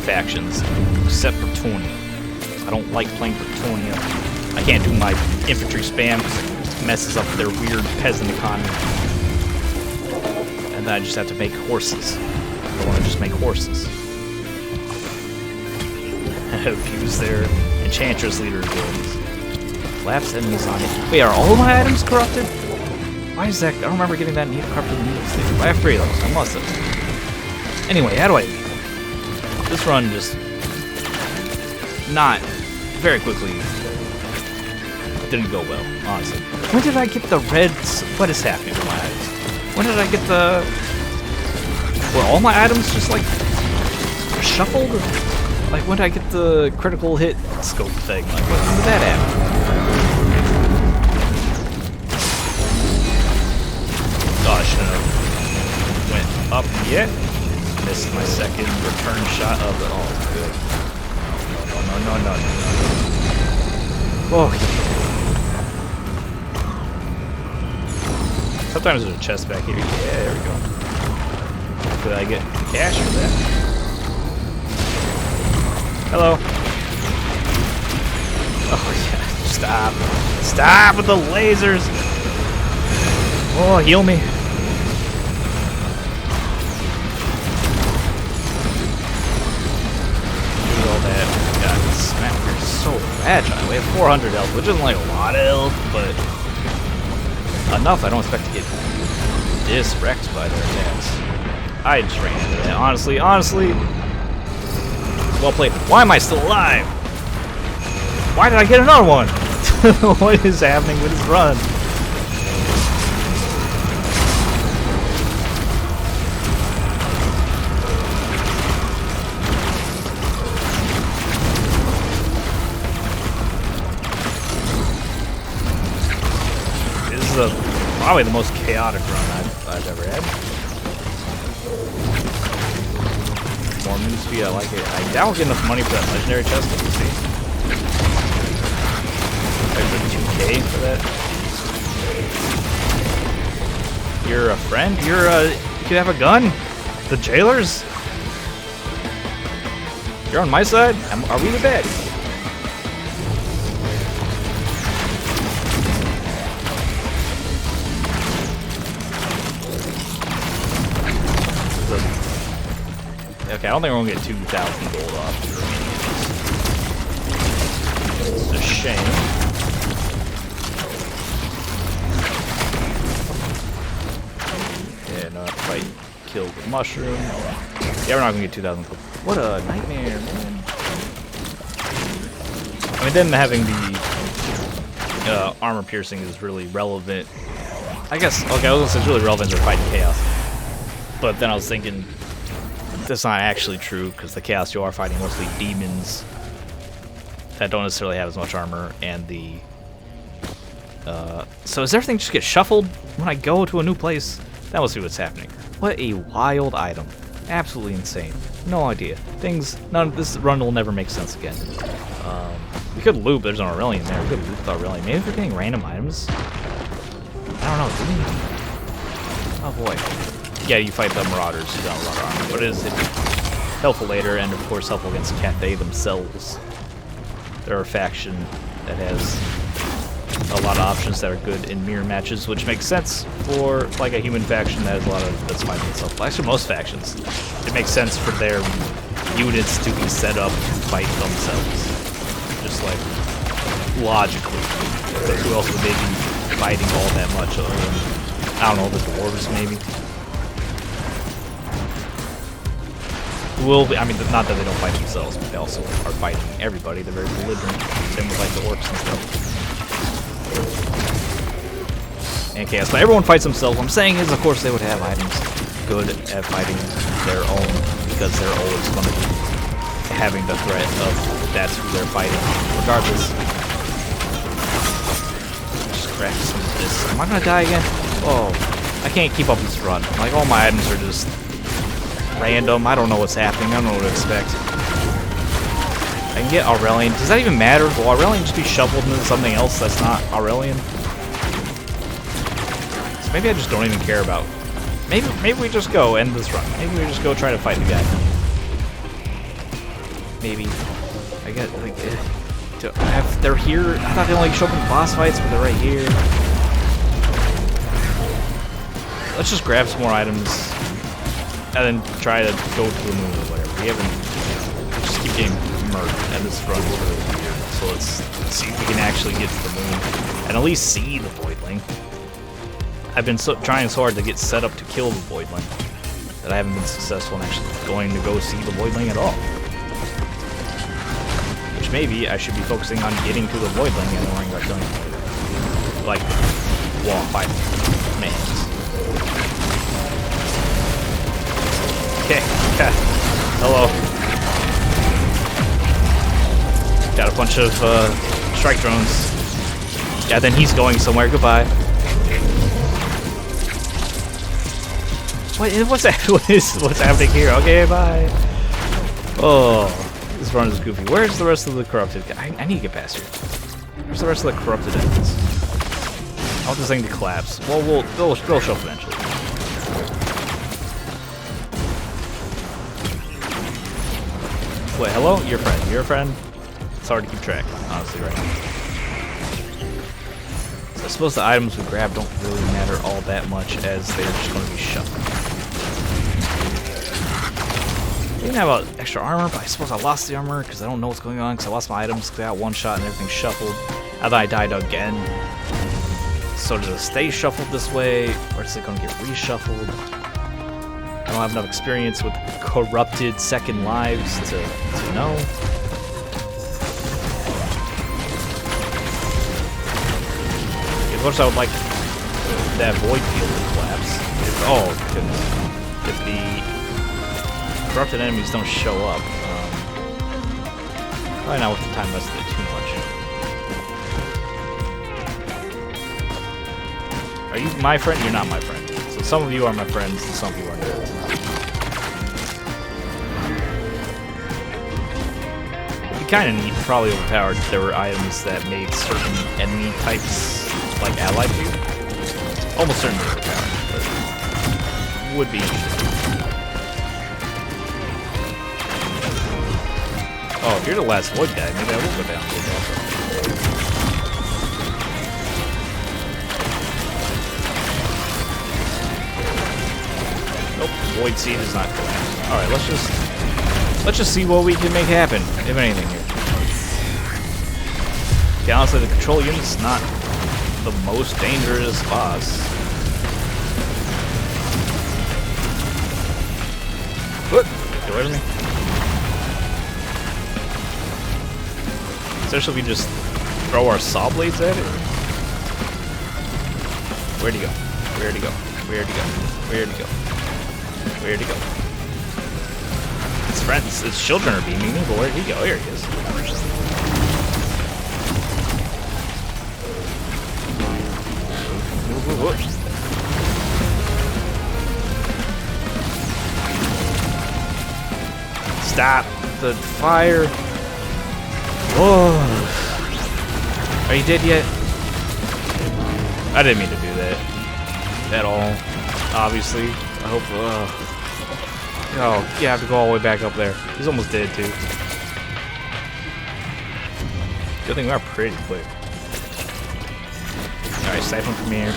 factions except Bretonnia. I don't like playing Bretonnia. I can't do my infantry spam because it messes up their weird peasant economy. And then I just have to make horses. I want to just make horses. Abuse their Enchantress leader abilities. Collapse enemies on it. Wait, are all of my items corrupted? Why is that? I don't remember getting that corrupted needles thing. I have 3 of those. I must have. Anyway, how do I... This run just... Not... Very quickly... Didn't go well, honestly. When did I get the reds? What is happening to my items? When did I get the... Were all my items just, like... shuffled? Like, when did I get the critical hit scope thing? Like, when did that happen? Oh, I should have went up yet. missed my second return shot of the. Oh, good. No. Oh. Sometimes there's a chest back here. Yeah, there we go. Could I get cash for that? Hello. Oh yeah. Stop. Stop with the lasers. Oh, heal me. So fragile. We have 400 health, which isn't like a lot of health, but enough. I don't expect to get diswrecked by their attacks. I just ran into that. Honestly, well played. Why am I still alive? Why did I get another one? What is happening with his run? Probably the most chaotic run I've ever had. More move speed, I like it. I doubt we'll get enough money for that legendary chest, let me see. There's a 2K for that. You're a friend? You have a gun? The jailers? You're on my side? Are we the bad? Okay, I don't think we're gonna get 2,000 gold off. It's a shame. Yeah, no, fight killed the mushroom. Yeah, we're not gonna get 2,000 gold. What a nightmare, man. I mean, them having the armor piercing is really relevant. I guess, okay, I was gonna say it's really relevant to fighting chaos. But then I was thinking, that's not actually true, because the Chaos you are fighting mostly demons that don't necessarily have as much armor, and the... so does everything just get shuffled when I go to a new place? That must be what's happening. What a wild item. Absolutely insane. No idea. None of this run will never make sense again. We could loop, there's an Aurelian there. We could loop the Aurelian. Maybe if we're getting random items? I don't know, do we? Oh boy. Yeah, you fight the Marauders who don't have a lot of armor, but it is helpful later, and of course helpful against Cathay themselves. They're a faction that has a lot of options that are good in mirror matches, which makes sense for like a human faction that has a lot of that's fighting itself. Well, actually, most factions, it makes sense for their units to be set up to fight themselves, just like logically. But who else would they be fighting all that much? I don't know, the dwarves maybe. I mean, not that they don't fight themselves, but they also are fighting everybody. They're very belligerent. Same with like the orcs and stuff. And chaos, but everyone fights themselves. What I'm saying is, of course, they would have items good at fighting their own, because they're always going to be having the threat of that's who they're fighting, regardless. Just crack some of this. Am I gonna die again? Oh, I can't keep up this run. Like, all my items are just random. I don't know what's happening. I don't know what to expect. I can get Aurelian. Does that even matter? Will Aurelian just be shuffled into something else that's not Aurelian? So maybe I just don't even care about. Maybe we just go end this run. Maybe we just go try to fight the guy. Maybe. I get like they're here. I thought they only show up in boss fights, but they're right here. Let's just grab some more items and then try to go to the moon or whatever. We just keep getting murdered, and this run is really weird. So let's see if we can actually get to the moon and at least see the Voidling. I've been trying so hard to get set up to kill the Voidling that I haven't been successful in actually going to go see the Voidling at all. Which maybe I should be focusing on getting to the Voidling and worrying about killing the Voidling. Like, wall fighting. Man. Okay, hello. Got a bunch of strike drones. Yeah, then he's going somewhere. Goodbye. What's that? What's happening here? Okay, bye. Oh, this run is goofy. Where's the rest of the corrupted guy? I need to get past here. Where's the rest of the corrupted enemies? I want this thing to collapse. Well, they'll show up eventually. Wait, hello? Your friend. Your friend? It's hard to keep track, honestly, right now. So I suppose the items we grab don't really matter all that much as they're just going to be shuffled. I didn't have extra armor, but I suppose I lost the armor because I don't know what's going on because I lost my items because I got one shot and everything shuffled. And then I died again. So does it stay shuffled this way, or is it going to get reshuffled? I don't have enough experience with corrupted second lives to know. As much as I would like that void field to collapse. Oh goodness. If the corrupted enemies don't show up, probably not worth the time invested too much. Are you my friend? You're not my friend. So some of you are my friends, and some of you are not. It'd be kind of neat, probably overpowered. There were items that made certain enemy types like allied to you. Almost certainly overpowered, but would be interesting. Oh, if you're the last void guy, maybe I will go down to the alpha. Nope, void seed is not collapsed. All right, let's just see what we can make happen, if anything here. Okay, honestly, the control unit's not the most dangerous boss. What? Get away from me. Especially if we just throw our saw blades at it. Where'd he go? Where'd he go? Where'd he go? Where'd he go? Where'd he go? His friends, his children are beaming me, but where'd he go? Here he is. Stop the fire. Whoa. Are you dead yet? I didn't mean to do that at all, obviously. I hope. Oh, yeah, I have to go all the way back up there. He's almost dead, too. Good thing we are pretty quick. Alright, siphon from here.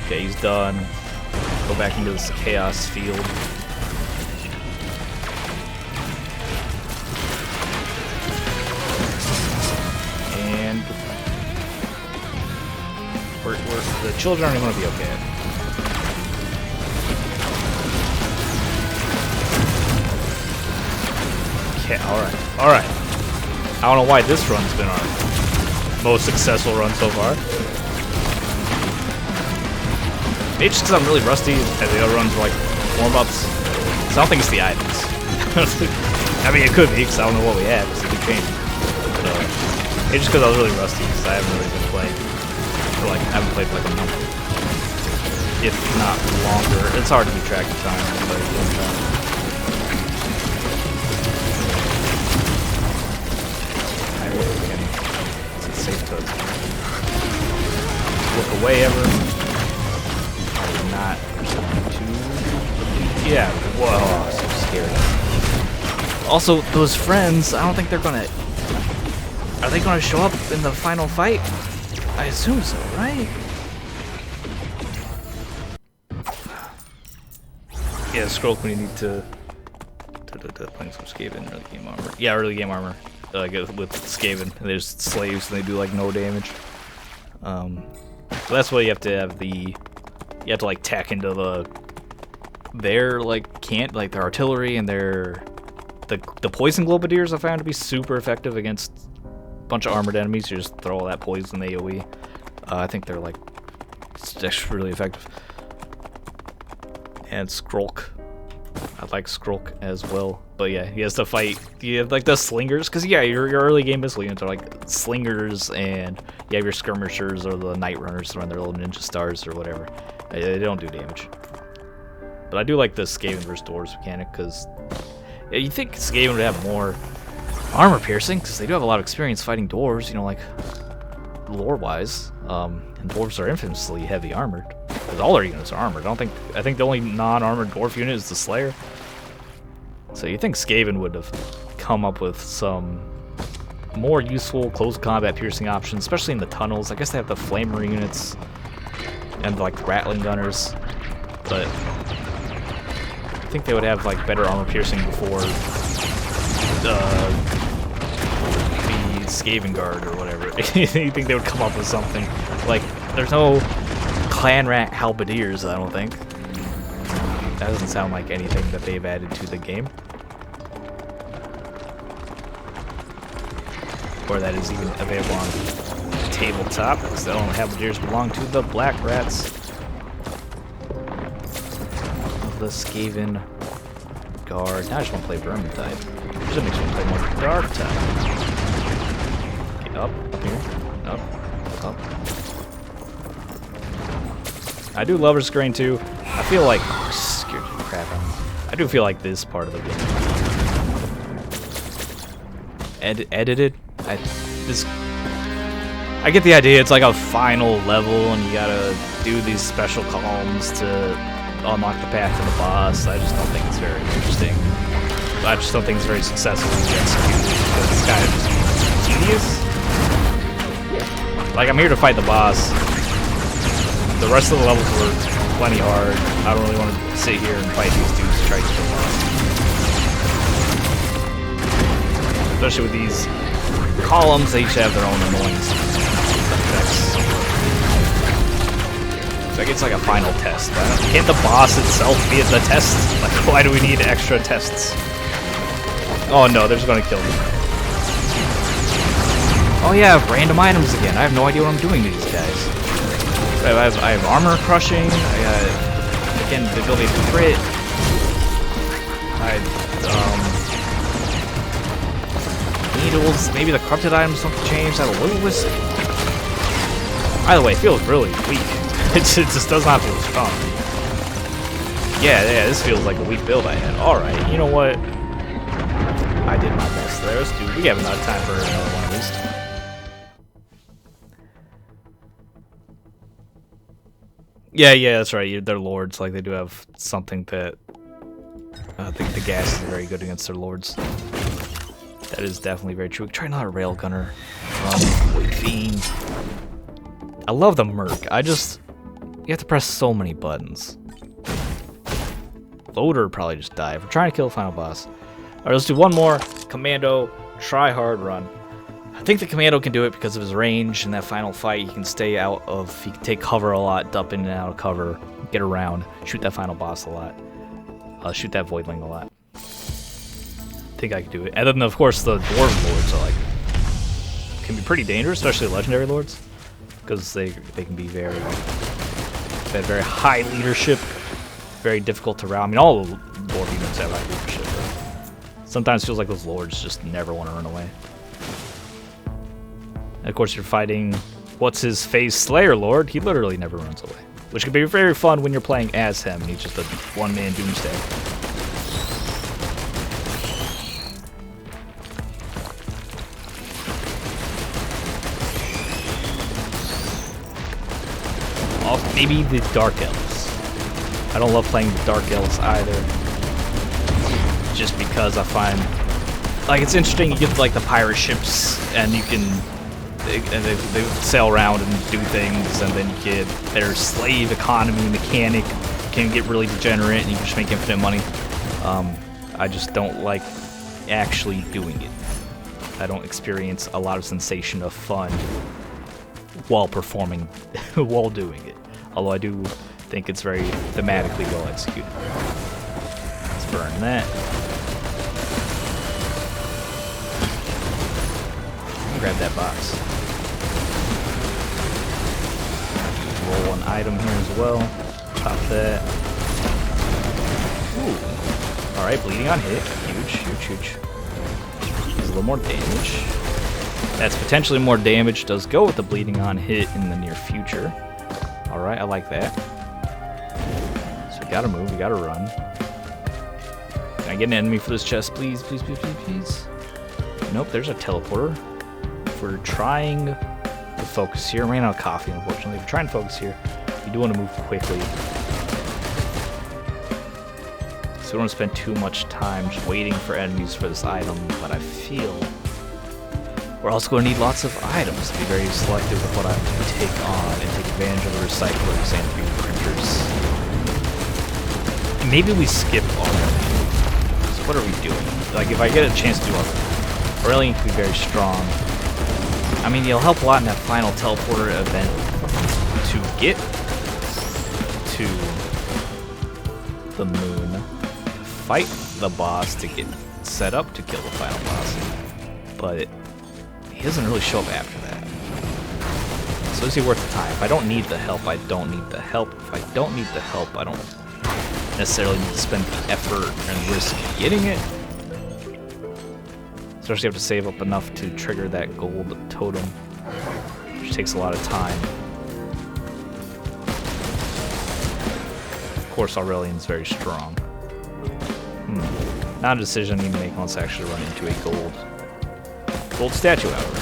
Okay, he's done. Go back into this chaos field. And the children aren't going to be okay. Okay, alright. Alright. I don't know why this run's been our most successful run so far. Maybe just because I'm really rusty and the other runs were like warm-ups. So I don't think it's the items. I mean, it could be because I don't know what we have. It's a big change. Maybe just because I was really rusty because I haven't really been playing. For like, I haven't played for like a month. If not longer. It's hard to keep track of time. But it's safe to look away ever. Not too. Yeah. Whoa, so scary. Also, those friends, I don't think they're gonna. Are they gonna show up in the final fight? I assume so, right? Yeah, scroll when you need to playing some Skaven early game armor. Yeah, early game armor. With Skaven, there's slaves and they do like no damage. So that's why you have to have the. You have to like tack into their like their artillery and their the poison globadiers I found to be super effective against a bunch of armored enemies. You just throw all that poison AoE. I think they're like it's actually really effective. And Skrulk. I like Skrulk as well, but yeah, he has to fight. You have like the slingers, because yeah, your early game missile units are like slingers, and you have your skirmishers or the night runners to run their little ninja stars or whatever. They don't do damage. But I do like the Skaven versus Dwarves mechanic, because yeah, you think Skaven would have more armor piercing, because they do have a lot of experience fighting dwarves, you know, like lore-wise. And dwarves are infamously heavy armored, because all their units are armored. I think the only non-armored dwarf unit is the Slayer. So you think Skaven would have come up with some more useful close combat piercing options, especially in the tunnels. I guess they have the flamer units and like rattling gunners, but I think they would have like better armor piercing before the Skaven Guard or whatever. You think they would come up with something like, there's no clan rat halberdiers, I don't think. That doesn't sound like anything that they've added to the game, or that is even available on tabletop, because the only halberdiers belong to the black rats of the Skaven Guard. Now I just want to play Vermintide. Just makes me play more Dark Tide. Up here, up. I do Lover's Grain too. I feel like scared the crap out of me. I do feel like this part of the game edited. I get the idea. It's like a final level, and you gotta do these special columns to unlock the path to the boss. I just don't think it's very interesting. I just don't think it's very successfully executed, because it's kind of just tedious. Like, I'm here to fight the boss. The rest of the levels were plenty hard. I don't really want to sit here and fight these dudes to try to kill the boss. Especially with these columns, they each have their own annoying effects. So I guess it's like a final test. Can't the boss itself be the test? Like, why do we need extra tests? Oh no, they're just gonna kill me. Oh yeah, I have random items again. I have no idea what I'm doing to these guys. I have armor crushing. I got, again, the ability to crit. Needles. Maybe the corrupted items don't change. I have a Will-O-Wisp. Either way, it feels really weak. It just does not feel strong. Yeah, this feels like a weak build I had. Alright, you know what? I did my best there. Let's do. We have enough time for another one of these. Yeah, that's right. They're lords. Like, they do have something that I think the gas is very good against their lords. That is definitely very true. Try another railgunner. Fiend. I love the Merc. You have to press so many buttons. Loader probably just die. If we're trying to kill the final boss. Alright, let's do one more. Commando, try hard run. I think the Commando can do it because of his range. In that final fight, he can stay out of, he can take cover a lot, dump in and out of cover, get around, shoot that final boss a lot, shoot that Voidling a lot. I think I can do it. And then, of course, the Dwarven Lords are like, can be pretty dangerous, especially Legendary Lords, because they can be they have very high leadership, very difficult to rout. I mean, all the Dwarven units have high leadership, but sometimes it feels like those Lords just never want to run away. And of course, you're fighting what's-his-face Slayer Lord. He literally never runs away, which can be very fun when you're playing as him, and he's just a one-man doomsday. Oh, maybe the Dark Elves. I don't love playing the Dark Elves either, just because I find, like, it's interesting. You get like the pirate ships, and you can. They sail around and do things, and then you get their slave economy mechanic can get really degenerate, and you can just make infinite money. I just don't like actually doing it. I don't experience a lot of sensation of fun while performing, while doing it. Although I do think it's very thematically well executed. Let's burn that. Grab that box. Roll one item here as well. Pop that. Ooh. Alright, bleeding on hit. Huge, huge, huge. Does a little more damage. That's potentially more damage. Does go with the bleeding on hit in the near future. Alright, I like that. So we gotta move, we gotta run. Can I get an enemy for this chest, please? Please, please, please, please. Nope, there's a teleporter. If we're trying to focus here, ran out of coffee, unfortunately. If we're trying to focus here, we do want to move quickly. So we don't want to spend too much time just waiting for enemies for this item, but I feel we're also going to need lots of items to be very selective with what I take on and take advantage of the recyclers and 3D printers. Maybe we skip already. So what are we doing? Like, if I get a chance to do Aurelion can be very strong. I mean, you'll help a lot in that final teleporter event to get to the moon, fight the boss to get set up to kill the final boss, but he doesn't really show up after that. So is he worth the time? If I don't need the help, I don't need the help. If I don't need the help, I don't necessarily need to spend the effort and risk getting it. Especially have to save up enough to trigger that gold totem, which takes a lot of time. Of course, Aurelion's very strong. Not a decision I need to make once I actually run into a gold statue, however.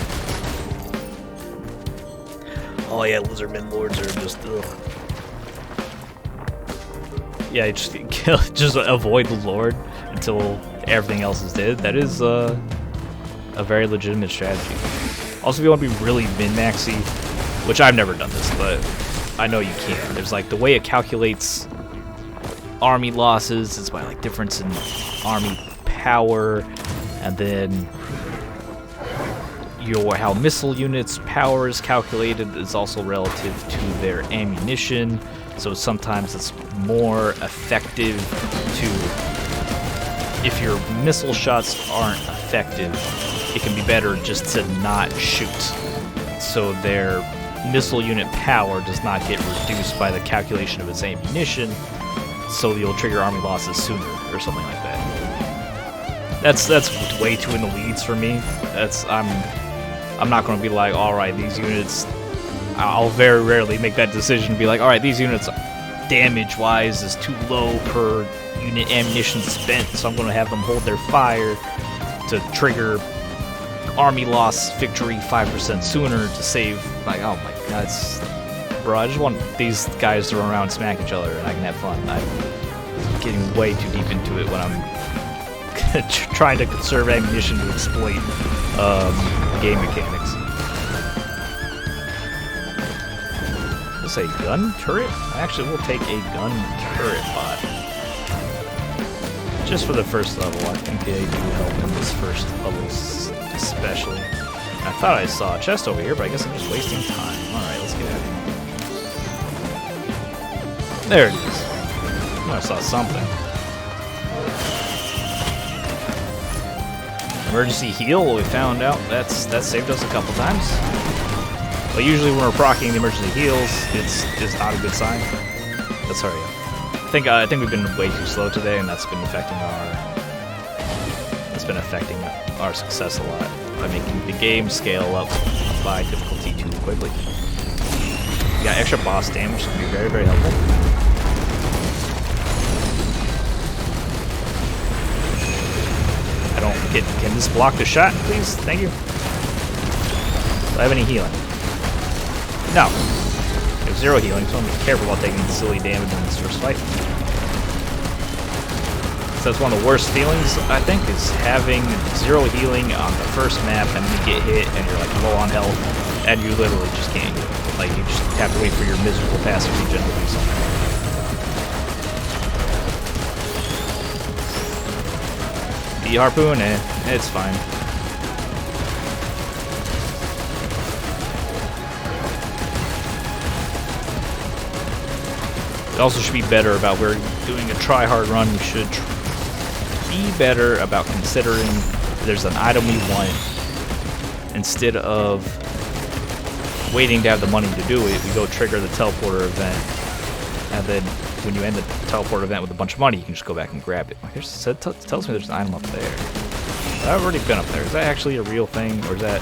Oh yeah, Lizardmen Lords are just ugh. Yeah, just avoid the Lord until everything else is dead. That is a very legitimate strategy. Also, if you want to be really min-maxy, which I've never done this, but I know you can. There's like the way it calculates army losses is by like difference in army power, and then how missile units power is calculated is also relative to their ammunition. So sometimes it's more effective to, if your missile shots aren't effective, it can be better just to not shoot. So their missile unit power does not get reduced by the calculation of its ammunition, so you'll trigger army losses sooner, or something like that. That's way too in the weeds for me. I'm not going to be like, alright, these units, I'll very rarely make that decision, be like, alright, these units damage-wise is too low per unit ammunition spent, so I'm going to have them hold their fire to trigger army loss victory 5% sooner to save. Like, oh my god, bro, I just want these guys to run around and smack each other and I can have fun. I'm getting way too deep into it when I'm trying to conserve ammunition to exploit game mechanics. Is this a gun turret? I actually will take a gun turret bot. Just for the first level, I think they do help in this first level especially. I thought I saw a chest over here, but I guess I'm just wasting time. Alright, let's get out of here. There it is. I saw something. Emergency heal, we found out that saved us a couple times. But usually when we're proccing the emergency heals, it's not a good sign. Let's hurry up. I think we've been way too slow today, and that's been affecting our success a lot by making the game scale up by difficulty too quickly. We got extra boss damage, which can be very, very helpful. Can this block the shot, please? Thank you. Do I have any healing? No. I have 0 healing, so I'm just careful about taking silly damage in this first fight. So that's one of the worst feelings, I think, is having 0 healing on the first map and you get hit and you're like low on health and you literally just can't get it. Like, you just have to wait for your miserable passive regen to do something. Harpoon, it's fine. It also should be better about where you're doing a try-hard run. You should be better about considering if there's an item we want. Instead of waiting to have the money to do it, we go trigger the teleporter event, and then when you end the teleport event with a bunch of money, you can just go back and grab it. It tells me there's an item up there. I've already been up there. Is that actually a real thing, or is that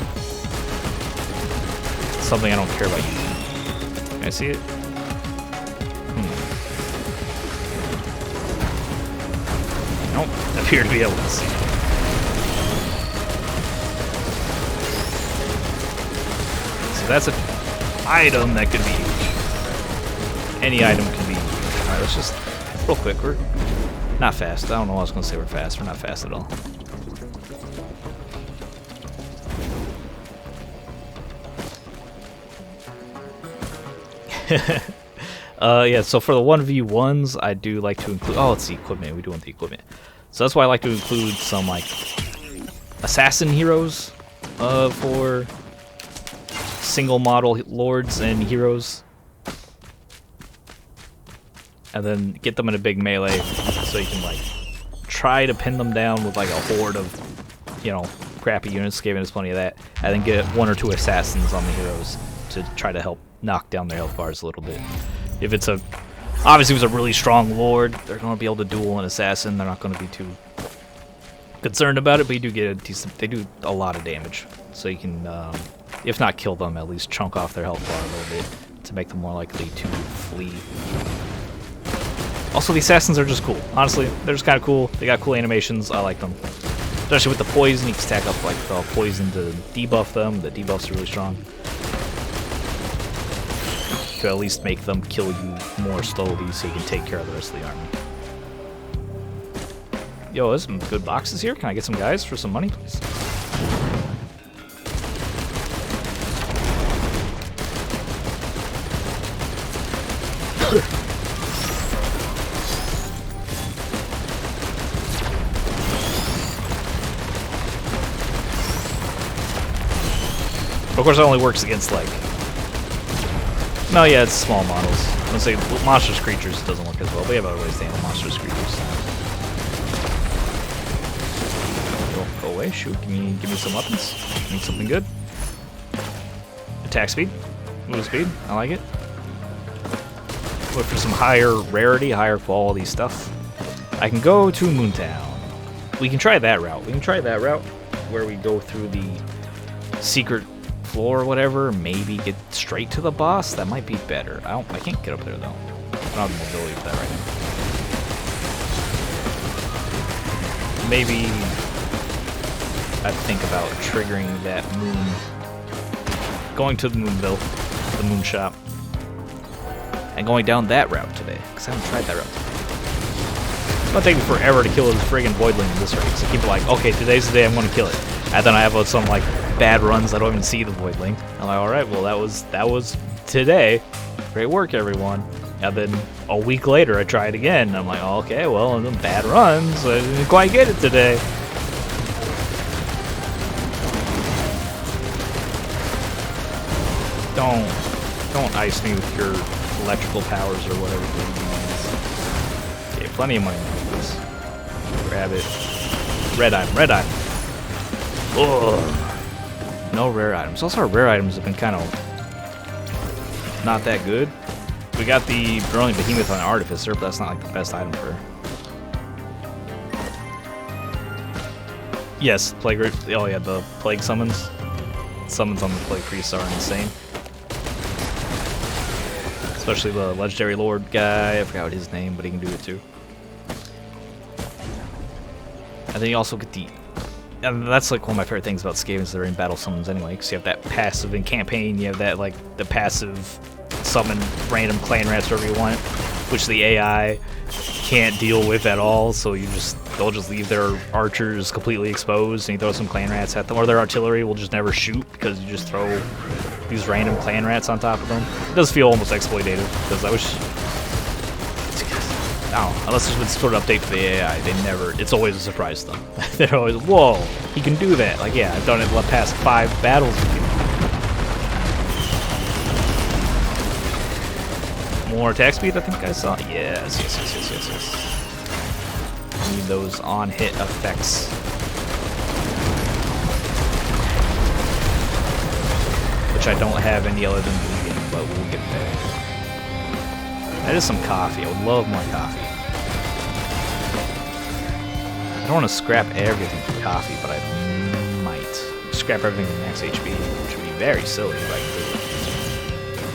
something I don't care about using? Can I see it? Nope, appear to be able to see it. So that's an item that could be used. Any item can be used. Alright, let's just, real quick, we're not fast. I don't know what I was going to say we're fast. We're not fast at all. Yeah, so for the 1v1s, I do like to include... Oh, it's the equipment. We do want the equipment. So that's why I like to include some, like, assassin heroes for single model lords and heroes. And then get them in a big melee so you can, like, try to pin them down with, like, a horde of, you know, crappy units. Giving us plenty of that. And then get 1 or 2 assassins on the heroes to try to help knock down their health bars a little bit. If it's a, obviously if it's a really strong lord, they're going to be able to duel an assassin. They're not going to be too concerned about it, but you do get a decent, they do a lot of damage. So you can, if not kill them, at least chunk off their health bar a little bit to make them more likely to flee. Also, the assassins are just cool. Honestly, they're just kind of cool. They got cool animations. I like them. Especially with the poison, you can stack up like the poison to debuff them. The debuffs are really strong. To at least make them kill you more slowly so you can take care of the rest of the army. Yo, there's some good boxes here. Can I get some guys for some money, please? Of course, it only works against, like... No, yeah, it's small models. I was gonna say, monstrous creatures doesn't work as well. We have other ways to handle monstrous creatures. Go away, shoot, give me some weapons. Need something good. Attack speed. Move speed, I like it. Look for some higher rarity, higher quality stuff. I can go to Moontown. We can try that route. We can try that route where we go through the secret floor or whatever, maybe get straight to the boss. That might be better. I can't get up there though. I don't have the mobility for that right now. Maybe I'd think about triggering that moon, going to the Moonville, the moon shop, and going down that route today, because I haven't tried that route today. It's gonna take me forever to kill this friggin' Voidling in this race. I keep like, okay, today's the day I'm gonna kill it. And then I have some like bad runs I don't even see the Voidling. I'm like, alright, well that was today. Great work, everyone. And then a week later I try it again. I'm like, oh, okay, well, bad runs. I didn't quite get it today. Don't ice me with your electrical powers or whatever. Okay, plenty of money on this. Grab it. Red item, red item. Ugh. No rare items. Also, our rare items have been kind of not that good. We got the Brilliant Behemoth on Artificer, but that's not like the best item for her. Yes, Plague. Oh yeah, the Plague summons. Summons on the Plague Priests are insane. Especially the Legendary Lord guy. I forgot his name, but he can do it too. And then you also get the... And that's like one of my favorite things about Skavens that are in battle summons anyway, because you have that passive in campaign, you have that like the passive summon random clan rats wherever you want, which the AI can't deal with at all, so they'll just leave their archers completely exposed and you throw some clan rats at them, or their artillery will just never shoot because you just throw these random clan rats on top of them. It does feel almost exploitative, because I wish... No, unless there's been some sort of update for the AI, they never, it's always a surprise to them. They're always, whoa, he can do that. Like, yeah, I've done it the past 5 battles with you. More attack speed, I think I saw. Yes. Need those on-hit effects. Which I don't have any other than bleeding, but we'll get there. That is some coffee. I would love more coffee. I don't want to scrap everything for coffee, but I might. Scrap everything for max HP, which would be very silly if I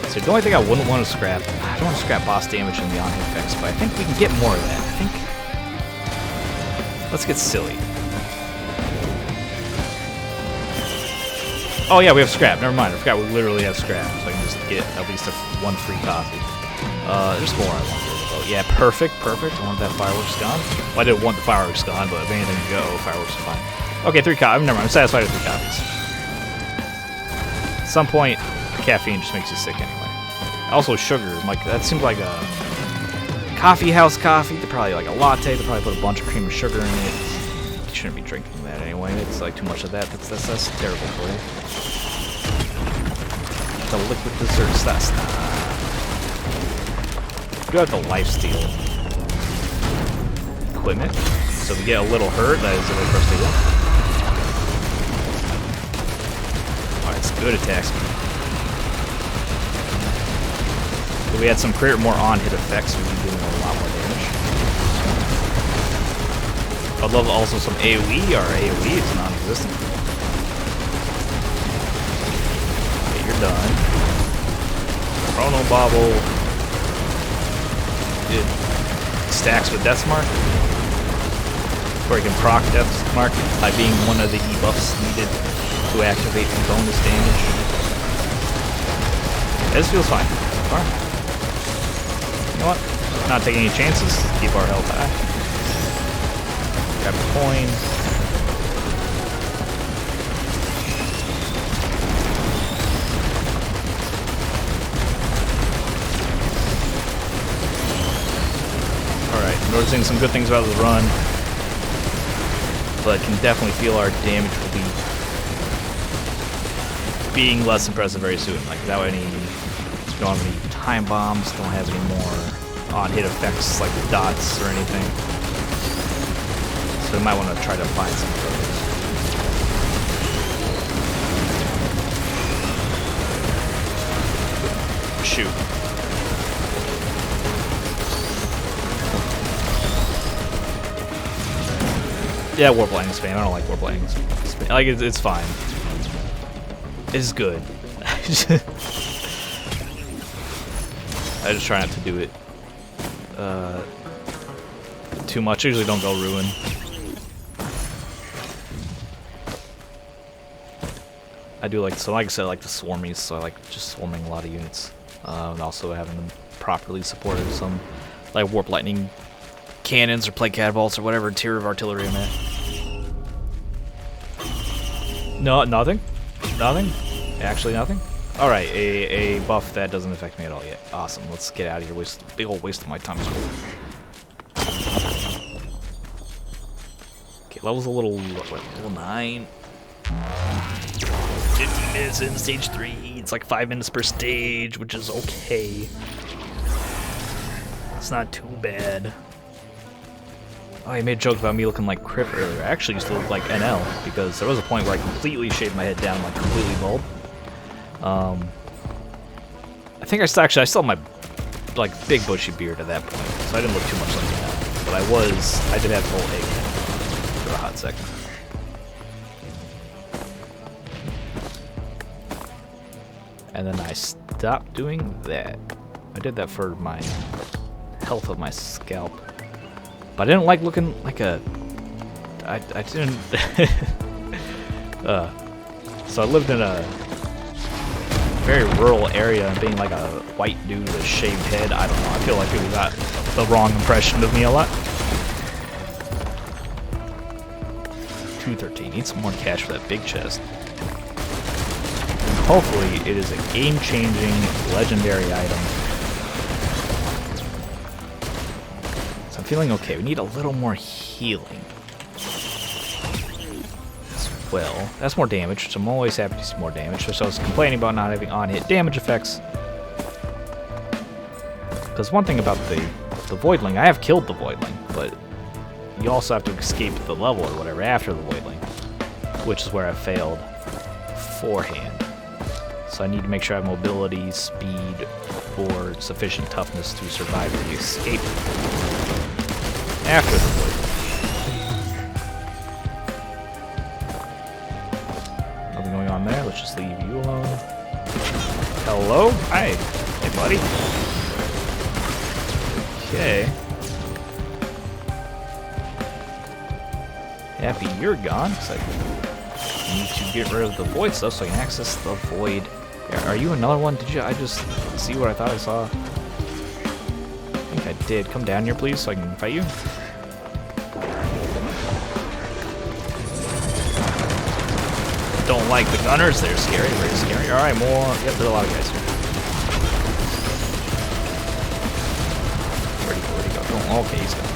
could. So the only thing I wouldn't want to scrap, I don't want to scrap boss damage and the on-hit effects, but I think we can get more of that. I think... Let's get silly. Oh yeah, we have scrap. Never mind. I forgot we literally have scrap, so I can just get at least one free coffee. There's more I want to do. Oh, yeah, perfect, perfect. I want that fireworks gone. Well, I didn't want the fireworks gone, but if anything to go, fireworks are fine. Okay, 3 coffees. Never mind. I'm satisfied with 3 coffees. At some point, caffeine just makes you sick anyway. Also, sugar. Like that seems like a coffee house coffee. They're probably like a latte. They probably put a bunch of cream and sugar in it. You shouldn't be drinking that anyway. It's like too much of that. That's terrible for you. The liquid desserts. That's not. You have the lifesteal equipment, so if we get a little hurt, that is the way for us to go. Alright, it's good attack speed. If we had some crit or more on-hit effects, we'd be doing a lot more damage. I'd love also some AoE. Our AoE is non-existent. Okay, you're done. Chrono Bobble. It stacks with Death's Mark, where you can proc Death's Mark by being one of the debuffs needed to activate the bonus damage. This feels fine. Fine. You know what? Not taking any chances. Keep our health high. Grab a coin. Noticing some good things about the run, but can definitely feel our damage will be being less impressive very soon. Like without any, we don't have any time bombs, don't have any more on-hit effects like the dots or anything. So we might want to try to find some of those. Shoot. Yeah, Warp Lightning spam. I don't like Warp Lightning spam. Like, it's fine. It's good. I just try not to do it too much. I usually don't go Ruin. I do like, so like I said, I like the swarmies, so I like just swarming a lot of units. And also having them properly supported with some, like Warp Lightning cannons or plate catapults or whatever tier of artillery I'm at. No, nothing? Nothing? Actually nothing? Alright, a buff that doesn't affect me at all yet. Awesome, let's get out of here. Big old waste of my time. Okay, level's a little, what, level 9? 50 minutes in stage 3. It's like 5 minutes per stage, which is okay. It's not too bad. Oh, he made a joke about me looking like Crip earlier. I actually used to look like NL, because there was a point where I completely shaved my head down, like completely bald. I think I still had my, like, big bushy beard at that point, so I didn't look too much like NL. But I did have full egg for a hot second. And then I stopped doing that. I did that for my health of my scalp. But I didn't like looking like a... I didn't... so I lived in a very rural area, and being like a white dude with a shaved head, I don't know. I feel like people got the wrong impression of me a lot. 213. Need some more cash for that big chest. And hopefully it is a game-changing, legendary item. I'm feeling okay. We need a little more healing as well. That's more damage, which I'm always happy to see more damage. So I was complaining about not having on-hit damage effects. Because one thing about the Voidling, I have killed the Voidling, but you also have to escape the level or whatever after the Voidling, which is where I failed beforehand. So I need to make sure I have mobility, speed, or sufficient toughness to survive the escape after the void. Nothing going on there. Let's just leave you alone. Hello? Hi. Hey, buddy. Okay. Happy you're gone. So I need to get rid of the void stuff so I can access the void. Are you another one? Did you? I just see what I thought I saw. I think I did. Come down here, please, so I can fight you. Don't like the gunners. They're scary. Very scary. All right, more. Yep, there's a lot of guys here. Where'd he go? Oh, okay, he's gone.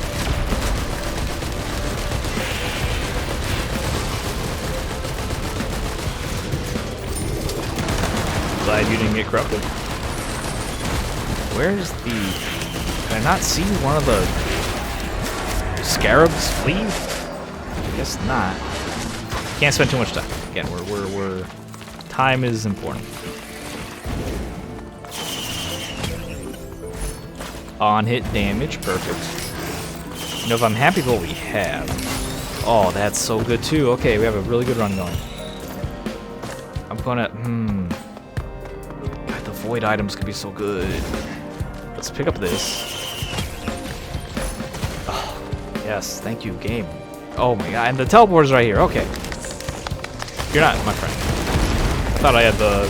Glad you didn't get corrupted. Where's the... Can I not see one of the scarabs flee? I guess not. Can't spend too much time. Again, we're time is important. On hit damage, perfect. You know, if I'm happy with what we have. Oh, that's so good too. Okay, we have a really good run going. I'm gonna God, the void items could be so good. Let's pick up this. Oh, yes, thank you, game. Oh my god, and the teleporter's right here. Okay. You're not my friend. I thought I had the...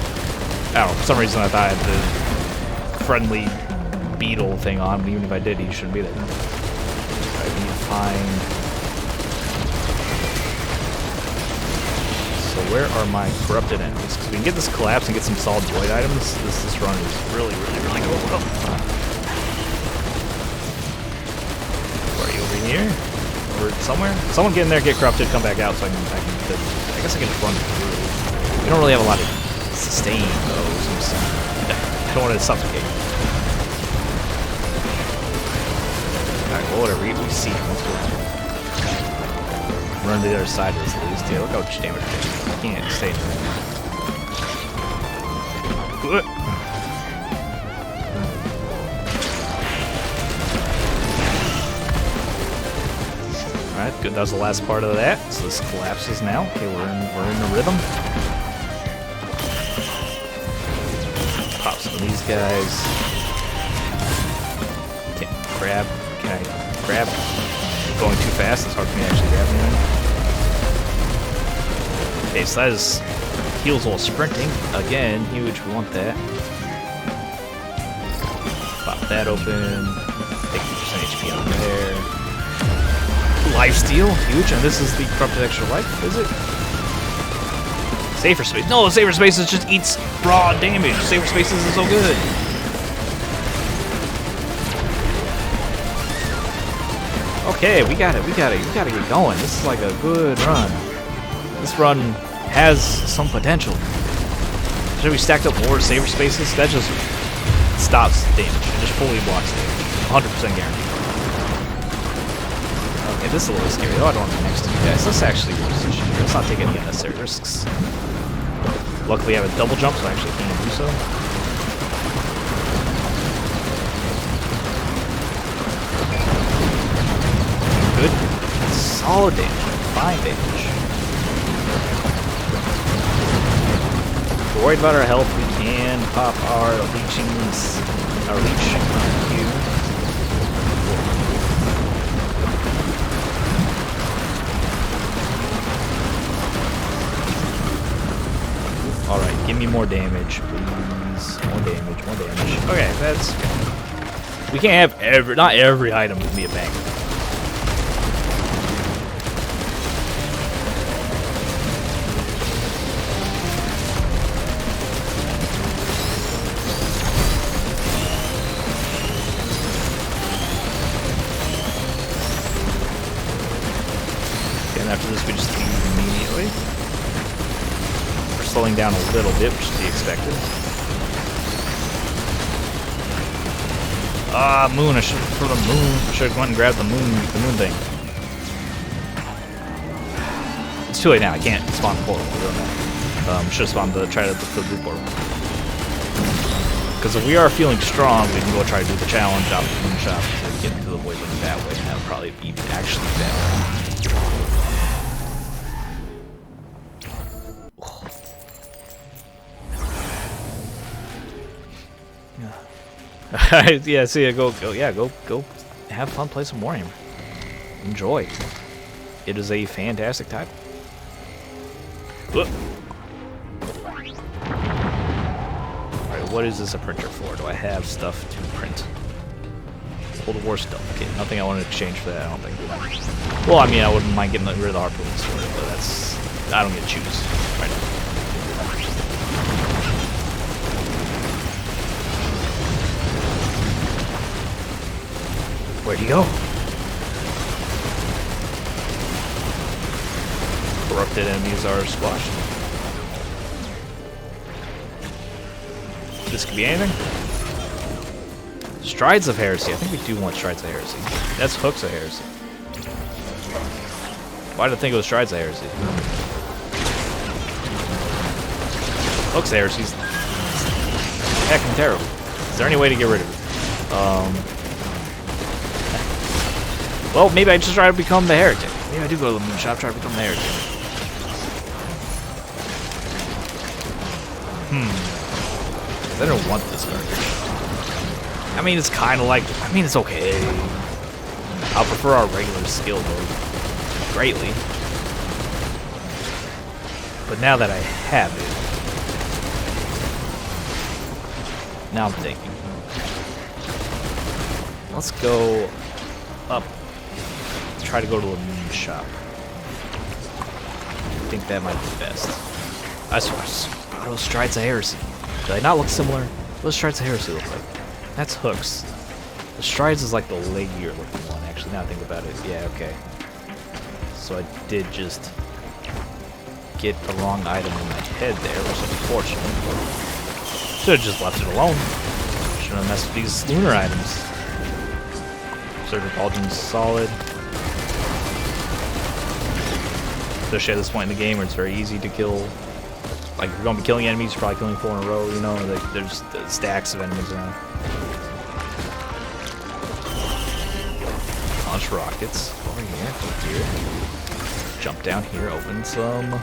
I don't know, for some reason I thought I had the friendly beetle thing on, but even if I did, he shouldn't be there. I need to find... So where are my corrupted enemies? Because we can get this collapse and get some solid void items. This run is really going well. Where are you, over here? Or somewhere? Someone get in there, get corrupted, come back out so I guess I can just run through. We don't really have a lot of sustain though, so I don't want to suffocate. Alright, well whatever, we see him. Let's go run to the other side of this at least. Yeah, look how much damage we're taking. I can't stay in there. Alright, good. That was the last part of that. So this collapses now. Okay, we're in the rhythm. Pop some of these guys. Can't grab. Can I grab? Going too fast. It's hard for me to actually grab anything. Okay, so that is heals while sprinting. Again, huge. We want that. Pop that open. Take 50% HP on there. Lifesteal, huge, and this is the corrupted extra life, is it? Safer space. No, safer spaces just eats raw damage. Safer spaces is so good. Okay, we got it. We gotta get going. This is like a good run. This run has some potential. Should we stacked up more safer spaces? That just stops damage. It just fully blocks damage. 100% guaranteed. Okay, this is a little scary. Oh, I don't want to be next to you guys. Let's actually position here. Let's not take any unnecessary risks. Luckily, I have a double jump, so I actually can't do so. Good. Solid damage. Fine damage. If we're worried about our health, we can pop our leechings. Our leech on you. Alright, give me more damage, please. More damage, more damage. Okay, that's... We can't have not every item can be a banger. Okay, and after this we just leave immediately. Slowing down a little bit, which is to be expected. Ah, moon. I should for the moon. I should have went and grabbed the moon thing. It's too late now. I can't spawn the portal. Should have spawned try to look for the blue portal. Because if we are feeling strong, we can go try to do the challenge out of the moonshot to get into the Voidling that way. That would probably be actually better. Yeah, see ya. Go. Have fun, play some Warhammer. Enjoy. It is a fantastic title. Alright, what is this a printer for? Do I have stuff to print? Cold War stuff. Okay, nothing I want to exchange for that, I don't think. Well, I mean, I wouldn't mind getting rid of the harpoon sword, but that's... I don't get to choose right now. Where'd he go? Corrupted enemies are squashed. This could be anything. Strides of Heresy. I think we do want Strides of Heresy. That's Hooks of Heresy. Why did I think it was Strides of Heresy? Hooks of Heresy's heckin' terrible. Is there any way to get rid of it? Well, maybe I just try to become the Heretic. Maybe I do go to the Moonshop, try to become the Heretic. I don't want this garbage. I mean, it's kind of like... I mean, it's okay. I'll prefer our regular skill mode greatly. But now that I have it... Now I'm thinking. Let's go up. Let's try to go to the moon shop. I think that might be best. I swear, those Strides of Heresy. Do they not look similar? What does Strides of Heresy look like? That's Hooks. The Strides is like the leggier looking one, actually, now I think about it. Yeah, okay. So I did just get the wrong item in my head there, which is unfortunate. Should have just left it alone. Shouldn't have messed with these lunar items. Surgical Pauldron's solid. Especially at this point in the game where it's very easy to kill. Like, if you're going to be killing enemies, you're probably killing 4 in a row, you know? Like, there's stacks of enemies around. Launch rockets. Over here, here. Jump down here, open some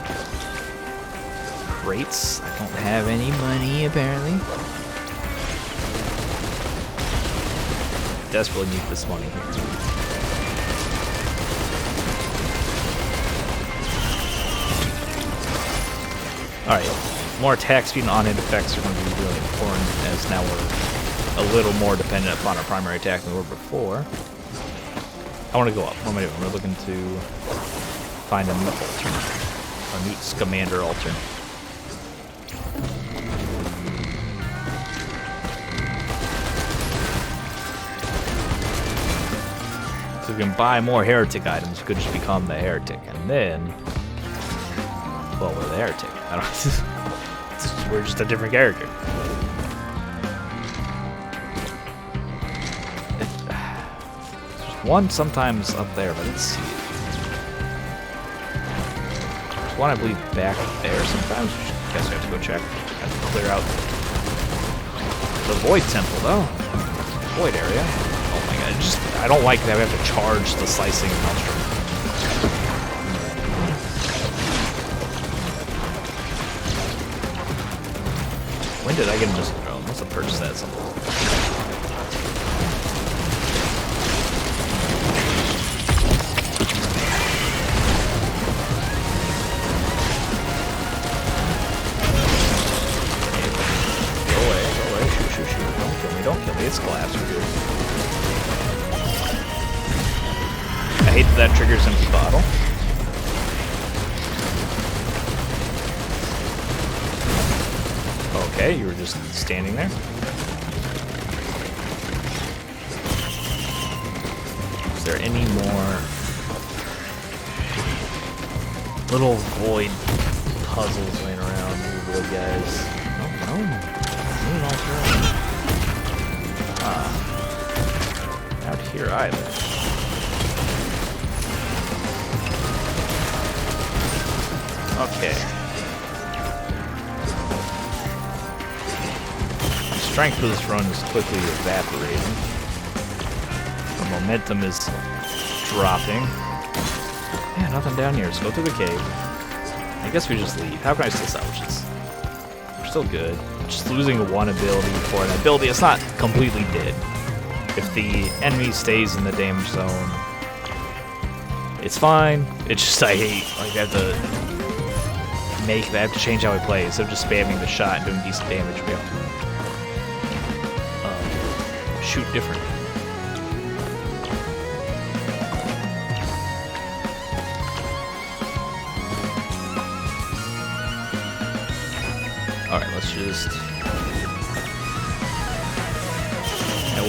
crates. I don't have any money, apparently. Desperately need this money here. Alright, more attack speed and on-hit effects are going to be really important, as now we're a little more dependent upon our primary attack than we were before. I want to go up. What am I doing? We're looking to find a Newt altar. A Newt's Commander altar. So we can buy more heretic items, we could just become the heretic, and then... Well, we're the heretic. I don't. We're just a different character. There's one sometimes up there, but I didn't see it. There's one, I believe, back there sometimes. I guess I have to go check. I have to clear out the Void Temple, though. Void area. Oh my god! I don't like that we have to charge the slicing monster. When did I get a missile drone? Must have purchased that at some point. Go away, shoot. Don't kill me, it's glass, we're good. I hate that triggers empty bottle. Okay, you were just standing there. Is there any more little void puzzles laying around, you void guys? No. Out here either. Okay. strength of this run is quickly evaporating. The momentum is dropping. Yeah, nothing down here. Let's go through the cave. I guess we just leave. How can I still salvage this? We're still good. Just losing one ability for an ability. It's not completely dead. If the enemy stays in the damage zone, it's fine. It's just I hate, like, I have to change how I play. Instead of just spamming the shot and doing decent damage, we have to shoot different. Alright, let's just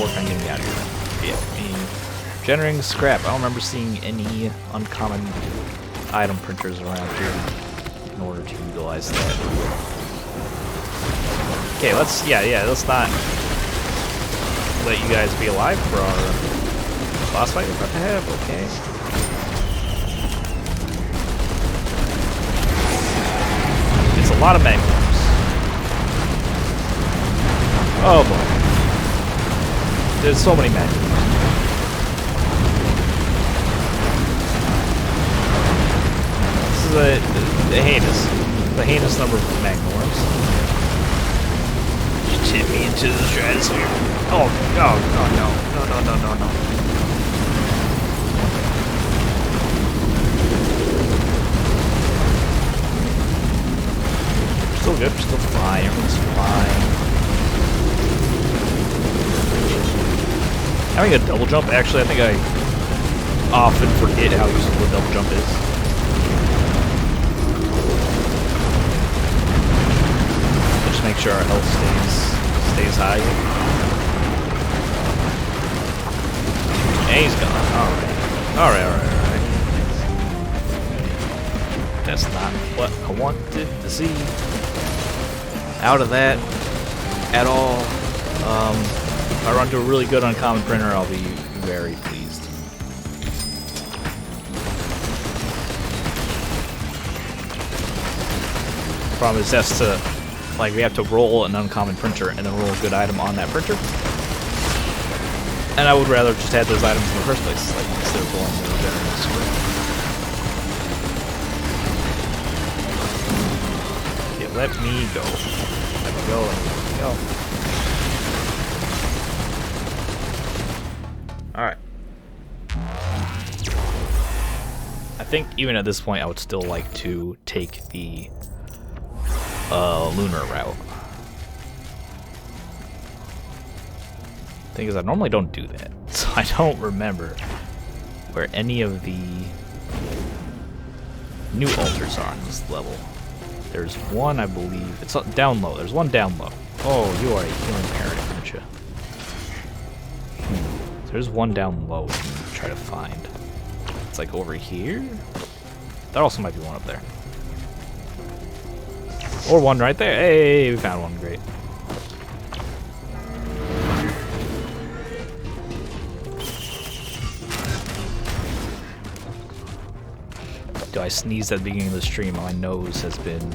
work on getting out of here. Yeah, generating scrap. I don't remember seeing any uncommon item printers around here in order to utilize that. Okay, let's not let you guys be alive for our boss fight we're about to have. Okay. It's a lot of magma. Oh boy. There's so many men. This is the heinous number of magnorms. Just hit me into the stratosphere. Oh no. Still good, we're still fine, everything's fine. Having a double jump, actually, I think I often forget how useful the double jump is. Just make sure our health stays high. And he's gone. Alright. That's not what I wanted to see out of that at all. If I run to a really good uncommon printer, I'll be very pleased. Problem is that's to, like, we have to roll an uncommon printer and then roll a good item on that printer. And I would rather just have those items in the first place, like, instead of rolling the generating script. Okay, let me go. Let me go. Alright. I think even at this point I would still like to take the lunar route. Thing is, I normally don't do that, so I don't remember where any of the new altars are on this level. There's one, I believe. It's down low. There's one down low. Oh, you are a healing parent, aren't you? There's one down low we can try to find. It's like over here? There also might be one up there. Or one right there. Hey, we found one. Great. Do I sneeze at the beginning of the stream? My nose has been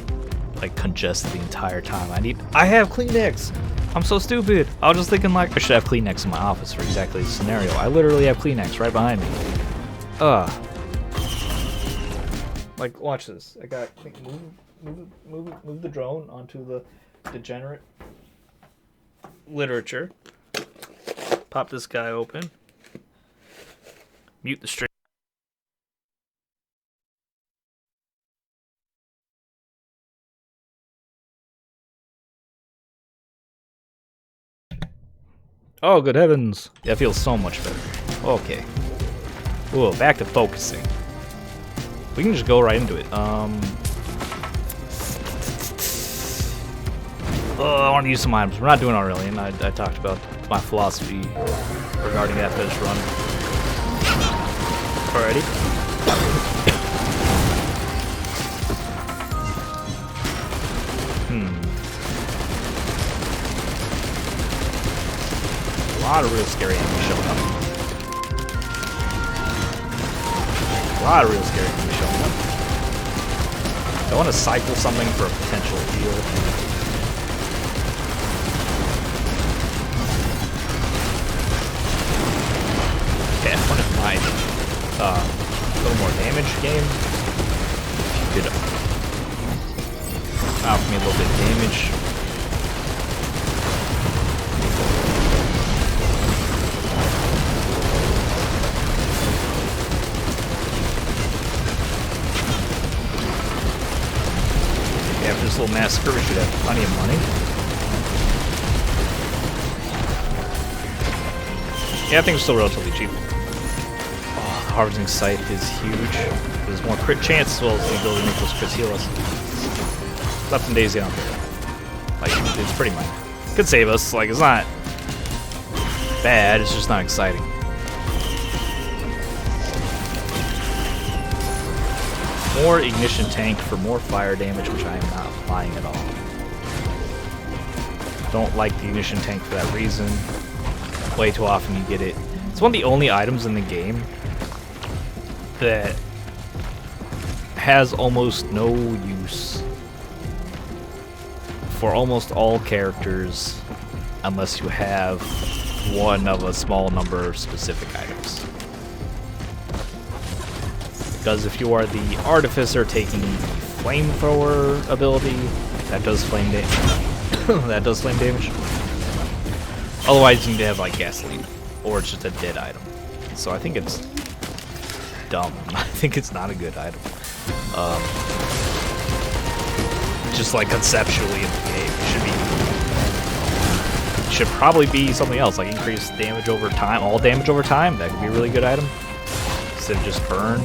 like congested the entire time. I have Kleenex. I'm so stupid. I was just thinking like I should have Kleenex in my office for exactly this scenario. I literally have Kleenex right behind me. Like, watch this. I got move the drone onto the degenerate literature. Pop this guy open. Mute the stream. Oh, good heavens. That feels so much better. Okay. Whoa, back to focusing. We can just go right into it. I want to use some items. We're not doing Aurelian. I talked about my philosophy regarding that for this run already. A lot of real scary enemies showing up. I want to cycle something for a potential heal. a little more damage game. If you could offer me a little bit of damage. After this little massacre, we should have plenty of money. Yeah, I think it's still relatively cheap. Oh, the harvesting scythe is huge. There's more crit chance as well as the ability to make those crits heal us. Left and Daisy on there. Like, it's pretty minor. Could save us. Like, it's not bad, it's just not exciting. More ignition tank for more fire damage, which I am not applying at all. Don't like the ignition tank for that reason. Way too often you get it. It's one of the only items in the game that has almost no use for almost all characters unless you have one of a small number of specific items. Because if you are the artificer taking the flamethrower ability, that does flame damage. That does flame damage. Otherwise, you need to have like gasoline, or it's just a dead item. So I think it's dumb. I think it's not a good item. Just like conceptually in the game, it should probably be something else, like increase damage over time, all damage over time. That could be a really good item instead of just burn.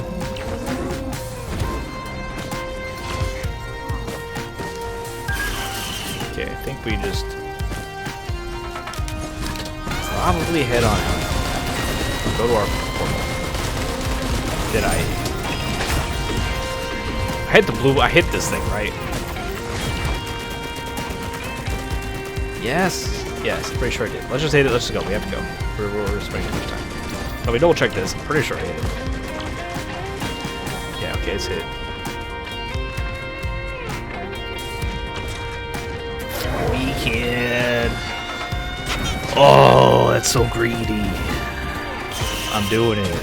Okay, I think we just probably head on out. Go to our portal. Did I hit the blue? I hit this thing, right? Yes. Yes, I'm pretty sure I did. Let's just hit it. Let's just go. We have to go. We're spending too much time. Let me double check this. I'm pretty sure I hit it. Yeah, okay, it's hit. Kid. Oh, that's so greedy. I'm doing it.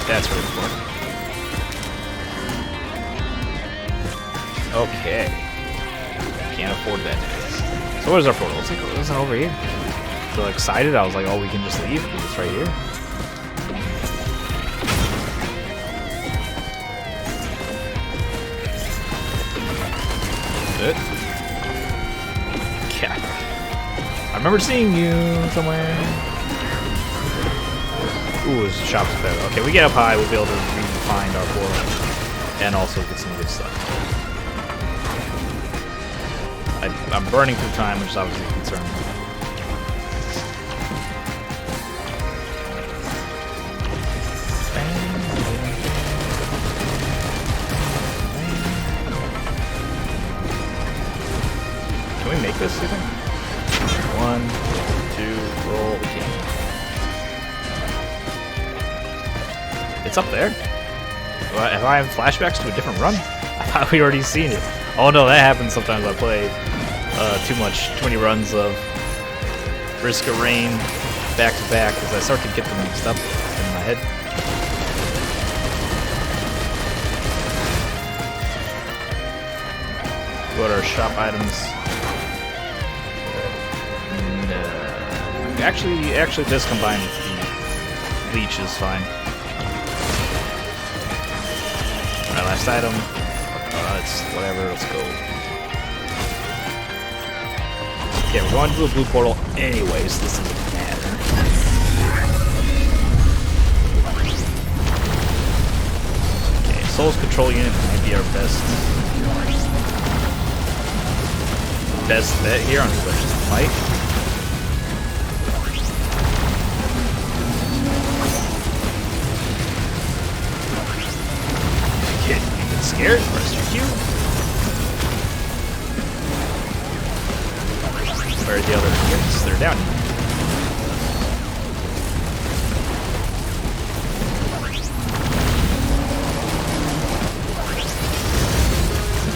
That's really fun. Okay. Can't afford that. So what is our portal? It's like, it's not over here. So excited, I was like, oh, we can just leave because it's right here. Good. Yeah. I remember seeing you somewhere. Ooh, there's a shop's better. Okay, we get up high, we'll be able to find our portal and also get some good stuff. I'm burning through time, which is obviously a concern. Can we make this, you think? 1, 2, roll. We can. It's up there. Have I have flashbacks to a different run? I thought we already seen it. Oh no, that happens sometimes. I play too many runs of Risk of Rain back to back because I start to get them mixed up in my head. Go to our shop items. And, actually, this combined with the leech is fine. Alright, last item. It's whatever. Let's go. Okay, we're going to the blue portal anyways. So this doesn't matter. Okay, Soul's control unit might be our best bet here on who just fight. You get scared? Press your Q. Where are the other units? They're down here.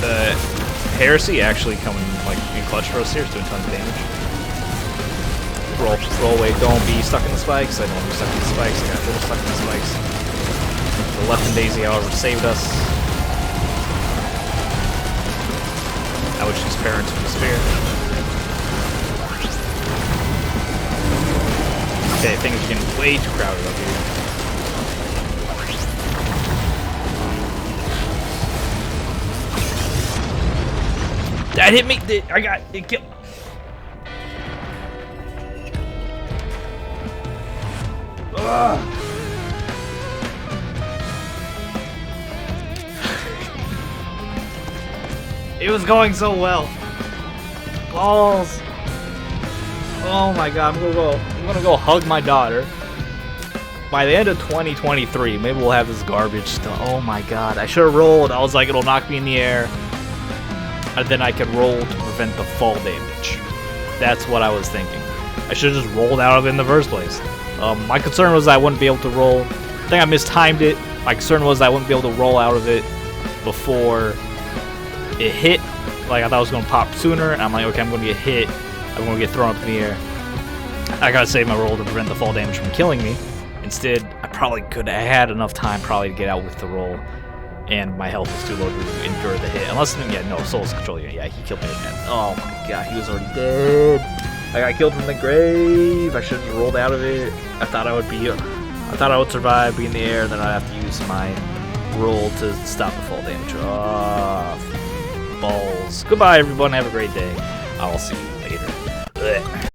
The Heresy actually coming like in clutch for us here, is doing tons of damage. Roll away. Don't be stuck in the spikes. I don't want to be stuck in the spikes. I got a little stuck in the spikes. The left and Daisy, however, saved us. I wish his parents with the spear. Okay, things are getting way too crowded up here. That hit me. I got it. Killed. It was going so well. Balls. Oh my god, I'm gonna go hug my daughter. By the end of 2023, maybe we'll have this garbage still. Oh my god, I should have rolled. I was like, it'll knock me in the air. And then I could roll to prevent the fall damage. That's what I was thinking. I should have just rolled out of it in the first place. My concern was I wouldn't be able to roll. I think I mistimed it. My concern was I wouldn't be able to roll out of it before it hit. Like, I thought it was going to pop sooner. And I'm like, okay, I'm going to get hit. I'm going to get thrown up in the air. I got to save my roll to prevent the fall damage from killing me. Instead, I probably could have had enough time probably to get out with the roll. And my health was too low to endure the hit. Unless, yeah, no, Soul's control unit. Yeah, he killed me again. Oh my god, he was already dead. I got killed from the grave. I should have rolled out of it. I thought I would survive, be in the air, and then I'd have to use my roll to stop the fall damage. Oh, balls. Goodbye, everyone. Have a great day. I'll see you later. Blech.